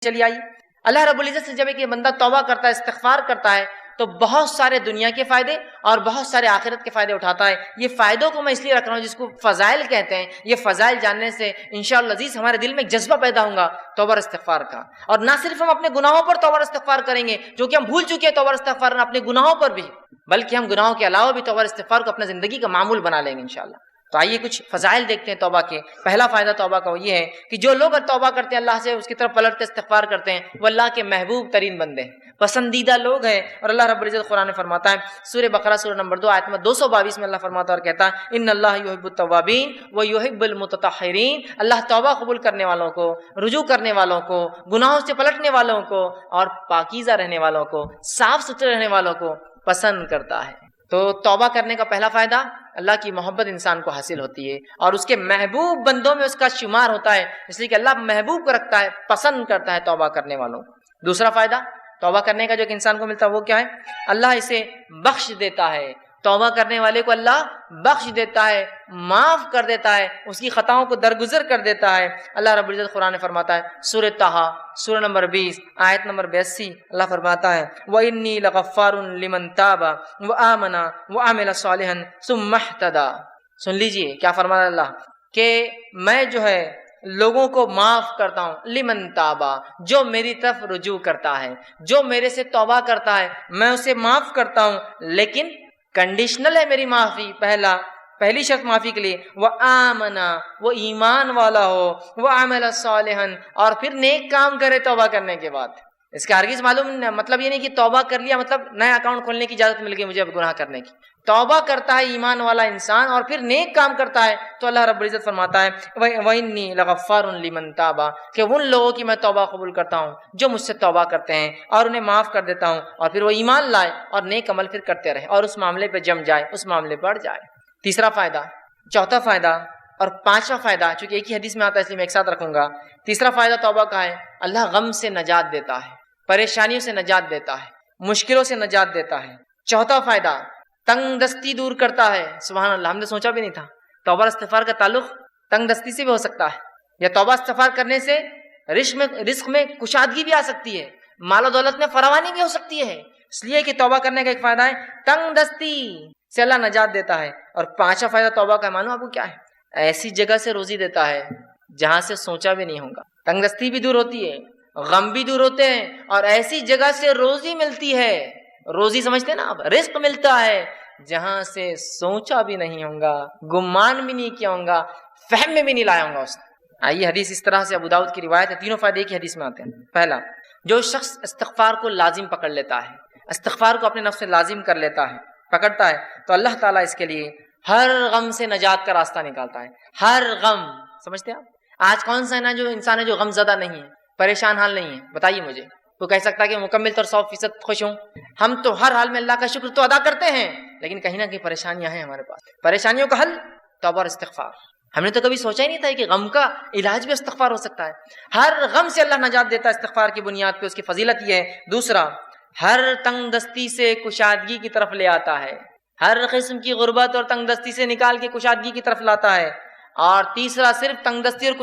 چلی آئی۔ اللہ رب العزت سے جب ایک بندہ توبہ کرتا ہے، استغفار کرتا ہے، تو بہت سارے دنیا کے فائدے اور بہت سارے آخرت کے فائدے اٹھاتا ہے۔ یہ فائدوں کو میں اس لیے رکھ رہا ہوں جس کو فضائل کہتے ہیں۔ یہ فضائل جاننے سے انشاءاللہ عزیز ہمارے دل میں ایک جذبہ پیدا ہوگا توبہ اور استغفار کا، اور نہ صرف ہم اپنے گناہوں پر توبہ اور استغفار کریں گے جو کہ ہم بھول چکے ہیں توبہ اور استغفار اپنے گناہوں پر بھی، بلکہ ہم گناہوں کے علاوہ بھی توبہ اور استغفار کو اپنے زندگی کا معمول بنا لیں گے انشاءاللہ۔ تو آئیے کچھ فضائل دیکھتے ہیں توبہ کے۔ پہلا فائدہ توبہ کا وہ یہ ہے کہ جو لوگ توبہ کرتے ہیں، اللہ سے اس کی طرف پلٹ کے استغفار کرتے ہیں، وہ اللہ کے محبوب ترین بندے ہیں، پسندیدہ لوگ ہیں۔ اور اللہ رب العزت قرآن میں فرماتا ہے، سورہ بقرہ سورہ نمبر 2 آیت میں 222 میں اللہ فرماتا ہے اور کہتا ہے، ان اللہ یحب التوابین ویحب المتطہرین، اللہ توبہ قبول کرنے والوں کو، رجوع کرنے والوں کو، گناہوں سے پلٹنے والوں کو، اور پاکیزہ رہنے والوں کو، صاف ستھرے رہنے والوں کو پسند کرتا ہے۔ تو توبہ کرنے کا پہلا فائدہ، اللہ کی محبت انسان کو حاصل ہوتی ہے اور اس کے محبوب بندوں میں اس کا شمار ہوتا ہے، اس لیے کہ اللہ محبوب کو رکھتا ہے، پسند کرتا ہے توبہ کرنے والوں۔ دوسرا فائدہ توبہ کرنے کا جو کہ انسان کو ملتا ہے وہ کیا ہے؟ اللہ اسے بخش دیتا ہے۔ توبہ کرنے والے کو اللہ بخش دیتا ہے، معاف کر دیتا ہے، اس کی خطاؤں کو درگزر کر دیتا ہے۔ اللہ رب العزت قرآن میں فرماتا ہے، سورہ طٰہٰ سورہ نمبر 20 آیت نمبر 82، اللہ فرماتا ہے، وَإِنِّي لَغَفَّارٌ لِمَن تَابَ وَآمَنَ وَعَمِلَ صَالِحًا ثُمَّ اهْتَدَىٰ۔ سن لیجئے کیا فرماتا اللہ کہ میں جو ہے لوگوں کو معاف کرتا ہوں، لمن تابا، جو میری طرف رجوع کرتا ہے، جو میرے سے توبہ کرتا ہے میں اسے معاف کرتا ہوں، لیکن کنڈیشنل ہے میری معافی۔ پہلی شرط معافی کے لیے، وہ آمنا، وہ ایمان والا ہو، وہ عمل صالحا، اور پھر نیک کام کرے توبہ کرنے کے بعد۔ اس کا ہرگز معلوم مطلب یہ نہیں کہ توبہ کر لیا مطلب نیا اکاؤنٹ کھولنے کی اجازت مل گئی مجھے اب گناہ کرنے کی۔ توبہ کرتا ہے ایمان والا انسان اور پھر نیک کام کرتا ہے تو اللہ رب العزت فرماتا ہے، وَإِنِّي لَغَفَّارٌ لِمَن تَابَ، کہ ان لوگوں کی میں توبہ قبول کرتا ہوں جو مجھ سے توبہ کرتے ہیں اور انہیں معاف کر دیتا ہوں، اور پھر وہ ایمان لائے اور نیک عمل پھر کرتے رہے اور اس معاملے پہ جم جائے، اس معاملے پر جائے۔ تیسرا فائدہ، چوتھا فائدہ اور پانچواں فائدہ، چونکہ ایک ہی حدیث میں آتا ہے اس لیے میں ایک ساتھ رکھوں گا۔ تیسرا فائدہ توبہ کا ہے، اللہ غم سے نجات دیتا ہے، پریشانیوں سے نجات دیتا ہے، مشکلوں سے نجات دیتا ہے۔ چوتھا فائدہ، تنگ دستی دور کرتا ہے۔ سبحان اللہ، ہم نے سوچا بھی نہیں تھا توبہ استغفار کا تعلق تنگ دستی سے بھی ہو سکتا ہے، یا توبہ استغفار کرنے سے رزق میں کشادگی بھی آ سکتی ہے، مال و دولت میں فراوانی بھی ہو سکتی ہے۔ اس لیے کہ توبہ کرنے کا ایک فائدہ ہے تنگ دستی سے اللہ نجات دیتا ہے۔ اور پانچواں فائدہ توبہ کا معلوم آپ کو کیا ہے؟ ایسی جگہ سے روزی دیتا ہے جہاں سے سوچا بھی نہیں ہوگا۔ تنگ دستی بھی دور ہوتی ہے، غم بھی دور ہوتے ہیں، اور ایسی جگہ سے روزی ملتی ہے، روزی سمجھتے ہیں نا آپ، رزق ملتا ہے جہاں سے سوچا بھی نہیں ہوگا، گمان بھی نہیں کیا ہوگا، فہم میں بھی نہیں لایا ہوگا اس نے۔ آئیے حدیث اس طرح سے ابو داؤد کی روایت ہے، تینوں فائدے ایک ہی حدیث میں آتے ہیں۔ پہلا، جو شخص استغفار کو لازم پکڑ لیتا ہے، استغفار کو اپنے نفس سے لازم کر لیتا ہے، پکڑتا ہے، تو اللہ تعالیٰ اس کے لیے ہر غم سے نجات کا راستہ نکالتا ہے۔ ہر غم، سمجھتے ہیں آپ؟ آج کون سا ہے نا جو انسان ہے جو غم زدہ نہیں ہے، پریشان حال نہیں ہے؟ بتائیے مجھے، وہ کہہ سکتا ہے کہ مکمل طور 100% خوش ہوں؟ ہم تو ہر حال میں اللہ کا شکر تو ادا کرتے ہیں، لیکن کہیں نہ کہیں پریشانیاں ہیں ہمارے پاس۔ پریشانیوں کا حل توبہ اور استغفار۔ ہم نے تو کبھی سوچا ہی نہیں تھا کہ غم کا علاج بھی استغفار ہو سکتا ہے۔ ہر غم سے اللہ نجات دیتا ہے استغفار کی بنیاد پہ، اس کی فضیلت یہ ہے۔ دوسرا، ہر تنگ دستی سے کشادگی کی طرف لے آتا ہے، ہر قسم کی غربت اور تنگ دستی سے نکال کے کشادگی کی طرف لاتا ہے۔ اور تیسرا، صرف تنگ دستی اور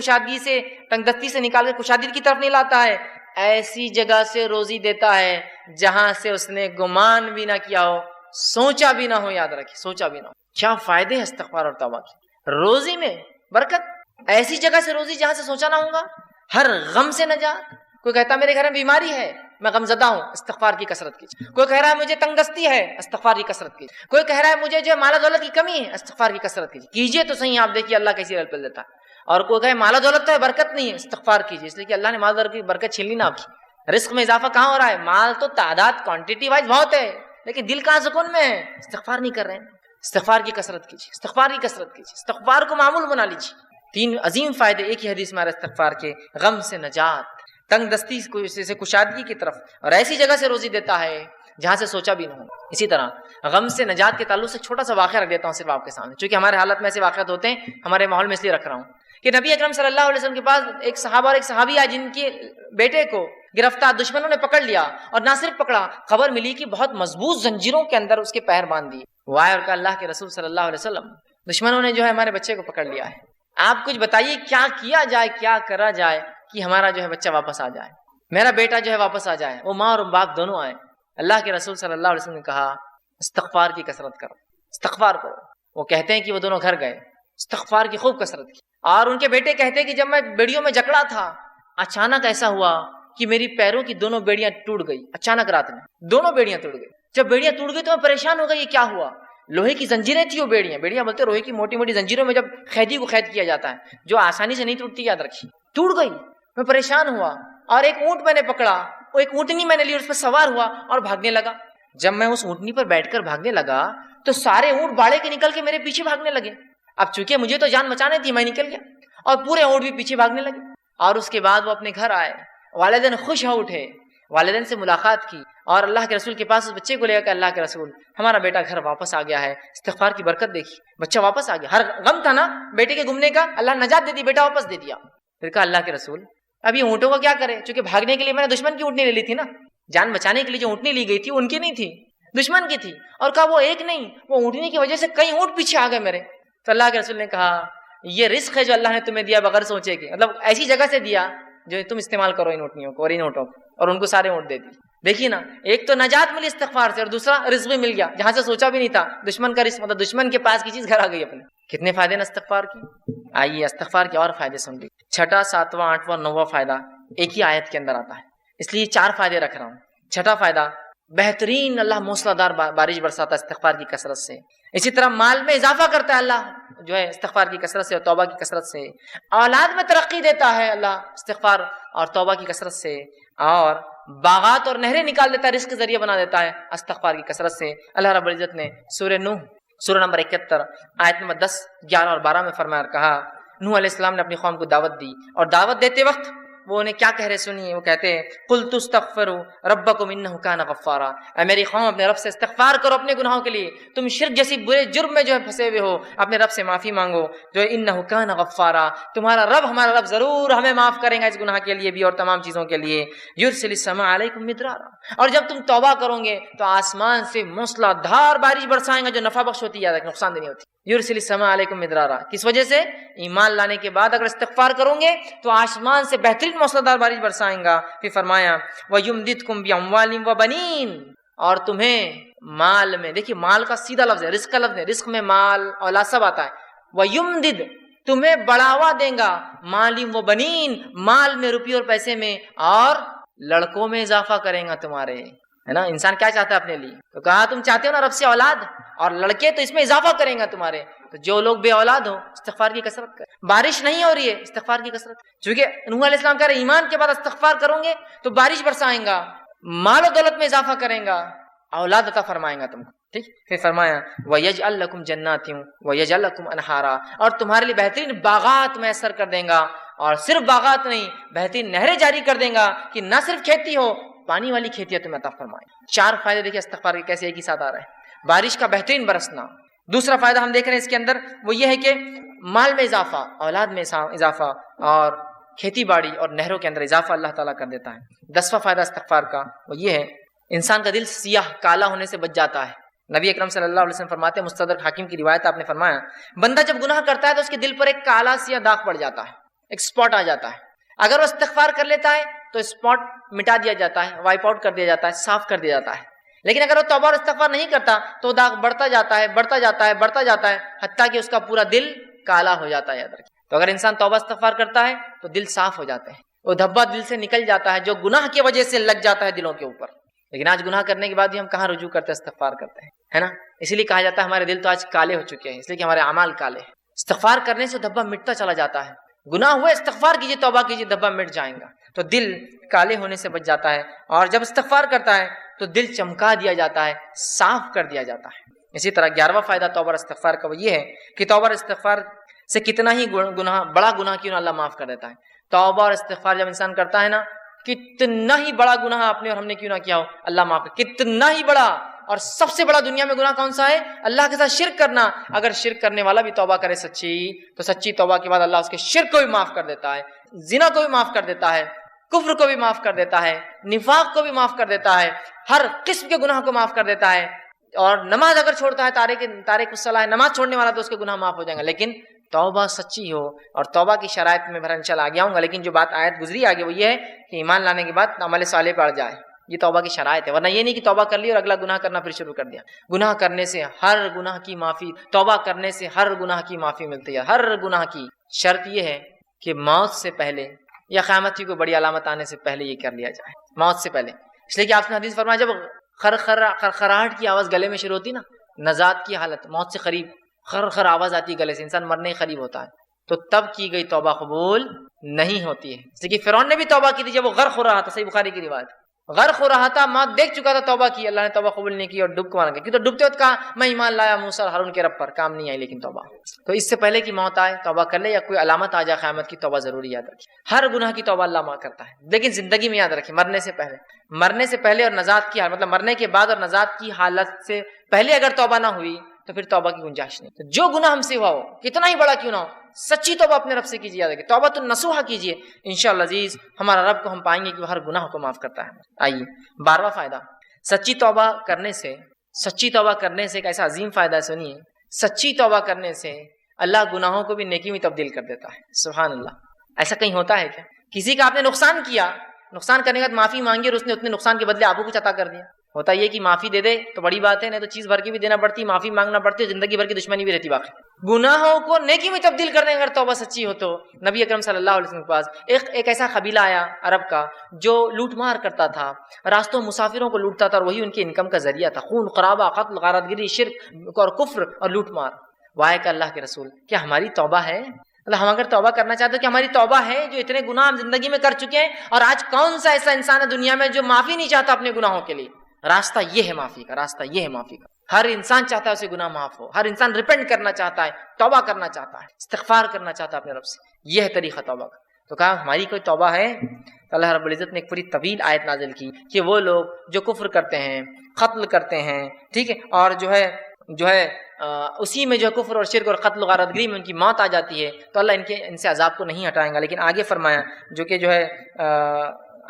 تنگ دستی سے نکال کے کشادگی کی طرف نہیں لاتا ہے، ایسی جگہ سے روزی دیتا ہے جہاں سے اس نے گمان بھی نہ کیا ہو، سوچا بھی نہ ہو۔ یاد رکھیں، سوچا بھی نہ ہو۔ کیا فائدے ہیں استغفار اور توبہ کے؟ روزی میں برکت، ایسی جگہ سے روزی جہاں سے سوچا نہ ہوگا، ہر غم سے نجات۔ کوئی کہتا ہے میرے گھر میں بیماری ہے، میں غم زدہ ہوں، استغفار کی کثرت کیجیے۔ کوئی کہہ رہا ہے مجھے تنگ دستی ہے، استغفار کی کثرت کیجیے۔ کوئی کہہ رہا ہے مجھے جو مال و دولت کی کمی ہے، استغفار کی کثرت کیجیے تو صحیح، آپ دیکھیے اللہ کیسی رل پل دیتا ہے۔ اور کوئی کہے مال و دولت تو ہے، برکت نہیں ہے، استغفار کیجیے، اس لیے کہ اللہ نے مال و دولت کی برکت چھین لی نا آپ کی۔ رزق میں اضافہ کہاں ہو رہا ہے؟ مال تو تعداد کوانٹٹی وائز بہت ہے، لیکن دل کہاں سکون میں ہے؟ استغفار نہیں کر رہے ہیں۔ استغفار کی کثرت کیجیے، استغفار کی کثرت کیجیے، استغفار کو معمول بنا لیجیے۔ تین عظیم فائدے ایک ہی حدیث میں استغفار کے، غم سے نجات، تنگ دستی سے کشادگی کی طرف، اور ایسی جگہ سے روزی دیتا ہے جہاں سے سوچا بھی نہ ہو۔ اسی طرح غم سے نجات کے تعلق سے چھوٹا سا واقعہ رکھ دیتا ہوں صرف آپ کے سامنے، چونکہ ہمارے حالت میں ایسے واقعات ہوتے ہیں، ہمارے ماحول میں اس لیے رکھ رہا ہوں کہ نبی اکرم صلی اللہ علیہ وسلم کے پاس ایک صحابہ اور ایک صحابی آئے جن کے بیٹے کو گرفتار دشمنوں نے پکڑ لیا، اور نہ صرف پکڑا، خبر ملی کہ بہت مضبوط زنجیروں کے اندر اس کے پیر باندھ دیے۔ وہ آئے اور کہا اللہ کے رسول صلی اللہ علیہ وسلم، دشمنوں نے جو ہے ہمارے بچے کو پکڑ لیا ہے، آپ کچھ بتائیے کیا کیا جائے، کیا کرا جائے کہ ہمارا جو ہے بچہ واپس آ جائے۔ میرا بیٹا جو ہے واپس آ جائے، وہ ماں اور باپ دونوں آئے۔ اللہ کے رسول صلی اللہ علیہ وسلم نے کہا استغفار کی کثرت کرو، استغفار کرو۔ وہ کہتے ہیں کہ وہ دونوں گھر گئے، استغفار کی خوب کثرت کی، اور ان کے بیٹے کہتے ہیں کہ جب میں بیڑیوں میں جکڑا تھا، اچانک ایسا ہوا کہ میری پیروں کی دونوں بیڑیاں ٹوٹ گئی، اچانک رات میں دونوں بیڑیاں ٹوٹ گئی۔ جب بیڑیاں ٹوٹ گئی تو میں پریشان ہو گئی، یہ کیا ہوا؟ لوہے کی زنجیریں تھی وہ بیڑیاں بولتے لوہے کی موٹی موٹی زنجیروں میں جب قیدی کو قید کیا جاتا ہے جو آسانی سے نہیں ٹوٹتی، یاد رکھیے، ٹوٹ گئی۔ میں پریشان ہوا اور ایک اونٹ میں نے پکڑا، وہ ایک اونٹنی میں نے لی، اس پر سوار ہوا اور بھاگنے لگا۔ جب میں اس اونٹنی پر بیٹھ کر بھاگنے لگا تو سارے اونٹ باڑے کے نکل کے میرے پیچھے بھاگنے لگے۔ اب چونکہ مجھے تو جان بچانے تھی، میں نکل گیا اور پورے اونٹ بھی پیچھے بھاگنے لگے۔ اور اس کے بعد وہ اپنے گھر آئے، والدین خوش ہو اٹھے، والدین سے ملاقات کی اور اللہ کے رسول کے پاس اس بچے کو لے کر اللہ کے رسول ہمارا بیٹا گھر واپس آ گیا ہے، استغفار کی برکت دیکھی، بچہ واپس آ گیا۔ ہر غم تھا نا بیٹے کے گمنے کا، اللہ نجات دے دی، بیٹا واپس دے دیا۔ پھر کہا اللہ کے رسول اب یہ اونٹوں کا کیا کرے؟ چونکہ بھاگنے کے لیے میں نے دشمن کی اونٹنی لے لی تھی نا، جان بچانے کے لیے جو اونٹنی لی گئی تھی ان کی نہیں تھی، دشمن کی تھی۔ اور کہا وہ ایک نہیں، وہ اونٹنی کی وجہ سے کئی اونٹ پیچھے آ گئے میرے۔ تو اللہ کے رسول نے کہا یہ رزق ہے جو اللہ نے تمہیں دیا بغیر سوچے کہ، مطلب ایسی جگہ سے دیا جو تم استعمال کرو ان اونٹنیوں کو اور ان اونٹوں کو، اور ان کو سارے اونٹ دے دی۔ دیکھیے نا، ایک تو نجات ملی استغفار سے، اور دوسرا رزق بھی مل گیا جہاں سے سوچا بھی نہیں تھا، دشمن کا رزق، مطلب دشمن کے پاس کی چیز گھر آ گئی اپنے۔ کتنے فائدے نا استغفار کی۔ آئیے استغفار کے اور فائدے سن لیجیے۔ چھٹا، ساتواں، آٹھواں، نواں فائدہ ایک ہی آیت کے اندر آتا ہے، اس لیے 4 فائدے رکھ رہا ہوں۔ چھٹا فائدہ، بہترین اللہ موسلا دار بارش برساتا ہے استغفار کی کثرت سے۔ اسی طرح مال میں اضافہ کرتا ہے اللہ جو ہے استغفار کی کثرت سے اور توبہ کی کثرت سے۔ اولاد میں ترقی دیتا ہے اللہ استغفار اور توبہ کی کثرت سے، اور باغات اور نہریں نکال دیتا ہے، رزق کے ذریعہ بنا دیتا ہے استغفار کی کثرت سے۔ اللہ رب العزت نے سورہ نوح سورہ نمبر 71 آیت نمبر 10، 11 اور 12 میں فرمایا، کہا نوح علیہ السلام نے اپنی قوم کو دعوت دی، اور دعوت دیتے وقت وہ انہیں کیا کہہ رہے سنیے، وہ کہتے ہیں قُلْتُ اسْتَغْفِرُوا رَبَّكُمْ إِنَّهُ كَانَ غَفَّارًا، اے میری قوم اپنے رب سے استغفار کرو اپنے گناہوں کے لیے، تم شرک جیسی برے جرم میں جو ہے پھنسے ہوئے ہو، اپنے رب سے معافی مانگو جو ہے إِنَّهُ كَانَ غَفَّارًا، تمہارا رب ہمارا رب ضرور ہمیں معاف کرے گا اس گناہ کے لیے بھی اور تمام چیزوں کے لیے۔ يُرْسِلِ السَّمَاءَ عَلَيْكُمْ مِدْرَارًا، اور جب تم توبہ کرو گے تو آسمان سے موسلا دھار بارش برسائیں گا جو نفع بخش ہوتی ہے، نقصان دہ نہیں ہوتی۔ یرسل السماء علیکم مدرارا، کس وجہ سے؟ ایمان لانے کے بعد اگر استغفار کرو گے تو آسمان سے بہترین موسلادھار بارش برسائیں گا۔ پھر فرمایا وَيُمْدِدْكُمْ بِأَمْوَالٍ وَبَنِينَ، اور تمہیں مال میں، دیکھیے مال کا سیدھا لفظ ہے، رزق کا لفظ ہے، رزق میں مال اولاد سب آتا ہے۔ وَيُمْدِد، تمہیں بڑھاوا دیں گا، مالٍ وَبَنِينَ، مال میں، روپیے اور پیسے میں، اور لڑکوں میں اضافہ کریں گا تمہارے، ہے نا۔ انسان کیا چاہتا ہے اپنے لیے؟ تو کہا تم چاہتے ہو نا رب سے اولاد اور لڑکے، تو اس میں اضافہ کریں گا تمہارے۔ تو جو لوگ بے اولاد ہو استغفار کی کثرت کریں، بارش نہیں ہو رہی ہے استغفار کی کثرت، چونکہ نوح علیہ السلام کہہ رہے ایمان کے بعد استغفار کرو گے تو بارش برسائیں گا، مال و دولت میں اضافہ کریں گا، اولاد عطا فرمائیں گا تم کو، ٹھیک۔ پھر فرمایا وَيَجْعَلْ لَكُمْ جَنَّاتٍ وَيَجْعَلْ لَكُمْ أَنْهَارًا، اور تمہارے لیے بہترین باغات میسر کر دیں گا، اور صرف باغات نہیں بہترین نہریں جاری کر دیں گا کہ نہ صرف کھیتی ہو، پانی والی کھیتی تمہیں عطا فرمائے۔ 4 فائدے دیکھیں استغفار کے کیسے ایک ہی ساتھ آ رہے ہیں۔ بارش کا بہترین برسنا، دوسرا فائدہ ہم دیکھ رہے ہیں اس کے اندر وہ یہ ہے کہ مال میں اضافہ، اولاد میں اضافہ، اور کھیتی باڑی اور نہروں کے اندر اضافہ اللہ تعالیٰ کر دیتا ہے۔ 10واں فائدہ استغفار کا وہ یہ ہے انسان کا دل سیاہ کالا ہونے سے بچ جاتا ہے۔ نبی اکرم صلی اللہ علیہ وسلم فرماتے ہیں، مستدرک حاکم کی روایت آپ نے فرمایا، بندہ جب گناہ کرتا ہے تو اس کے دل پر ایک کالا سیاہ داغ پڑ جاتا ہے، ایک اسپاٹ آ جاتا ہے۔ اگر وہ استغفار کر لیتا ہے تو اسپاٹ مٹا دیا جاتا ہے، وائپ آؤٹ کر دیا جاتا ہے، صاف کر دیا جاتا ہے۔ لیکن اگر وہ توبہ اور استغفار نہیں کرتا تو داغ بڑھتا جاتا ہے، بڑھتا جاتا ہے، بڑھتا جاتا ہے، حتیٰ کہ اس کا پورا دل کالا ہو جاتا ہے، یاد رکھیں۔ تو اگر انسان توبہ استغفار کرتا ہے تو دل صاف ہو جاتے ہیں، وہ دھبا دل سے نکل جاتا ہے جو گناہ کی وجہ سے لگ جاتا ہے دلوں کے اوپر۔ لیکن آج گناہ کرنے کے بعد بھی ہم کہاں رجوع کرتے ہیں، استغفار کرتے ہیں، ہے نا۔ اسی لیے کہا جاتا ہے ہمارے دل تو آج کالے ہو چکے ہیں، اس لیے کہ ہمارے اعمال کالے ہیں۔ استغفار کرنے سے دھبا مٹتا چلا جاتا ہے، گناہ ہوئے استغفار کیجیے، توبہ کیجیے، دھبا مٹ جائیں گا، تو دل کالے ہونے سے بچ جاتا ہے۔ اور جب استغفار کرتا ہے تو دل چمکا دیا جاتا ہے، صاف کر دیا جاتا ہے۔ اسی طرح 11واں فائدہ توبہ اور استغفار کا وہ یہ ہے کہ توبہ اور استغفار سے کتنا ہی گناہ، بڑا گناہ کیوں نہ اللہ معاف کر دیتا ہے۔ توبہ اور استغفار جب انسان کرتا ہے نا، کتنا ہی بڑا گناہ آپ نے اور ہم نے کیوں نہ کیا ہو، اللہ معاف کر، کتنا ہی بڑا۔ اور سب سے بڑا دنیا میں گناہ کون سا ہے؟ اللہ کے ساتھ شرک کرنا۔ اگر شرک کرنے والا بھی توبہ کرے سچی، تو سچی توبہ کے بعد اللہ اس کے شرک کو بھی معاف کر دیتا ہے، زنا کو بھی معاف کر دیتا ہے، کفر کو بھی معاف کر دیتا ہے، نفاق کو بھی معاف کر دیتا ہے، ہر قسم کے گناہ کو معاف کر دیتا ہے۔ اور نماز اگر چھوڑتا ہے، تارک الصلاۃ، نماز چھوڑنے والا، تو اس کے گناہ معاف ہو جائیں گے، لیکن توبہ سچی ہو. اور توبہ کی شرائط میں بہرحال انشاءاللہ آگے آؤں گا، لیکن جو بات آیت گزری آگے وہ یہ ہے کہ ایمان لانے کے بعد عمل صالح پڑ جائے، یہ توبہ کی شرائط ہے. ورنہ یہ نہیں کہ توبہ کر لی اور اگلا گناہ کرنا پھر شروع کر دیا. گناہ کرنے سے ہر گناہ کی معافی، توبہ کرنے سے ہر گناہ کی معافی ملتی ہے، ہر گناہ کی. شرط یہ ہے کہ موت سے پہلے یا قیامت کی کوئی بڑی علامت آنے سے پہلے یہ کر لیا جائے، موت سے پہلے. اس لیے کہ آپ نے حدیث فرمایا جب خرخراہٹ کی آواز گلے میں شروع ہوتی نا، نزات کی حالت، موت سے قریب خر آواز آتی ہے گلے سے، انسان مرنے کے قریب ہوتا ہے، تو تب کی گئی توبہ قبول نہیں ہوتی ہے. اس لیے کہ فرعون نے بھی توبہ کی تھی جب وہ غرق ہو رہا تھا، صحیح بخاری کی روایت، غرق ہو رہا تھا، موت دیکھ چکا تھا، توبہ کی، اللہ نے توبہ قبول نہیں کی اور ڈوب کو مارا گیا. کیوں؟ تو ڈوبتے وقت کہا میں ایمان لایا موسیٰ اور ہارون کے رب پر، کام نہیں آئی لیکن توبہ. تو اس سے پہلے کہ موت آئے توبہ کر لے، یا کوئی علامت آ جائے قیامت کی، توبہ ضروری یاد رکھیں. ہر گناہ کی توبہ اللہ معاف کرتا ہے، لیکن زندگی میں یاد رکھیں مرنے سے پہلے اور نجات کی حالت، مطلب مرنے کے بعد اور نجات کی حالت سے پہلے اگر توبہ نہ ہوئی تو پھر توبہ کی گنجائش نہیں. تو جو گناہ ہم سے ہوا ہو کتنا ہی بڑا کیوں نہ ہو، سچی توبہ اپنے رب سے کیجیے، یاد رکھیے توبہ تو نصوحہ کیجیے، انشاءاللہ عزیز ہمارا رب کو ہم پائیں گے کہ وہ ہر گناہ کو معاف کرتا ہے. آئیے 12واں فائدہ، سچی توبہ کرنے سے ایک ایسا عظیم فائدہ ہے، سنیے. سچی توبہ کرنے سے اللہ گناہوں کو بھی نیکی میں تبدیل کر دیتا ہے. سبحان اللہ. ایسا کہیں ہوتا ہے کیا؟ کسی کا آپ نے نقصان کیا، نقصان کرنے کے بعد معافی مانگی اور اس نے اتنے نقصان کے بدلے آپ کو کچھ عطا کر دیا. ہوتا یہ کہ معافی دے دے تو بڑی بات ہے، نہیں تو چیز بھر کے بھی دینا پڑتی، معافی مانگنا پڑتی ہے، زندگی بھر کی دشمنی بھی رہتی. باقی گناہوں کو نیکی میں تبدیل کرنے اگر توبہ سچی ہو تو نبی اکرم صلی اللہ علیہ وسلم کے پاس ایک ایسا قبیلہ آیا عرب کا جو لوٹ مار کرتا تھا، راستوں مسافروں کو لوٹتا تھا اور وہی ان کی انکم کا ذریعہ تھا. خون خرابہ، قتل، غارت گری، شرک اور کفر اور لوٹ مار. وائے کہ اللہ کے رسول کیا ہماری توبہ ہے؟ اللہ ہم اگر توبہ کرنا چاہتے کہ ہماری توبہ ہے جو اتنے گناہ ہم زندگی میں کر چکے ہیں، اور آج کون سا ایسا انسان ہے دنیا میں جو معافی نہیں چاہتا اپنے گناہوں کے لیے؟ راستہ یہ ہے معافی کا، راستہ یہ ہے معافی کا. ہر انسان چاہتا ہے اسے گناہ معاف ہو، ہر انسان ریپینٹ کرنا چاہتا ہے، توبہ کرنا چاہتا ہے، استغفار کرنا چاہتا ہے اپنے رب سے. یہ ہے طریقہ توبہ کا. تو کہا ہماری کوئی توبہ ہے؟ تو اللہ رب العزت نے ایک پوری طویل آیت نازل کی کہ وہ لوگ جو کفر کرتے ہیں، قتل کرتے ہیں، ٹھیک ہے، اور جو ہے اسی میں جو ہے کفر اور شرک اور قتل و غارت گری میں ان کی موت آ جاتی ہے، تو اللہ ان سے عذاب کو نہیں ہٹائیں گا. لیکن آگے فرمایا جو کہ جو ہے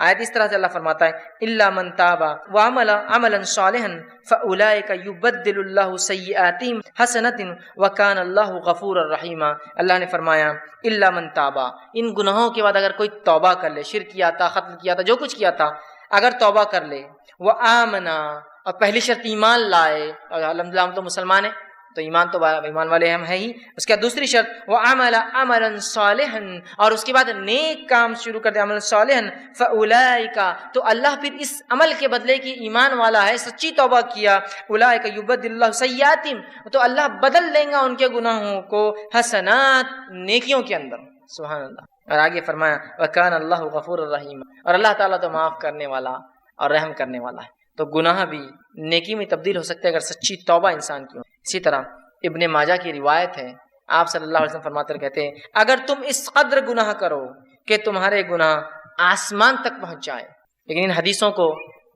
آیت اس طرح سے اللہ فرماتا ہے الا من تاب وعمل عملا صالحا فاولئک یبدل اللہ سیئاتہم حسنات وکان اللہ غفورا رحیما. اللہ نے فرمایا الا من تاب، ان گناہوں کے بعد اگر کوئی توبہ کر لے، شرک کیا تھا، قتل کیا تھا، جو کچھ کیا تھا، اگر توبہ کر لے، وآمنا، اور پہلی شرط ایمان لائے، اور الحمدللہ ہم تو مسلمان ہیں تو ایمان والے ہم ہیں ہی. اس کے بعد دوسری شرط وعمل عملا صالحا، اور اس کے بعد نیک کام شروع کر دے، عمل صالحا، فاولئک، تو اللہ پھر اس عمل کے بدلے کی ایمان والا ہے، سچی توبہ کیا، اولئک یبدل اللہ سیئاتہم، تو اللہ بدل دیں گا ان کے گناہوں کو حسنات، نیکیوں کے اندر. سبحان اللہ. اور آگے فرمایا وکان اللہ غفور الرحیم، اور اللہ تعالیٰ تو معاف کرنے والا اور رحم کرنے والا ہے. تو گناہ بھی نیکی میں تبدیل ہو سکتے ہیں اگر سچی توبہ انسان کی ہو. اسی طرح ابن ماجہ کی روایت ہے، آپ صلی اللہ علیہ وسلم فرماتے کہتے ہیں اگر تم اس قدر گناہ کرو کہ تمہارے گناہ آسمان تک پہنچ جائے. لیکن ان حدیثوں کو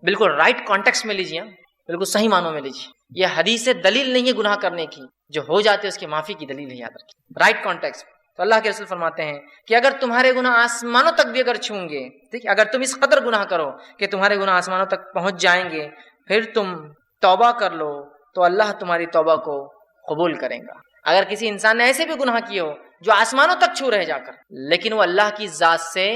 بالکل رائٹ کانٹیکسٹ میں لیجیے، بالکل صحیح معنوں میں لیجیے. یہ حدیث دلیل نہیں ہے گناہ کرنے کی، جو ہو جاتے اس کی معافی کی دلیل ہے، یاد رکھیے رائٹ کانٹیکسٹ. تو اللہ کے رسول فرماتے ہیں کہ اگر تمہارے گناہ آسمانوں تک بھی اگر چھوں گے، ٹھیک ہے، اگر تم اس قدر گناہ کرو کہ تمہارے گناہ آسمانوں تک پہنچ جائیں گے، پھر تم توبہ کر لو تو اللہ تمہاری توبہ کو قبول کرے گا. اگر کسی انسان نے ایسے بھی گناہ کیے ہو جو آسمانوں تک چھو رہے جا کر، لیکن وہ اللہ کی ذات سے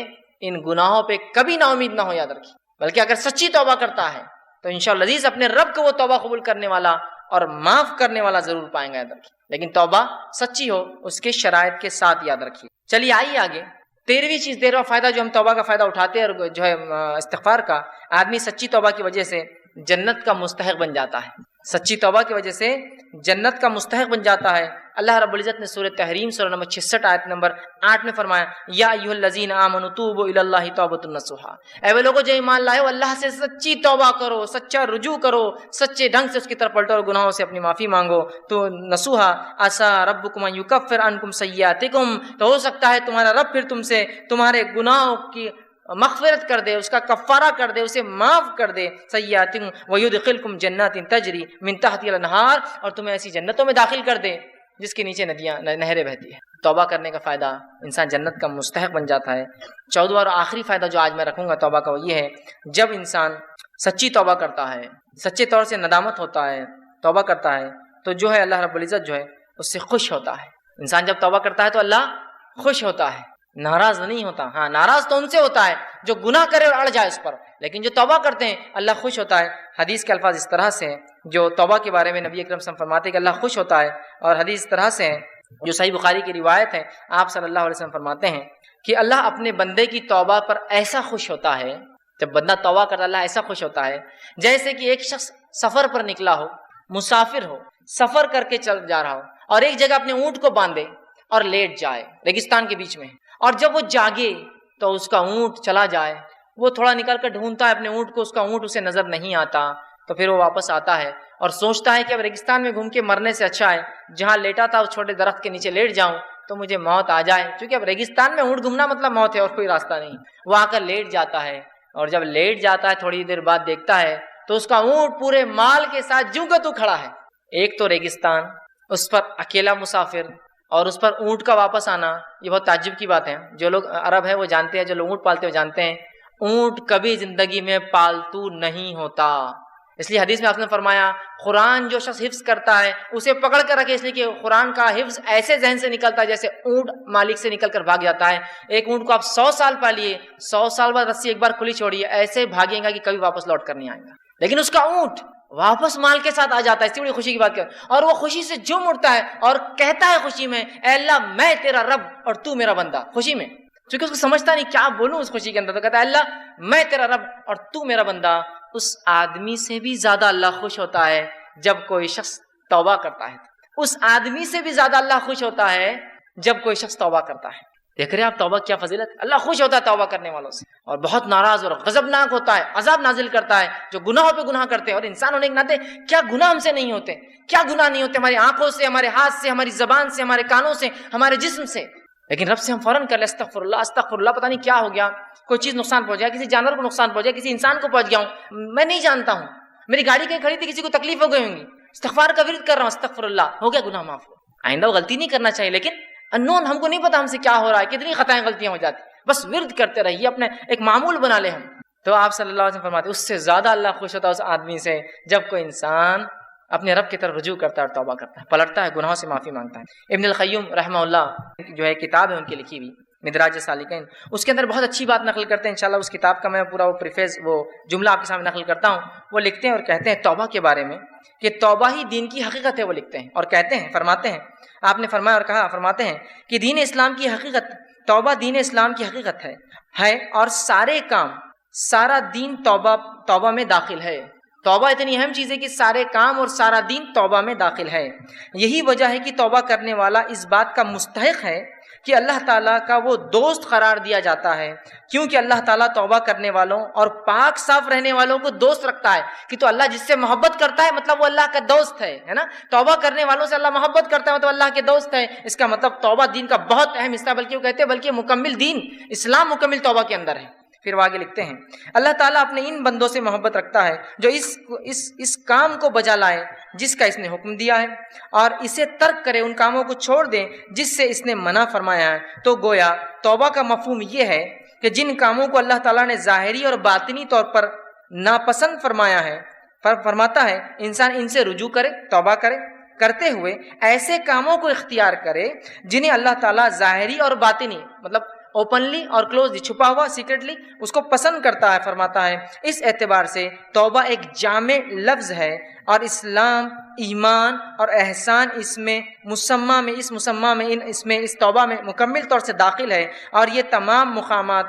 ان گناہوں پہ کبھی نا امید نہ ہو، یاد رکھیے. بلکہ اگر سچی توبہ کرتا ہے تو انشاءاللہ عزیز اپنے رب کو وہ توبہ قبول کرنے والا اور معاف کرنے والا ضرور پائیں گا، یاد رکھیے. لیکن توبہ سچی ہو، اس کے شرائط کے ساتھ، یاد رکھیے. چلیے آئیے آگے. 13واں فائدہ جو ہم توبہ کا فائدہ اٹھاتے ہیں اور جو ہے استغفار کا، آدمی سچی توبہ کی وجہ سے جنت کا مستحق بن جاتا ہے. سچی توبہ کی وجہ سے جنت کا مستحق بن جاتا ہے. اللہ رب العزت نے سورہ تحریم سورہ نمبر 66 آیت نمبر 8 میں فرمایا یا ایھا الذین آمنوا توبوا الی اللہ توبۃ نصوحا، اے وہ لوگوں جو ایمان لائے ہو اللہ سے سچی توبہ کرو، سچا رجوع کرو، سچے ڈھنگ سے اس کی طرف پلٹو اور گناہوں سے اپنی معافی مانگو. تو نصوحا عسیٰ ربکم ان یکفر عنکم سیئاتکم، تو ہو سکتا ہے تمہارا رب پھر تم سے تمہارے گناہوں کی مغفرت کر دے، اس کا کفارہ کر دے، اسے معاف کر دے. سیئاتکم ویدخلکم جنات تجری من تحتها الانہار، اور تمہیں ایسی جنتوں میں داخل کر دے جس کے نیچے نہریں بہتی ہیں. توبہ کرنے کا فائدہ انسان جنت کا مستحق بن جاتا ہے. 14واں اور آخری فائدہ جو آج میں رکھوں گا توبہ کا وہ یہ ہے جب انسان سچی توبہ کرتا ہے، سچے طور سے ندامت ہوتا ہے، توبہ کرتا ہے، تو جو ہے اللہ رب العزت جو ہے اس سے خوش ہوتا ہے. انسان جب توبہ کرتا ہے تو اللہ خوش ہوتا ہے، ناراض نہیں ہوتا. ہاں ناراض تو ان سے ہوتا ہے جو گناہ کرے اور اڑ جائے اس پر، لیکن جو توبہ کرتے ہیں اللہ خوش ہوتا ہے. حدیث کے الفاظ اس طرح سے ہیں جو توبہ کے بارے میں نبی اکرم صلی اللہ علیہ وسلم فرماتے ہیں کہ اللہ خوش ہوتا ہے، اور حدیث اس طرح سے ہیں جو صحیح بخاری کی روایت ہے. آپ صلی اللہ علیہ وسلم فرماتے ہیں کہ اللہ اپنے بندے کی توبہ پر ایسا خوش ہوتا ہے، جب بندہ توبہ کرتا ہے اللہ ایسا خوش ہوتا ہے جیسے کہ ایک شخص سفر پر نکلا ہو، مسافر ہو، سفر کر کے چل جا رہا ہو اور ایک جگہ اپنے اونٹ کو باندھے اور لیٹ جائے ریگستان کے بیچ میں، اور جب وہ جاگے تو اس کا اونٹ چلا جائے، وہ تھوڑا نکل کر ڈھونڈتا ہے اپنے اونٹ کو، اس کا اونٹ اسے نظر نہیں آتا، تو پھر وہ واپس آتا ہے اور سوچتا ہے کہ اب ریگستان میں گھوم کے مرنے سے اچھا ہے جہاں لیٹا تھا اس چھوٹے درخت کے نیچے لیٹ جاؤں تو مجھے موت آ جائے، کیونکہ اب ریگستان میں اونٹ گھومنا مطلب موت ہے اور کوئی راستہ نہیں. وہ آ کر لیٹ جاتا ہے، اور جب لیٹ جاتا ہے تھوڑی دیر بعد دیکھتا ہے تو اس کا اونٹ پورے مال کے ساتھ جوں کا تو کھڑا ہے. ایک تو ریگستان، اس پر اکیلا مسافر، اور اس پر اونٹ کا واپس آنا، یہ بہت تعجب کی بات ہے. جو لوگ عرب ہیں وہ جانتے ہیں، جو لوگ اونٹ پالتے ہیں وہ جانتے ہیں اونٹ کبھی زندگی میں پالتو نہیں ہوتا. اس لیے حدیث میں آپ نے فرمایا قرآن جو شخص حفظ کرتا ہے اسے پکڑ کر رکھے، اس لیے کہ قرآن کا حفظ ایسے ذہن سے نکلتا ہے جیسے اونٹ مالک سے نکل کر بھاگ جاتا ہے. ایک اونٹ کو آپ 100 سال پالیے، 100 سال بعد رسی ایک بار کھلی چھوڑیے، ایسے بھاگے گا کہ کبھی واپس لوٹ کر نہیں آئے گا، لیکن اس کا اونٹ واپس مال کے ساتھ آ جاتا ہے. اس سے بڑی خوشی کی بات کر، اور وہ خوشی سے جم اٹھتا ہے اور کہتا ہے خوشی میں اے اللہ میں تیرا رب اور تو میرا بندہ. خوشی میں، چونکہ اس کو سمجھتا نہیں کیا بولوں اس خوشی کے اندر، تو کہتا ہے اللہ میں تیرا رب اور تو میرا بندہ. اس آدمی سے بھی زیادہ اللہ خوش ہوتا ہے جب کوئی شخص توبہ کرتا ہے. اس آدمی سے بھی زیادہ اللہ خوش ہوتا ہے جب کوئی شخص توبہ کرتا ہے. دیکھ رہے ہیں آپ توبہ کیا فضیلت، اللہ خوش ہوتا ہے توبہ کرنے والوں سے، اور بہت ناراض اور غضبناک ہوتا ہے، عذاب نازل کرتا ہے جو گناہوں پہ گناہ کرتے ہیں. اور انسان ہونے کے ناطے کیا گناہ ہم سے نہیں ہوتے، کیا گناہ نہیں ہوتے ہماری آنکھوں سے، ہمارے ہاتھ سے، ہماری زبان سے، ہمارے کانوں سے، ہمارے جسم سے، لیکن رب سے ہم فوراً کر لیں استغفر اللہ استغفر اللہ. پتہ نہیں کیا ہو گیا، کوئی چیز نقصان پہنچ گیا، کسی جانور کو نقصان پہنچ گیا، کسی انسان کو پہنچ گیا ہوں، میں نہیں جانتا ہوں، میری گاڑی کہیں کھڑی تھی کسی کو تکلیف ہو گئی ہوں گی، استغفار کا ورد کر رہا ہوں استغفر اللہ، ہو گیا گناہ معاف. آئندہ وہ غلطی نہیں کرنا چاہیے، لیکن انون ہم کو نہیں پتا ہم سے کیا ہو رہا ہے، کتنی خطائیں غلطیاں ہو جاتی، بس ورد کرتے رہیے، اپنے ایک معمول بنا لیں ہم. تو آپ صلی اللہ علیہ وسلم فرماتے ہیں اس سے زیادہ اللہ خوش ہوتا ہے اس آدمی سے جب کوئی انسان اپنے رب کی طرف رجوع کرتا ہے اور توبہ کرتا ہے، پلٹتا ہے، گناہوں سے معافی مانگتا ہے. ابن القیم رحمہ اللہ جو ہے کتاب ہے ان کی لکھی ہوئی مدراج سالکین، اس کے اندر بہت اچھی بات نقل کرتے ہیں. انشاءاللہ اس کتاب کا میں پورا وہ پریفیس وہ جملہ آپ کے سامنے نقل کرتا ہوں. وہ لکھتے ہیں اور کہتے ہیں توبہ کے بارے میں کہ توبہ ہی دین کی حقیقت ہے. وہ لکھتے ہیں اور کہتے ہیں، فرماتے ہیں آپ نے فرمایا اور کہا، فرماتے ہیں کہ دین اسلام کی حقیقت، توبہ دین اسلام کی حقیقت ہے اور سارے کام، سارا دین توبہ میں داخل ہے. توبہ اتنی اہم چیز ہے کہ سارے کام اور سارا دین توبہ میں داخل ہے. یہی وجہ ہے کہ توبہ کرنے والا اس بات کا مستحق ہے کہ اللہ تعالیٰ کا وہ دوست قرار دیا جاتا ہے، کیونکہ اللہ تعالیٰ توبہ کرنے والوں اور پاک صاف رہنے والوں کو دوست رکھتا ہے. کہ تو اللہ جس سے محبت کرتا ہے مطلب وہ اللہ کا دوست ہے نا. توبہ کرنے والوں سے اللہ محبت کرتا ہے مطلب اللہ کے دوست ہے. اس کا مطلب توبہ دین کا بہت اہم حصہ، بلکہ وہ کہتے ہیں بلکہ مکمل دین اسلام مکمل توبہ کے اندر ہے. پھر وہ آگے لکھتے ہیں اللہ تعالیٰ اپنے ان بندوں سے محبت رکھتا ہے جو اس کام کو بجا لائے جس کا اس نے حکم دیا ہے، اور اسے ترک کرے، ان کاموں کو چھوڑ دیں جس سے اس نے منع فرمایا ہے. تو گویا توبہ کا مفہوم یہ ہے کہ جن کاموں کو اللہ تعالیٰ نے ظاہری اور باطنی طور پر ناپسند فرمایا ہے، فرماتا ہے انسان ان سے رجوع کرے، توبہ کرے، کرتے ہوئے ایسے کاموں کو اختیار کرے جنہیں اللہ تعالیٰ ظاہری اور باطنی مطلب اوپنلی اور کلوزلی، چھپا ہوا سیکرٹلی اس کو پسند کرتا ہے. فرماتا ہے اس اعتبار سے توبہ ایک جامع لفظ ہے اور اسلام، ایمان اور احسان اس توبہ میں مکمل طور سے داخل ہے، اور یہ تمام مقامات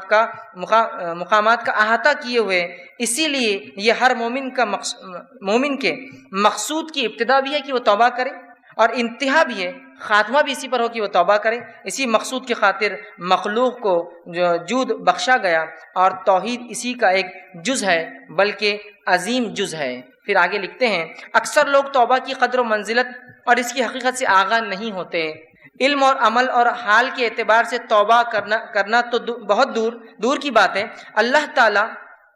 کا احاطہ کیے ہوئے. اسی لیے یہ ہر مومن کے مقصود کی ابتدا بھی ہے کہ وہ توبہ کرے، اور انتہا بھی ہے، خاتمہ بھی اسی پر ہو کہ وہ توبہ کرے. اسی مقصود کی خاطر مخلوق کو جود بخشا گیا، اور توحید اسی کا ایک جز ہے، بلکہ عظیم جز ہے. پھر آگے لکھتے ہیں اکثر لوگ توبہ کی قدر و منزلت اور اس کی حقیقت سے آگاہ نہیں ہوتے. علم اور عمل اور حال کے اعتبار سے توبہ کرنا تو بہت دور کی بات ہے. اللہ تعالیٰ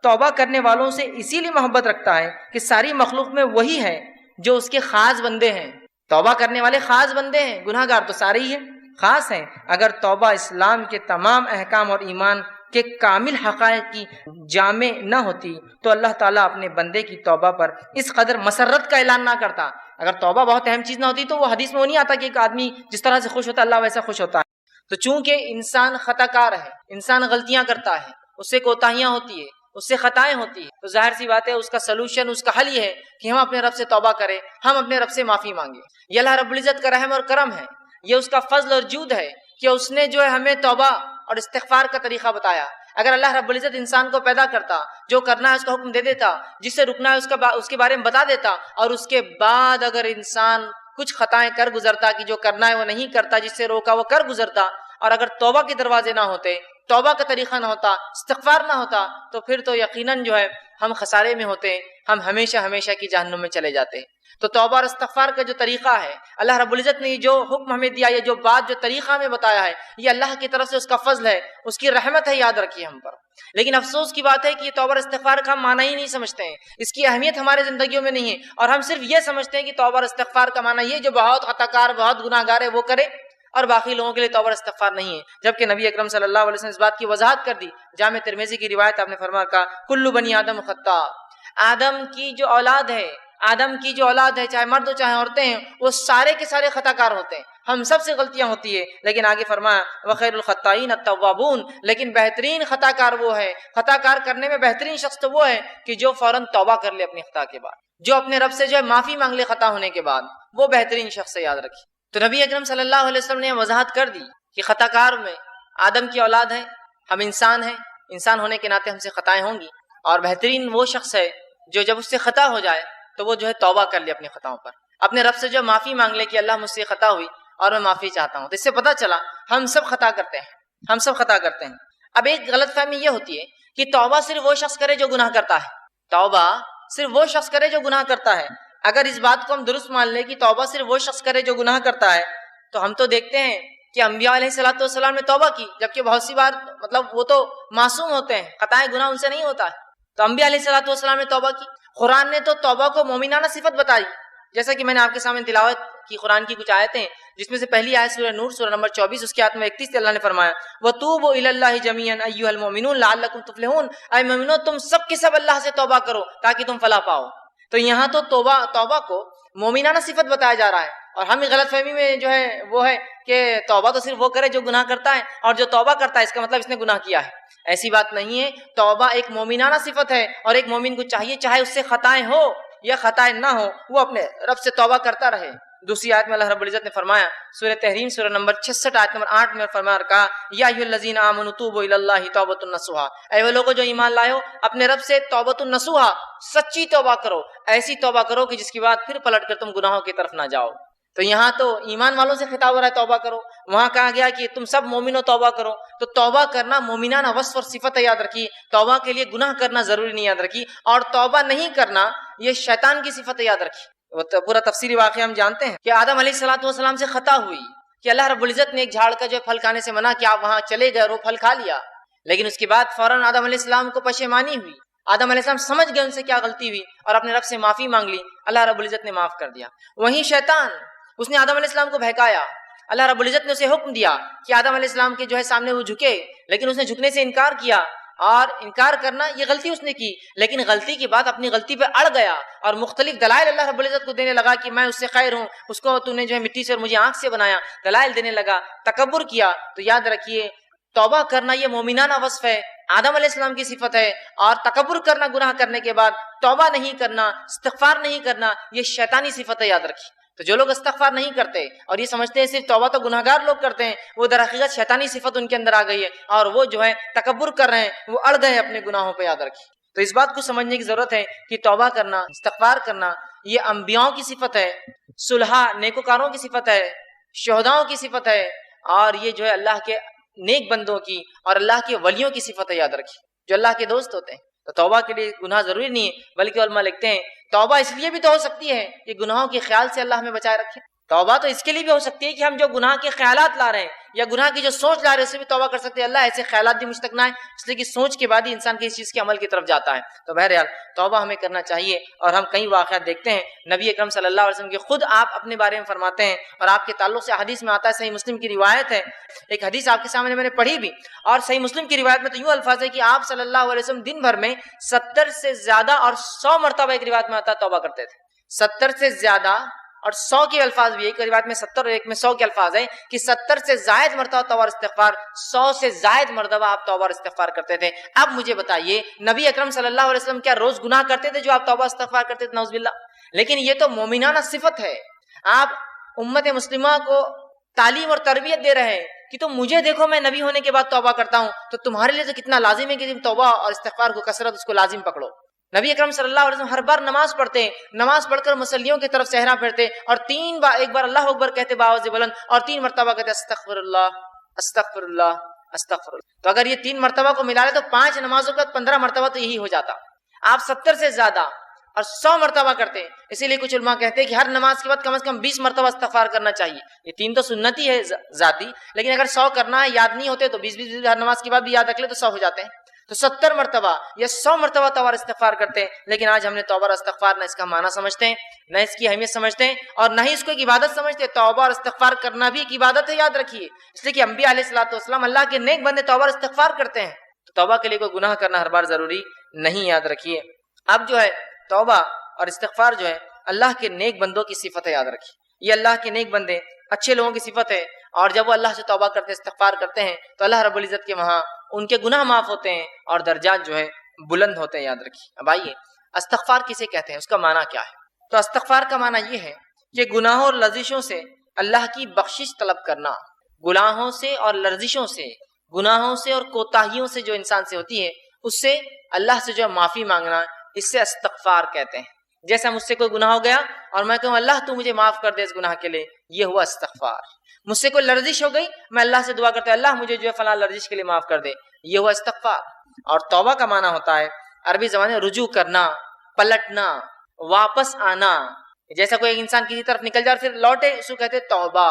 توبہ کرنے والوں سے اسی لیے محبت رکھتا ہے کہ ساری مخلوق میں وہی ہے جو اس کے خاص بندے ہیں. توبہ کرنے والے خاص بندے ہیں، گناہ گار تو سارے ہی ہیں، خاص ہیں. اگر توبہ اسلام کے تمام احکام اور ایمان کہ کامل حقائق کی جامع نہ ہوتی تو اللہ تعالیٰ اپنے بندے کی توبہ پر اس قدر مسرت کا اعلان نہ کرتا۔ اگر توبہ بہت اہم چیز نہ ہوتی تو وہ حدیث میں وہ نہیں آتا کہ ایک آدمی جس طرح سے خوش ہوتا ہے اللہ ویسا خوش ہوتا ہے۔ تو چونکہ انسان خطا کار ہے، انسان غلطیاں کرتا ہے، اس سے کوتاہیاں ہوتی ہے، اس سے خطائیں ہوتی ہیں، تو ظاہر سی بات ہے اس کا سلوشن، اس کا حل یہ ہے کہ ہم اپنے رب سے توبہ کریں، ہم اپنے رب سے معافی مانگیں۔ یہ اللہ رب العزت کا رحم اور کرم ہے، یہ اس کا فضل اور جود ہے کہ اس نے جو ہے ہمیں توبہ اور استغفار کا طریقہ بتایا۔ اگر اللہ رب العزت انسان کو پیدا کرتا، جو کرنا ہے اس کا حکم دے دیتا، جس سے رکنا ہے اس کے بارے میں بتا دیتا، اور اس کے بعد اگر انسان کچھ خطائیں کر گزرتا کہ جو کرنا ہے وہ نہیں کرتا، جس سے روکا وہ کر گزرتا، اور اگر توبہ کے دروازے نہ ہوتے، توبہ کا طریقہ نہ ہوتا، استغفار نہ ہوتا، تو پھر تو یقیناً جو ہے ہم خسارے میں ہوتے، ہم ہمیشہ ہمیشہ کی جہنم میں چلے جاتے۔ تو توبہ اور استغفار کا جو طریقہ ہے، اللہ رب العزت نے جو حکم ہمیں دیا، یہ جو بات، جو طریقہ ہمیں بتایا ہے، یہ اللہ کی طرف سے اس کا فضل ہے، اس کی رحمت ہے، یاد رکھیے ہم پر۔ لیکن افسوس کی بات ہے کہ یہ توبہ اور استغفار کا ہم معنی ہی نہیں سمجھتے ہیں، اس کی اہمیت ہمارے زندگیوں میں نہیں ہے، اور ہم صرف یہ سمجھتے ہیں کہ توبہ اور استغفار کا معنی یہ جو بہت خطا کار، بہت گناہ گار ہے وہ کرے، اور باقی لوگوں کے لیے توبہ اور استغفار نہیں ہے۔ جبکہ نبی اکرم صلی اللہ علیہ وسلم نے اس بات کی وضاحت کر دی۔ جامع ترمذی کی روایت آپ نے فرمایا کہا کل بنی آدم خطاء، آدم کی جو اولاد ہے، آدم کی جو اولاد ہے، چاہے مرد ہو چاہے عورتیں ہیں، وہ سارے کے سارے خطا کار ہوتے ہیں، ہم سب سے غلطیاں ہوتی ہے۔ لیکن آگے فرمایا وخیر الخطائین التوابون، لیکن بہترین خطا کار وہ ہے، خطا کار کرنے میں بہترین شخص تو وہ ہے کہ جو فوراً توبہ کر لے اپنی خطا کے بعد، جو اپنے رب سے جو ہے معافی مانگ لے خطا ہونے کے بعد، وہ بہترین شخص ہے، یاد رکھیے۔ تو نبی اکرم صلی اللہ علیہ وسلم نے وضاحت کر دی کہ خطا کار میں آدم کی اولاد ہے، ہم انسان ہیں، انسان ہونے کے ناطے ہم سے خطائیں ہوں گی، اور بہترین وہ شخص ہے جو جب اس سے خطا ہو جائے تو وہ جو ہے توبہ کر لے اپنی خطاؤں پر، اپنے رب سے جو معافی مانگ لے کہ اللہ مجھ سے خطا ہوئی اور میں معافی چاہتا ہوں۔ تو اس سے پتہ چلا ہم سب خطا کرتے ہیں، ہم سب خطا کرتے ہیں۔ اب ایک غلط فہمی یہ ہوتی ہے کہ توبہ صرف وہ شخص کرے جو گناہ کرتا ہے، توبہ صرف وہ شخص کرے جو گناہ کرتا ہے۔ اگر اس بات کو ہم درست مان لیں کہ توبہ صرف وہ شخص کرے جو گناہ کرتا ہے، تو ہم تو دیکھتے ہیں کہ انبیاء علیہ الصلوۃ والسلام نے توبہ کی، جبکہ بہت سی بار وہ تو معصوم ہوتے ہیں، خطائیں گناہ ان سے نہیں ہوتا ہے، تو انبیاء علیہ الصلوۃ والسلام نے توبہ کی۔ قرآن نے تو توبہ کو مومنانہ صفت بتائی، جیسا کہ میں نے آپ کے سامنے تلاوت کی قرآن کی کچھ آیتیں، جس میں سے پہلی آیت سورہ نور سورہ نمبر 24 اس کی آیت میں 31 سے اللہ نے فرمایا وَتُوبُوا إِلَى اللَّهِ جَمِيعًا أَيُّهَا الْمُؤْمِنُونَ لَعَلَّكُمْ تُفْلِحُونَ، اے مومنو تم سب کے سب اللہ سے توبہ کرو تاکہ تم فلاح پاؤ۔ تو یہاں تو توبہ کو مومنانہ صفت بتایا جا رہا ہے، اور ہم غلط فہمی میں جو ہے وہ ہے کہ توبہ تو صرف وہ کرے جو گناہ کرتا ہے، اور جو توبہ کرتا ہے اس کا مطلب اس نے گناہ کیا ہے۔ ایسی بات نہیں ہے، توبہ ایک مومنانہ صفت ہے، اور ایک مومن کو چاہیے چاہے اس سے خطائیں ہو یا خطائیں نہ ہو، وہ اپنے رب سے توبہ کرتا رہے۔ دوسری آیت میں اللہ رب العزت نے فرمایا سورہ تحریم سورہ نمبر 66 آیت نمبر 8 میں فرمایا اور کہا یا ایھا الذین آمنوا توبوا الی اللہ توبۃ نصوحا، اے وہ لوگوں جو ایمان لائے ہو اپنے رب سے توبۃ نصوحا، سچی توبہ کرو، ایسی توبہ کرو کہ جس کے بعد پھر پلٹ کر تم گناہوں کی طرف نہ جاؤ۔ تو یہاں تو ایمان والوں سے خطاب ہو رہا ہے توبہ کرو، وہاں کہا گیا کہ تم سب مومنو توبہ کرو۔ تو توبہ کرنا مومنانہ وصف اور صفت ہے، یاد رکھیے۔ توبہ کے لیے گناہ کرنا ضروری نہیں، یاد رکھیے، اور توبہ نہیں کرنا یہ شیطان کی صفت ہے، یاد رکھیے۔ پورا تفصیلی واقعہ ہم جانتے ہیں کہ آدم علیہ السلام سے خطا ہوئی کہ اللہ رب العزت نے ایک جھاڑ کا جو پھل کھانے سے منع کیا، آپ وہاں چلے گئے اور وہ پھل کھا لیا، لیکن اس کے بعد فوراً آدم علیہ السلام کو پشیمانی ہوئی، آدم علیہ السلام سمجھ گئے ان سے کیا غلطی ہوئی اور اپنے رب سے معافی مانگ لی، اللہ رب العزت نے معاف کر دیا۔ وہیں شیطان، اس نے آدم علیہ السلام کو بہکایا، اللہ رب العزت نے اسے حکم دیا کہ آدم علیہ السلام کے جو ہے سامنے وہ جھکے، لیکن اس نے جھکنے سے انکار کیا، اور انکار کرنا یہ غلطی اس نے کی، لیکن غلطی کے بعد اپنی غلطی پہ اڑ گیا اور مختلف دلائل اللہ رب العزت کو دینے لگا کہ میں اس سے خیر ہوں، اس کو تو نے جو ہے مٹی سے اور مجھے آنکھ سے بنایا، دلائل دینے لگا، تکبر کیا۔ تو یاد رکھیے توبہ کرنا یہ مومنانہ وصف ہے، آدم علیہ السلام کی صفت ہے، اور تکبر کرنا گناہ کرنے کے بعد توبہ نہیں کرنا، استغفار نہیں کرنا، یہ شیطانی صفت ہے، یاد رکھیے۔ تو جو لوگ استغفار نہیں کرتے اور یہ سمجھتے ہیں صرف توبہ تو گناہ گار لوگ کرتے ہیں، وہ در حقیقت شیطانی صفت ان کے اندر آ گئی ہے، اور وہ جو ہے تکبر کر رہے ہیں، وہ اڑ گئے اپنے گناہوں پہ، یاد رکھیے۔ تو اس بات کو سمجھنے کی ضرورت ہے کہ توبہ کرنا، استغفار کرنا یہ انبیاؤں کی صفت ہے، صلحاء نیکوکاروں کی صفت ہے، شہداؤں کی صفت ہے، اور یہ جو ہے اللہ کے نیک بندوں کی اور اللہ کے ولیوں کی صفت ہے، یاد رکھیے، جو اللہ کے دوست ہوتے ہیں۔ تو توبہ کے لیے گناہ ضروری نہیں ہے، بلکہ علماء لکھتے ہیں توبہ اس لیے بھی تو ہو سکتی ہے کہ گناہوں کے خیال سے اللہ ہمیں بچائے رکھے۔ توبہ تو اس کے لیے بھی ہو سکتی ہے کہ ہم جو گناہ کے خیالات لا رہے ہیں یا گناہ کی جو سوچ لا رہے ہیں اس سے بھی توبہ کر سکتے ہیں. اللہ ایسے خیالات بھی مجھ تک نہ آئے, اس لیے کہ سوچ کے بعد ہی انسان کسی چیز کے عمل کی طرف جاتا ہے. تو بہرحال توبہ ہمیں کرنا چاہیے. اور ہم کئی واقعات دیکھتے ہیں نبی اکرم صلی اللہ علیہ وسلم کے خود آپ اپنے بارے میں فرماتے ہیں, اور آپ کے تعلق سے حدیث میں آتا ہے, صحیح مسلم کی روایت ہے. ایک حدیث آپ کے سامنے میں نے پڑھی بھی, اور صحیح مسلم کی روایت میں تو یوں الفاظ ہے کہ آپ صلی اللہ علیہ وسلم دن بھر میں 70 سے زیادہ اور 100 مرتبہ, ایک روایت میں آتا ہے, توبہ کرتے تھے. 70 سے زیادہ اور 100 کے الفاظ بھی, ایک روایت میں 70 اور ایک میں 100 کے الفاظ ہیں کہ 70 سے زائد مرتبہ توبہ اور استغفار, 100 سے زائد مرتبہ آپ توبہ اور استغفار کرتے تھے. اب مجھے بتائیے نبی اکرم صلی اللہ علیہ وسلم کیا روز گناہ کرتے تھے جو آپ توبہ استغفار کرتے تھے؟ نعوذ باللہ. لیکن یہ تو مومنانہ صفت ہے. آپ امت مسلمہ کو تعلیم اور تربیت دے رہے ہیں کہ تم مجھے دیکھو میں نبی ہونے کے بعد توبہ کرتا ہوں, تو تمہارے لیے تو کتنا لازم ہے کہ تم توبہ اور استغفار کو کثرت اس کو لازم پکڑو. نبی اکرم صلی اللہ علیہ وسلم ہر بار نماز پڑھتے ہیں, نماز پڑھ کر مصلیوں کی طرف صحرا پھیرتے اور 3 بار, ایک بار اللہ اکبر کہتے بآواز بلند, اور 3 مرتبہ کہتے استغفر اللہ استغفر اللہ استغفر اللہ. تو اگر یہ 3 مرتبہ کو ملا لے تو 5 نمازوں کا 15 مرتبہ تو یہی ہو جاتا. آپ 70 سے زیادہ اور 100 مرتبہ کرتے ہیں. اسی لیے کچھ علماء کہتے ہیں کہ ہر نماز کے بعد کم از کم 20 مرتبہ استغفار کرنا چاہیے. یہ 3 تو سنتی ہے ذاتی, لیکن اگر 100 کرنا ہے, یاد نہیں ہوتے تو 20 ہر نماز کے بعد بھی یاد رکھ لے تو 100 ہو جاتے ہیں. تو 70 مرتبہ یا 100 مرتبہ توبہ اور استغفار کرتے ہیں. لیکن آج ہم نے توبہ اور استغفار نہ اس کا معنی سمجھتے ہیں, نہ اس کی اہمیت سمجھتے ہیں, اور نہ ہی اس کو ایک عبادت سمجھتے. توبہ اور استغفار کرنا بھی ایک عبادت ہے, یاد رکھیے. اس لیے کہ انبیاء علیہ الصلوۃ والسلام اللہ کے نیک بندے توبہ اور استغفار کرتے ہیں. تو توبہ کے لیے کوئی گناہ کرنا ہر بار ضروری نہیں, یاد رکھیے. اب جو ہے توبہ اور استغفار جو ہے اللہ کے نیک بندوں کی صفت ہے, یاد رکھیے. یہ اللہ کے نیک بندے اچھے لوگوں کی صفت ہے, اور جب وہ اللہ سے توبہ کرتے ہیں, استغفار کرتے ہیں, تو اللہ رب العزت کے وہاں ان کے گناہ معاف ہوتے ہیں اور درجات جو ہے بلند ہوتے ہیں, یاد رکھیے. اب آئیے استغفار کسے کہتے ہیں, اس کا معنی کیا ہے؟ تو استغفار کا معنی یہ ہے کہ گناہوں اور لرزشوں سے اللہ کی بخشش طلب کرنا. گناہوں سے اور لرزشوں سے, گناہوں سے اور کوتاہیوں سے جو انسان سے ہوتی ہے, اس سے اللہ سے جو ہے معافی مانگنا, اس سے استغفار کہتے ہیں. جیسا مجھ سے کوئی گناہ ہو گیا اور میں کہوں اللہ تو مجھے معاف کر دے اس گناہ کے لیے, یہ ہوا استغفار. مجھ سے کوئی لرزش ہو گئی, میں اللہ سے دعا کرتا ہوں اللہ مجھے جو ہے فلاں لرزش کے لیے معاف کر دے, یہ ہوا استغفار. اور توبہ کا معنی ہوتا ہے عربی زبان میں رجوع کرنا, پلٹنا, واپس آنا. جیسا کوئی انسان کسی طرف نکل جائے اور پھر لوٹے, اس کو کہتے توبہ.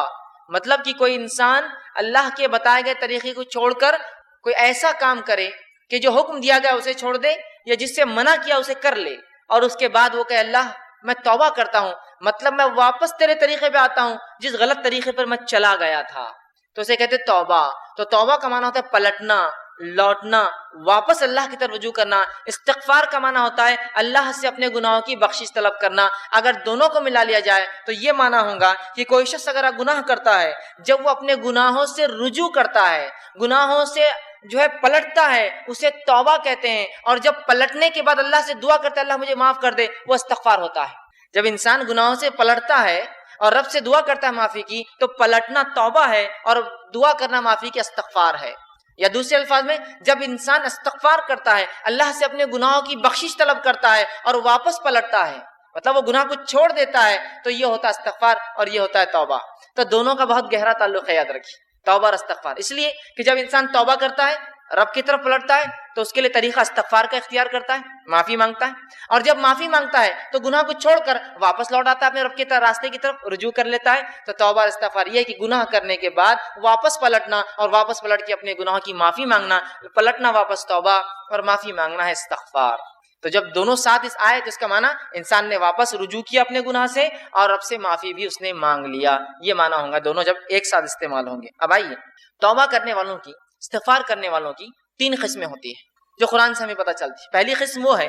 مطلب کہ کوئی انسان اللہ کے بتائے گئے طریقے کو چھوڑ کر کوئی ایسا کام کرے کہ جو حکم دیا گیا اسے چھوڑ دے, یا جس سے منع کیا اسے کر لے, اور اس کے بعد وہ کہ اللہ میں توبہ کرتا ہوں, مطلب میں واپس تیرے طریقے پہ آتا ہوں جس غلط طریقے پر میں چلا گیا تھا, تو اسے کہتے توبہ. تو توبہ کا معنی ہوتا ہے پلٹنا, لوٹنا, واپس اللہ کی طرف رجوع کرنا. استغفار کا معنی ہوتا ہے اللہ سے اپنے گناہوں کی بخشش طلب کرنا. اگر دونوں کو ملا لیا جائے تو یہ معنی ہوگا کہ کوئی شخص اگر گناہ کرتا ہے, جب وہ اپنے گناہوں سے رجوع کرتا ہے, گناہوں سے جو ہے پلٹتا ہے, اسے توبہ کہتے ہیں. اور جب پلٹنے کے بعد اللہ سے دعا کرتا ہے اللہ مجھے معاف کر دے, وہ استغفار ہوتا ہے. جب انسان گناہوں سے پلٹتا ہے اور رب سے دعا کرتا ہے معافی کی, تو پلٹنا توبہ ہے اور دعا کرنا معافی کی استغفار ہے. یا دوسرے الفاظ میں جب انسان استغفار کرتا ہے, اللہ سے اپنے گناہوں کی بخشش طلب کرتا ہے اور واپس پلٹتا ہے, مطلب وہ گناہ کو چھوڑ دیتا ہے, تو یہ ہوتا ہے استغفار اور یہ ہوتا ہے توبہ. تو دونوں کا بہت گہرا تعلق ہے, یاد رکھیے, توبہ اور استغفار. اس لیے کہ جب انسان توبہ کرتا ہے, رب کی طرف پلٹتا ہے, تو اس کے لیے طریقہ استغفار کا اختیار کرتا ہے, معافی مانگتا ہے. اور جب معافی مانگتا ہے تو گناہ کو چھوڑ کر واپس لوٹ آتا ہے اپنے رب کے راستے کی طرف, رجوع کر لیتا ہے. تو توبہ اور استغفار یہ ہے کہ گناہ کرنے کے بعد واپس پلٹنا, اور واپس پلٹ کے اپنے گناہوں کی معافی مانگنا. پلٹنا واپس توبہ اور معافی مانگنا ہے استغفار. تو جب دونوں ساتھ اس آئے تو اس کا معنی انسان نے واپس رجوع کیا اپنے گناہ سے, اور رب سے معافی بھی اس نے مانگ لیا. یہ معنی ہوگا دونوں جب ایک ساتھ استعمال ہوں گے. اب آئیے, توبہ کرنے والوں کی, استغفار کرنے والوں کی 3 قسمیں ہوتی ہیں جو قرآن سے ہمیں پتہ چلتی ہے. پہلی قسم وہ ہے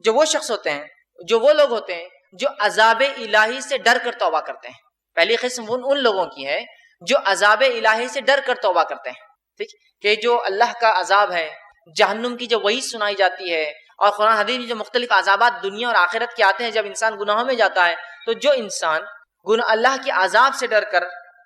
جو وہ شخص ہوتے ہیں, جو وہ لوگ ہوتے ہیں جو عذاب الہی سے ڈر کر توبہ کرتے ہیں. پہلی قسم ان لوگوں کی ہے جو عذاب الہی سے ڈر کر توبہ کرتے ہیں. ٹھیک, کہ جو اللہ کا عذاب ہے, جہنم کی جو وعید سنائی جاتی ہے, اور قرآن حدیث میں جو مختلف عذابات دنیا اور آخرت کے آتے ہیں جب انسان گناہوں میں جاتا ہے, تو جو انسان اللہ کے عذاب سے ڈر کر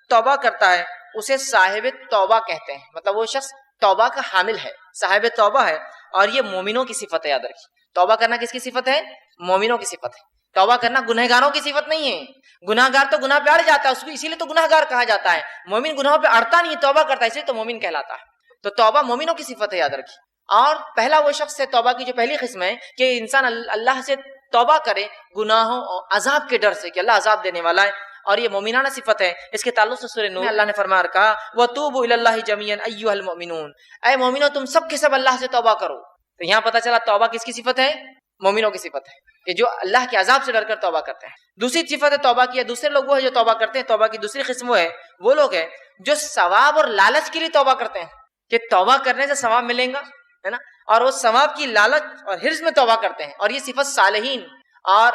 توبہ کرتا ہے اسے صاحب توبہ کہتے ہیں. مطلب وہ شخص توبہ کا حامل ہے, صاحب توبہ ہے, اور یہ مومنوں کی صفت ہے. یاد رکھیے, توبہ کرنا کس کی صفت ہے؟ مومنوں کی صفت ہے. توبہ کرنا گنہگاروں کی صفت نہیں ہے. گناہ گار تو گناہ پہ اڑ جاتا ہے, اس کو اسی لیے تو گناہ گار کہا جاتا ہے. مومن گناہوں پہ اڑتا نہیں, توبہ کرتا ہے, اس لیے تو مومن کہلاتا ہے. تو توبہ مومنوں کی صفت ہے, یاد رکھیے. اور پہلا وہ شخص ہے, توبہ کی جو پہلی قسم ہے کہ انسان اللہ سے توبہ کرے گناہوں اور عذاب کے ڈر سے کہ اللہ عذاب دینے والا ہے, اور یہ مومنانہ صفت ہے. اس کے تعلق سے سورہ نور میں اللہ نے فرما کہا وَتُوبُوا إِلَى اللَّهِ جَمِيعًا أَيُّهَا الْمُؤْمِنُونَ، اے مومنو تم سب کے سب اللہ سے توبہ کرو. تو یہاں پتہ چلا توبہ کس کی صفت ہے؟ مومنوں کی صفت ہے کہ جو اللہ کے عذاب سے ڈر کر توبہ کرتے ہیں. دوسری صفت ہے توبہ کی، دوسرے لوگ وہ ہے جو توبہ کرتے ہیں. توبہ کی دوسری قسم وہ لوگ ہیں جو ثواب اور لالچ کے لیے توبہ کرتے ہیں کہ توبہ کرنے سے ثواب ملے گا، ہے نا، اور وہ ثواب کی لالچ اور حرص میں توبہ کرتے ہیں. اور یہ صفت صالحین اور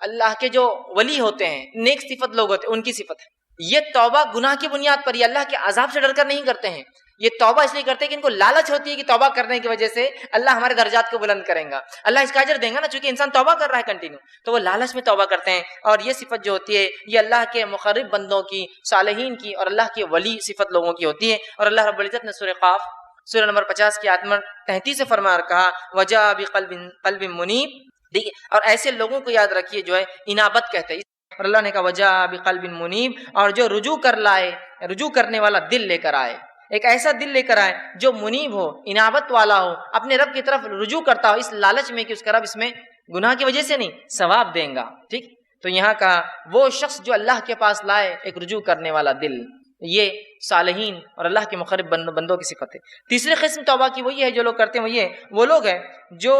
اللہ کے جو ولی ہوتے ہیں، نیک صفت لوگ ہوتے ہیں، ان کی صفت ہے. یہ توبہ گناہ کی بنیاد پر، یہ اللہ کے عذاب سے ڈر کر نہیں کرتے ہیں. یہ توبہ اس لیے کرتے ہیں کہ ان کو لالچ ہوتی ہے کہ توبہ کرنے کی وجہ سے اللہ ہمارے درجات کو بلند کریں گا، اللہ اس کا اجر دیں گا نا، چونکہ انسان توبہ کر رہا ہے کنٹینیو، تو وہ لالچ میں توبہ کرتے ہیں. اور یہ صفت جو ہوتی ہے یہ اللہ کے مقرب بندوں کی، صالحین کی اور اللہ کے ولی صفت لوگوں کی ہوتی ہے. اور اللہ رب العزت نے سورہ قاف سورہ نمبر 50 کی آیت نمبر 33 سے فرما کہا وجاء بقلب منیب. دیکھیے، اور ایسے لوگوں کو یاد رکھیے جو ہے انابت کہتے ہیں. اور اللہ نے کہا وجاء بقلب منیب، اور جو رجوع کرنے والا دل لے کر آئے، ایک ایسا دل لے کر آئے جو منیب ہو، انابت والا ہو، اپنے رب کی طرف رجوع کرتا ہو اس لالچ میں کہ اس کا رب اس میں گناہ کی وجہ سے نہیں ثواب دیں گا. ٹھیک، تو یہاں کہا وہ شخص جو اللہ کے پاس لائے ایک رجوع کرنے والا دل، یہ صالحین اور اللہ کے مقرب بندوں کی صفت ہے. تیسری قسم توبہ کی وہی ہے جو لوگ کرتے ہیں، وہ لوگ ہیں جو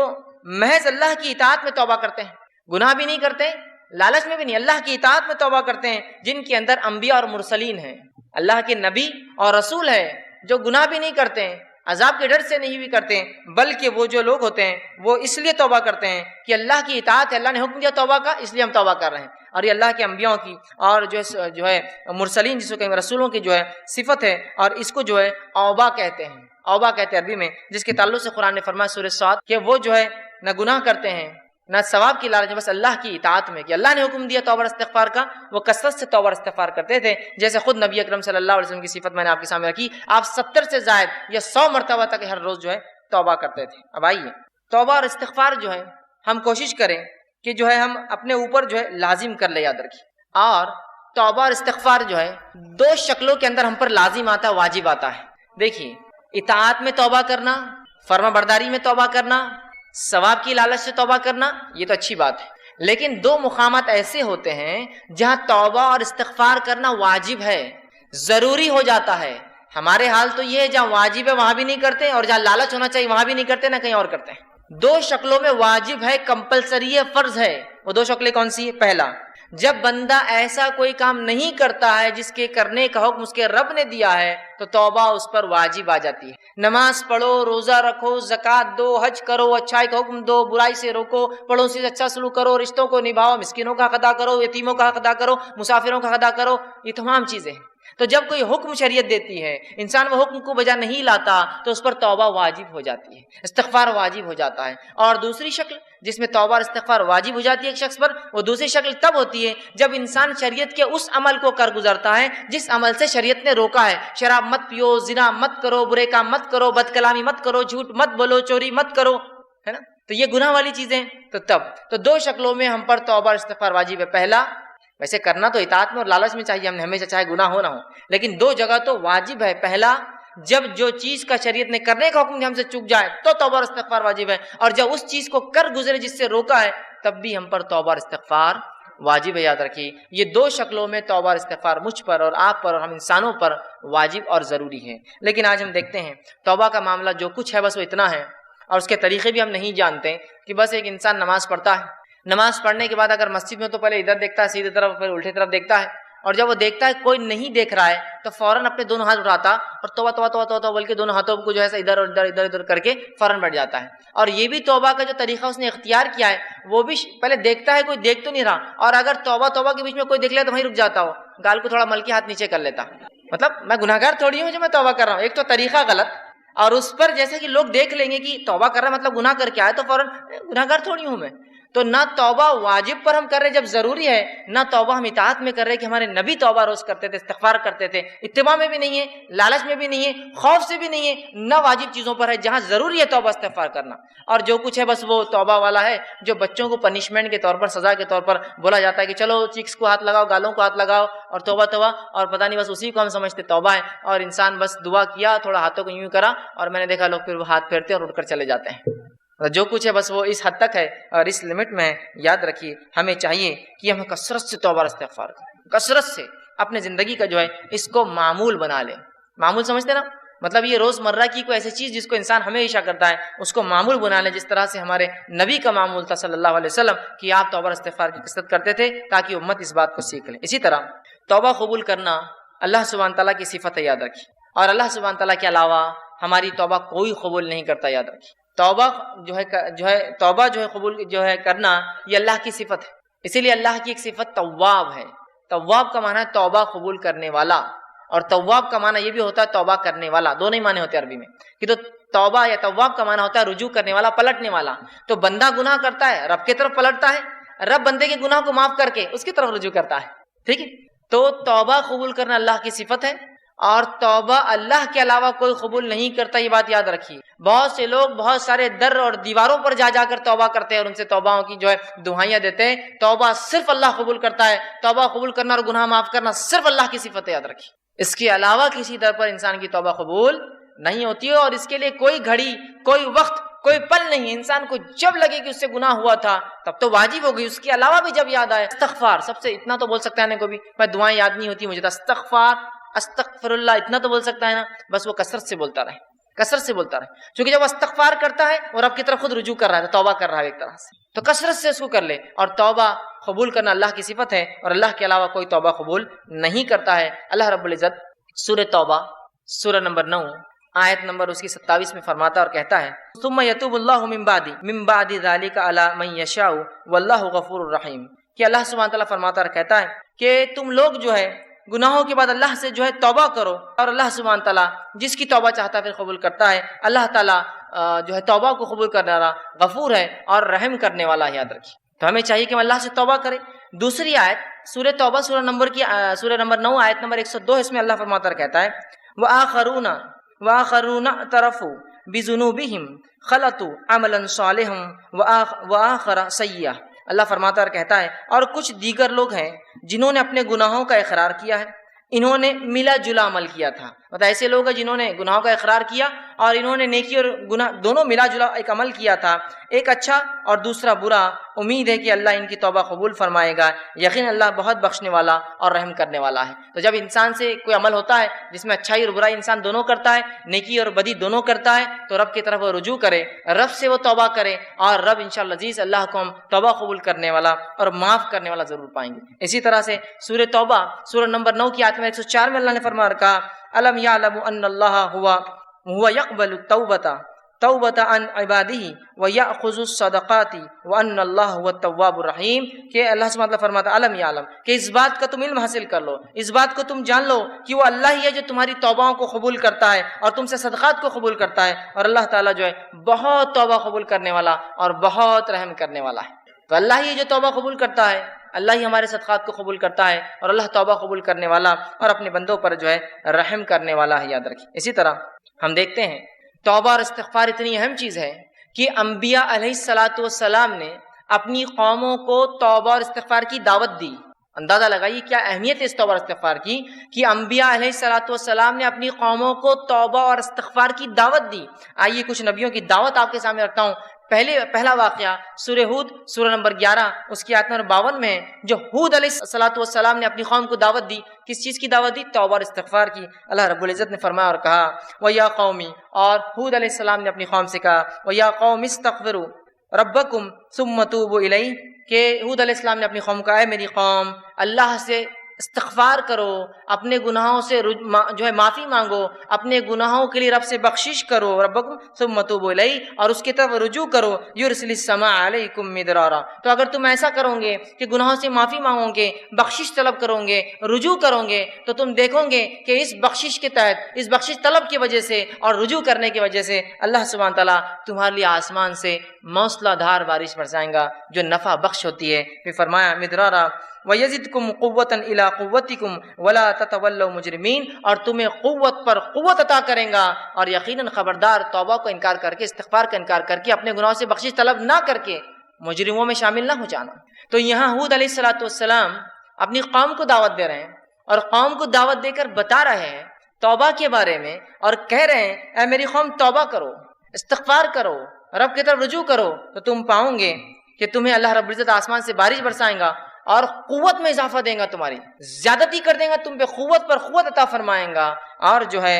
محض اللہ کی اطاعت میں توبہ کرتے ہیں، گناہ بھی نہیں کرتے، لالچ میں بھی نہیں، اللہ کی اطاعت میں توبہ کرتے ہیں. جن کے اندر انبیاء اور مرسلین ہیں، اللہ کے نبی اور رسول ہے، جو گناہ بھی نہیں کرتے ہیں، عذاب کے ڈر سے نہیں بھی کرتے ہیں، بلکہ وہ جو لوگ ہوتے ہیں وہ اس لیے توبہ کرتے ہیں کہ اللہ کی اطاعت ہے، اللہ نے حکم دیا توبہ کا، اس لیے ہم توبہ کر رہے ہیں. اور یہ اللہ کے انبیاء کی اور جو ہے مرسلین جس کو کہیں رسولوں کی جو ہے صفت ہے. اور اس کو جو ہے اوبا کہتے ہیں، اوبا کہتے ہیں عربی میں، جس کے تعلق سے قرآن نے فرمایا سورہ صاد کہ وہ جو ہے نہ گناہ کرتے ہیں نہ ثواب کی لالچ، بس اللہ کی اطاعت میں کہ اللہ نے حکم دیا توبہ استغفار کا، وہ کثرت سے توبہ استغفار کرتے تھے. جیسے خود نبی اکرم صلی اللہ علیہ وسلم کی صفت میں نے آپ کے سامنے رکھی، آپ 70 سے زائد یا 100 مرتبہ تک ہر روز جو ہے توبہ کرتے تھے. اب آئیے توبہ اور استغفار جو ہے ہم کوشش کریں کہ جو ہے ہم اپنے اوپر جو ہے لازم کر لے، یاد رکھیے. اور توبہ اور استغفار جو ہے دو شکلوں کے اندر ہم پر لازم آتا ہے، واجب آتا ہے. دیکھیے، اطاعت میں توبہ کرنا، فرما برداری میں توبہ کرنا، ثواب کی لالچ سے توبہ کرنا، یہ تو اچھی بات ہے. لیکن دو مقامات ایسے ہوتے ہیں جہاں توبہ اور استغفار کرنا واجب ہے، ضروری ہو جاتا ہے. ہمارے حال تو یہ ہے جہاں واجب ہے وہاں بھی نہیں کرتے، اور جہاں لالچ ہونا چاہیے وہاں بھی نہیں کرتے، نہ کہیں اور کرتے ہیں. دو شکلوں میں واجب ہے، کمپلسری ہے، فرض ہے. وہ دو شکلیں کون سی ہے؟ پہلا، جب بندہ ایسا کوئی کام نہیں کرتا ہے جس کے کرنے کا حکم اس کے رب نے دیا ہے تو توبہ اس پر واجب آ جاتی ہے. نماز پڑھو، روزہ رکھو، زکوٰۃ دو، حج کرو، اچھائی کا حکم دو، برائی سے روکو، پڑوسی سے اچھا سلوک کرو، رشتوں کو نبھاؤ، مسکینوں کا حق ادا کرو، یتیموں کا حق ادا کرو، مسافروں کا حق ادا کرو، یہ تمام چیزیں ہیں. تو جب کوئی حکم شریعت دیتی ہے، انسان وہ حکم کو بجا نہیں لاتا تو اس پر توبہ واجب ہو جاتی ہے، استغفار واجب ہو جاتا ہے. اور دوسری شکل جس میں توبہ اور استغفار واجب ہو جاتی ہے ایک شخص پر، وہ دوسری شکل تب ہوتی ہے جب انسان شریعت کے اس عمل کو کر گزرتا ہے جس عمل سے شریعت نے روکا ہے. شراب مت پیو، زنا مت کرو، برے کام مت کرو، بد کلامی مت کرو، جھوٹ مت بولو، چوری مت کرو، ہے نا. تو یہ گناہ والی چیزیں. تو دو شکلوں میں ہم پر توبہ اور استغفار واجب ہے. پہلا، ویسے کرنا تو اطاعت میں اور لالچ میں چاہیے ہم نے ہمیشہ، چاہے گناہ ہو نہ ہو، لیکن دو جگہ تو واجب ہے. پہلا، جب جو چیز کا شریعت نے کرنے کا حکم ہم سے چک جائے تو توبہ اور استغفار واجب ہے، اور جب اس چیز کو کر گزرے جس سے روکا ہے تب بھی ہم پر توبہ اور استغفار واجب ہے. یاد رکھیے، یہ دو شکلوں میں توبہ اور استغفار مجھ پر اور آپ پر اور ہم انسانوں پر واجب اور ضروری ہے. لیکن آج ہم دیکھتے ہیں توبہ کا معاملہ جو کچھ ہے بس وہ اتنا ہے، اور اس کے طریقے بھی ہم نہیں جانتے کہ بس ایک انسان نماز پڑھتا ہے، نماز پڑھنے کے بعد اگر مسجد میں تو پہلے ادھر دیکھتا ہے سیدھی طرف، پھر الٹی طرف دیکھتا ہے، اور جب وہ دیکھتا ہے کوئی نہیں دیکھ رہا ہے تو فوراً اپنے دونوں ہاتھ اٹھاتا اور توبہ توبہ توبہ توبہ بول کے دونوں ہاتھوں کو جو ہے ادھر اور ادھر ادھر ادھر کر کے فوراً بیٹھ جاتا ہے. اور یہ بھی توبہ کا جو طریقہ اس نے اختیار کیا ہے وہ بھی پہلے دیکھتا ہے کوئی دیکھ تو نہیں رہا، اور اگر توبہ توبہ کے بیچ میں کوئی دیکھ لے تو وہیں رک جاتا ہو، گال کو تھوڑا مل کے ہاتھ نیچے کر لیتا، مطلب میں گناہ گار تھوڑی ہوں جو میں توبہ کر رہا ہوں. ایک تو طریقہ غلط، اور اس پر جیسے کہ لوگ دیکھ لیں گے کہ توبہ کر رہا ہے مطلب گناہ کر کے آئے تو فوراً گناہ گار تھوڑی ہوں میں. تو نہ توبہ واجب پر ہم کر رہے جب ضروری ہے، نہ توبہ ہم اطاعت میں کر رہے کہ ہمارے نبی توبہ روز کرتے تھے، استغفار کرتے تھے، اتباع میں بھی نہیں ہے، لالچ میں بھی نہیں ہے، خوف سے بھی نہیں ہے، نہ واجب چیزوں پر ہے جہاں ضروری ہے توبہ استغفار کرنا. اور جو کچھ ہے بس وہ توبہ والا ہے جو بچوں کو پنشمنٹ کے طور پر، سزا کے طور پر بولا جاتا ہے کہ چلو چیکس کو ہاتھ لگاؤ، گالوں کو ہاتھ لگاؤ اور توبہ توبہ، اور پتہ نہیں بس اسی کو ہم سمجھتے توبہ ہے. اور انسان بس دعا کیا، تھوڑا ہاتھوں کو یوں کرا، اور میں نے دیکھا لوگ پھر وہ ہاتھ پھیرتے اور اٹھ کر چلے جاتے ہیں. جو کچھ ہے بس وہ اس حد تک ہے اور اس لمٹ میں ہے. یاد رکھیے ہمیں چاہیے کہ ہم کثرت سے توبہ استغفار کریں. کثرت سے اپنے زندگی کا جو ہے اس کو معمول بنا لیں. معمول سمجھتے نا، مطلب یہ روز مرہ کی کوئی ایسی چیز جس کو انسان ہمیشہ کرتا ہے اس کو معمول بنا لیں، جس طرح سے ہمارے نبی کا معمول تھا صلی اللہ علیہ وسلم کہ آپ توبہ استغفار کی کثرت کرتے تھے تاکہ امت اس بات کو سیکھ لیں. اسی طرح توبہ قبول کرنا اللہ سبحانہ تعالیٰ کی صفت ہے، یاد رکھیے، اور اللہ سبحانہ تعالیٰ کے علاوہ ہماری توبہ کوئی قبول نہیں کرتا، یاد رکھیے. توبہ توبہ قبول کرنا یہ اللہ کی صفت ہے. اسی لیے اللہ کی ایک صفت تواب ہے. تواب کا معنی ہے توبہ قبول کرنے والا، اور تواب کا معنی یہ بھی ہوتا ہے توبہ کرنے والا. دونوں ہی معنی ہوتے ہیں عربی میں کہ تو توبہ یا تواب کا معنی ہوتا ہے رجوع کرنے والا، پلٹنے والا. تو بندہ گناہ کرتا ہے، رب کی طرف پلٹتا ہے، رب بندے کے گناہ کو معاف کر کے اس کی طرف رجوع کرتا ہے. ٹھیک ہے، تو توبہ قبول کرنا اللہ کی صفت ہے، اور توبہ اللہ کے علاوہ کوئی قبول نہیں کرتا، یہ بات یاد رکھیے. بہت سے لوگ بہت سارے در اور دیواروں پر جا جا کر توبہ کرتے ہیں اور ان سے توبہوں کی دعائیاں دیتے ہیں. توبہ صرف اللہ قبول کرتا ہے. توبہ قبول کرنا اور گناہ معاف کرنا صرف اللہ کی صفت ہے، یاد رکھیے. اس کے علاوہ کسی در پر انسان کی توبہ قبول نہیں ہوتی ہے، اور اس کے لیے کوئی گھڑی، کوئی وقت، کوئی پل نہیں. انسان کو جب لگے کہ اس سے گناہ ہوا تھا تب تو واجب ہو گئی، اس کے علاوہ بھی جب یاد آئے. استغفار، سب سے اتنا تو بول سکتا ہے نا، کوئی بھی میں دعائیں یاد نہیں ہوتی مجھے، استغفار، استغفر اللہ، اتنا تو بول سکتا ہے نا. بس وہ کثرت سے بولتا رہے، کثرت سے بولتا رہے، کیونکہ جب استغفار کرتا ہے اور رب کی طرف خود رجوع کر رہا ہے، توبہ کر رہا ہے ایک طرح سے، تو کثرت سے اس کو کر لے. اور توبہ قبول کرنا اللہ کی صفت ہے، اور اللہ کے علاوہ کوئی توبہ قبول نہیں کرتا ہے. اللہ رب العزت سورہ توبہ سورہ نمبر 9 آیت نمبر اس کی 27 میں فرماتا اور کہتا ہے ثم یتوب اللہ من بعد ذلک علی من یشاء واللہ غفور الرحیم، کہ اللہ سبحانہ تعالیٰ فرماتا اور کہتا ہے کہ تم لوگ گناہوں کے بعد اللہ سے توبہ کرو، اور اللہ سبحانہ تعالیٰ جس کی توبہ چاہتا ہے پھر قبول کرتا ہے. اللہ تعالیٰ توبہ کو قبول کرنے والا غفور ہے اور رحم کرنے والا ہے، یاد رکھیے. تو ہمیں چاہیے کہ ہم اللہ سے توبہ کریں. دوسری آیت سورہ توبہ سورہ نمبر 9 آیت نمبر 102، اس میں اللہ فرماتا کہتا ہے وآخرون اعترفوا بذنوبہم خلطوا عملا صالحا وآخر سیئا. اللہ فرماتا اور کہتا ہے اور کچھ دیگر لوگ ہیں جنہوں نے اپنے گناہوں کا اقرار کیا ہے، انہوں نے ملا جلا عمل کیا تھا. مطلب ایسے لوگ ہیں جنہوں نے گناہوں کا اقرار کیا اور انہوں نے نیکی اور گناہ دونوں ملا جلا ایک عمل کیا تھا، ایک اچھا اور دوسرا برا. امید ہے کہ اللہ ان کی توبہ قبول فرمائے گا، یقین اللہ بہت بخشنے والا اور رحم کرنے والا ہے. تو جب انسان سے کوئی عمل ہوتا ہے جس میں اچھائی اور برائی انسان دونوں کرتا ہے، نیکی اور بدی دونوں کرتا ہے، تو رب کی طرف وہ رجوع کرے، رب سے وہ توبہ کرے، اور رب انشاءاللہ عزیز اللہ کو ہم توبہ قبول کرنے والا اور معاف کرنے والا ضرور پائیں گے. اسی طرح سے سورہ توبہ سورہ نمبر 9 کی آیت میں 104 میں اللہ نے فرما کہا الم یعلم ان اللہ هو يقبل توبۃ عن عبادہ ویأخذ الصدقات وان اللہ هو التواب الرحیم، کہ اللہ سبحانہ وتعالی فرماتا علم یعلم، کہ اس بات کا تم علم حاصل کر لو، اس بات کو تم جان لو کہ وہ اللہ ہی ہے جو تمہاری توباؤں کو قبول کرتا ہے اور تم سے صدقات کو قبول کرتا ہے، اور اللہ تعالیٰ بہت توبہ قبول کرنے والا اور بہت رحم کرنے والا ہے. تو اللہ ہی جو توبہ قبول کرتا ہے، اللہ ہی ہمارے صدقات کو قبول کرتا ہے، اور اللہ توبہ قبول کرنے والا اور اپنے بندوں پر رحم کرنے والا ہے، یاد رکھیں. اسی طرح ہم دیکھتے ہیں توبہ اور استغفار اتنی اہم چیز ہے کہ انبیاء علیہ السلام نے اپنی قوموں کو توبہ اور استغفار کی دعوت دی. اندازہ لگائیے کیا اہمیت ہے اس توبہ اور استغفار کی، کہ انبیاء علیہ السلام نے اپنی قوموں کو توبہ اور استغفار کی دعوت دی. آئیے کچھ نبیوں کی دعوت آپ کے سامنے رکھتا ہوں. پہلا واقعہ سورہ ہود سورہ نمبر 11 اس کی آیت نمبر 52 میں ہے، جو ہود علیہ السلام نے اپنی قوم کو دعوت دی. کس چیز کی دعوت دی؟ توبہ اور استغفار کی. اللہ رب العزت نے فرمایا اور کہا وَيَا قَوْمِ، اور ہود علیہ السلام نے اپنی قوم سے کہا وَيَا قَوْمِ اسْتَغْفِرُوا رَبَّكُمْ ثُمَّ تُوبُوا إِلَيْهِ، کہ ہود علیہ السلام نے اپنی قوم کا اے میری قوم اللہ سے استغفار کرو، اپنے گناہوں سے معافی مانگو، اپنے گناہوں کے لیے رب سے بخشش کرو، ربکم ثم توبوا الیہ، اور اس کی طرف رجوع کرو، یرسل السماء علیکم مدرارا. تو اگر تم ایسا کرو گے کہ گناہوں سے معافی مانگو گے، بخشش طلب کرو گے، رجوع کرو گے، تو تم دیکھو گے کہ اس بخشش کے تحت، اس بخشش طلب کی وجہ سے اور رجوع کرنے کی وجہ سے اللہ سبحانہ تعالیٰ تمہارے لیے آسمان سے موسلا دھار بارش برسائیں گا جو نفع بخش ہوتی ہے. پھر فرمایا مدرارا وَيَزِدْكُمْ قُوَّةً إِلَىٰ قُوَّتِكُمْ وَلَا تَتَوَلَّوْا مُجْرِمِينَ، اور تمہیں قوت پر قوت عطا کریں گا، اور یقیناً خبردار توبہ کو انکار کر کے، استغفار کا انکار کر کے، اپنے گناہوں سے بخشش طلب نہ کر کے مجرموں میں شامل نہ ہو جانا. تو یہاں ہود علیہ السلام اپنی قوم کو دعوت دے رہے ہیں، اور قوم کو دعوت دے کر بتا رہے ہیں توبہ کے بارے میں، اور کہہ رہے ہیں اے میری قوم توبہ کرو، استغفار کرو، رب کی طرف رجوع کرو، تو تم پاؤں گے کہ تمہیں اللہ رب العزت آسمان سے بارش برسائیں گا، اور قوت میں اضافہ دیں گا، تمہاری زیادتی کر دیں گا، تم پہ قوت پر قوت عطا فرمائیں گا، اور جو ہے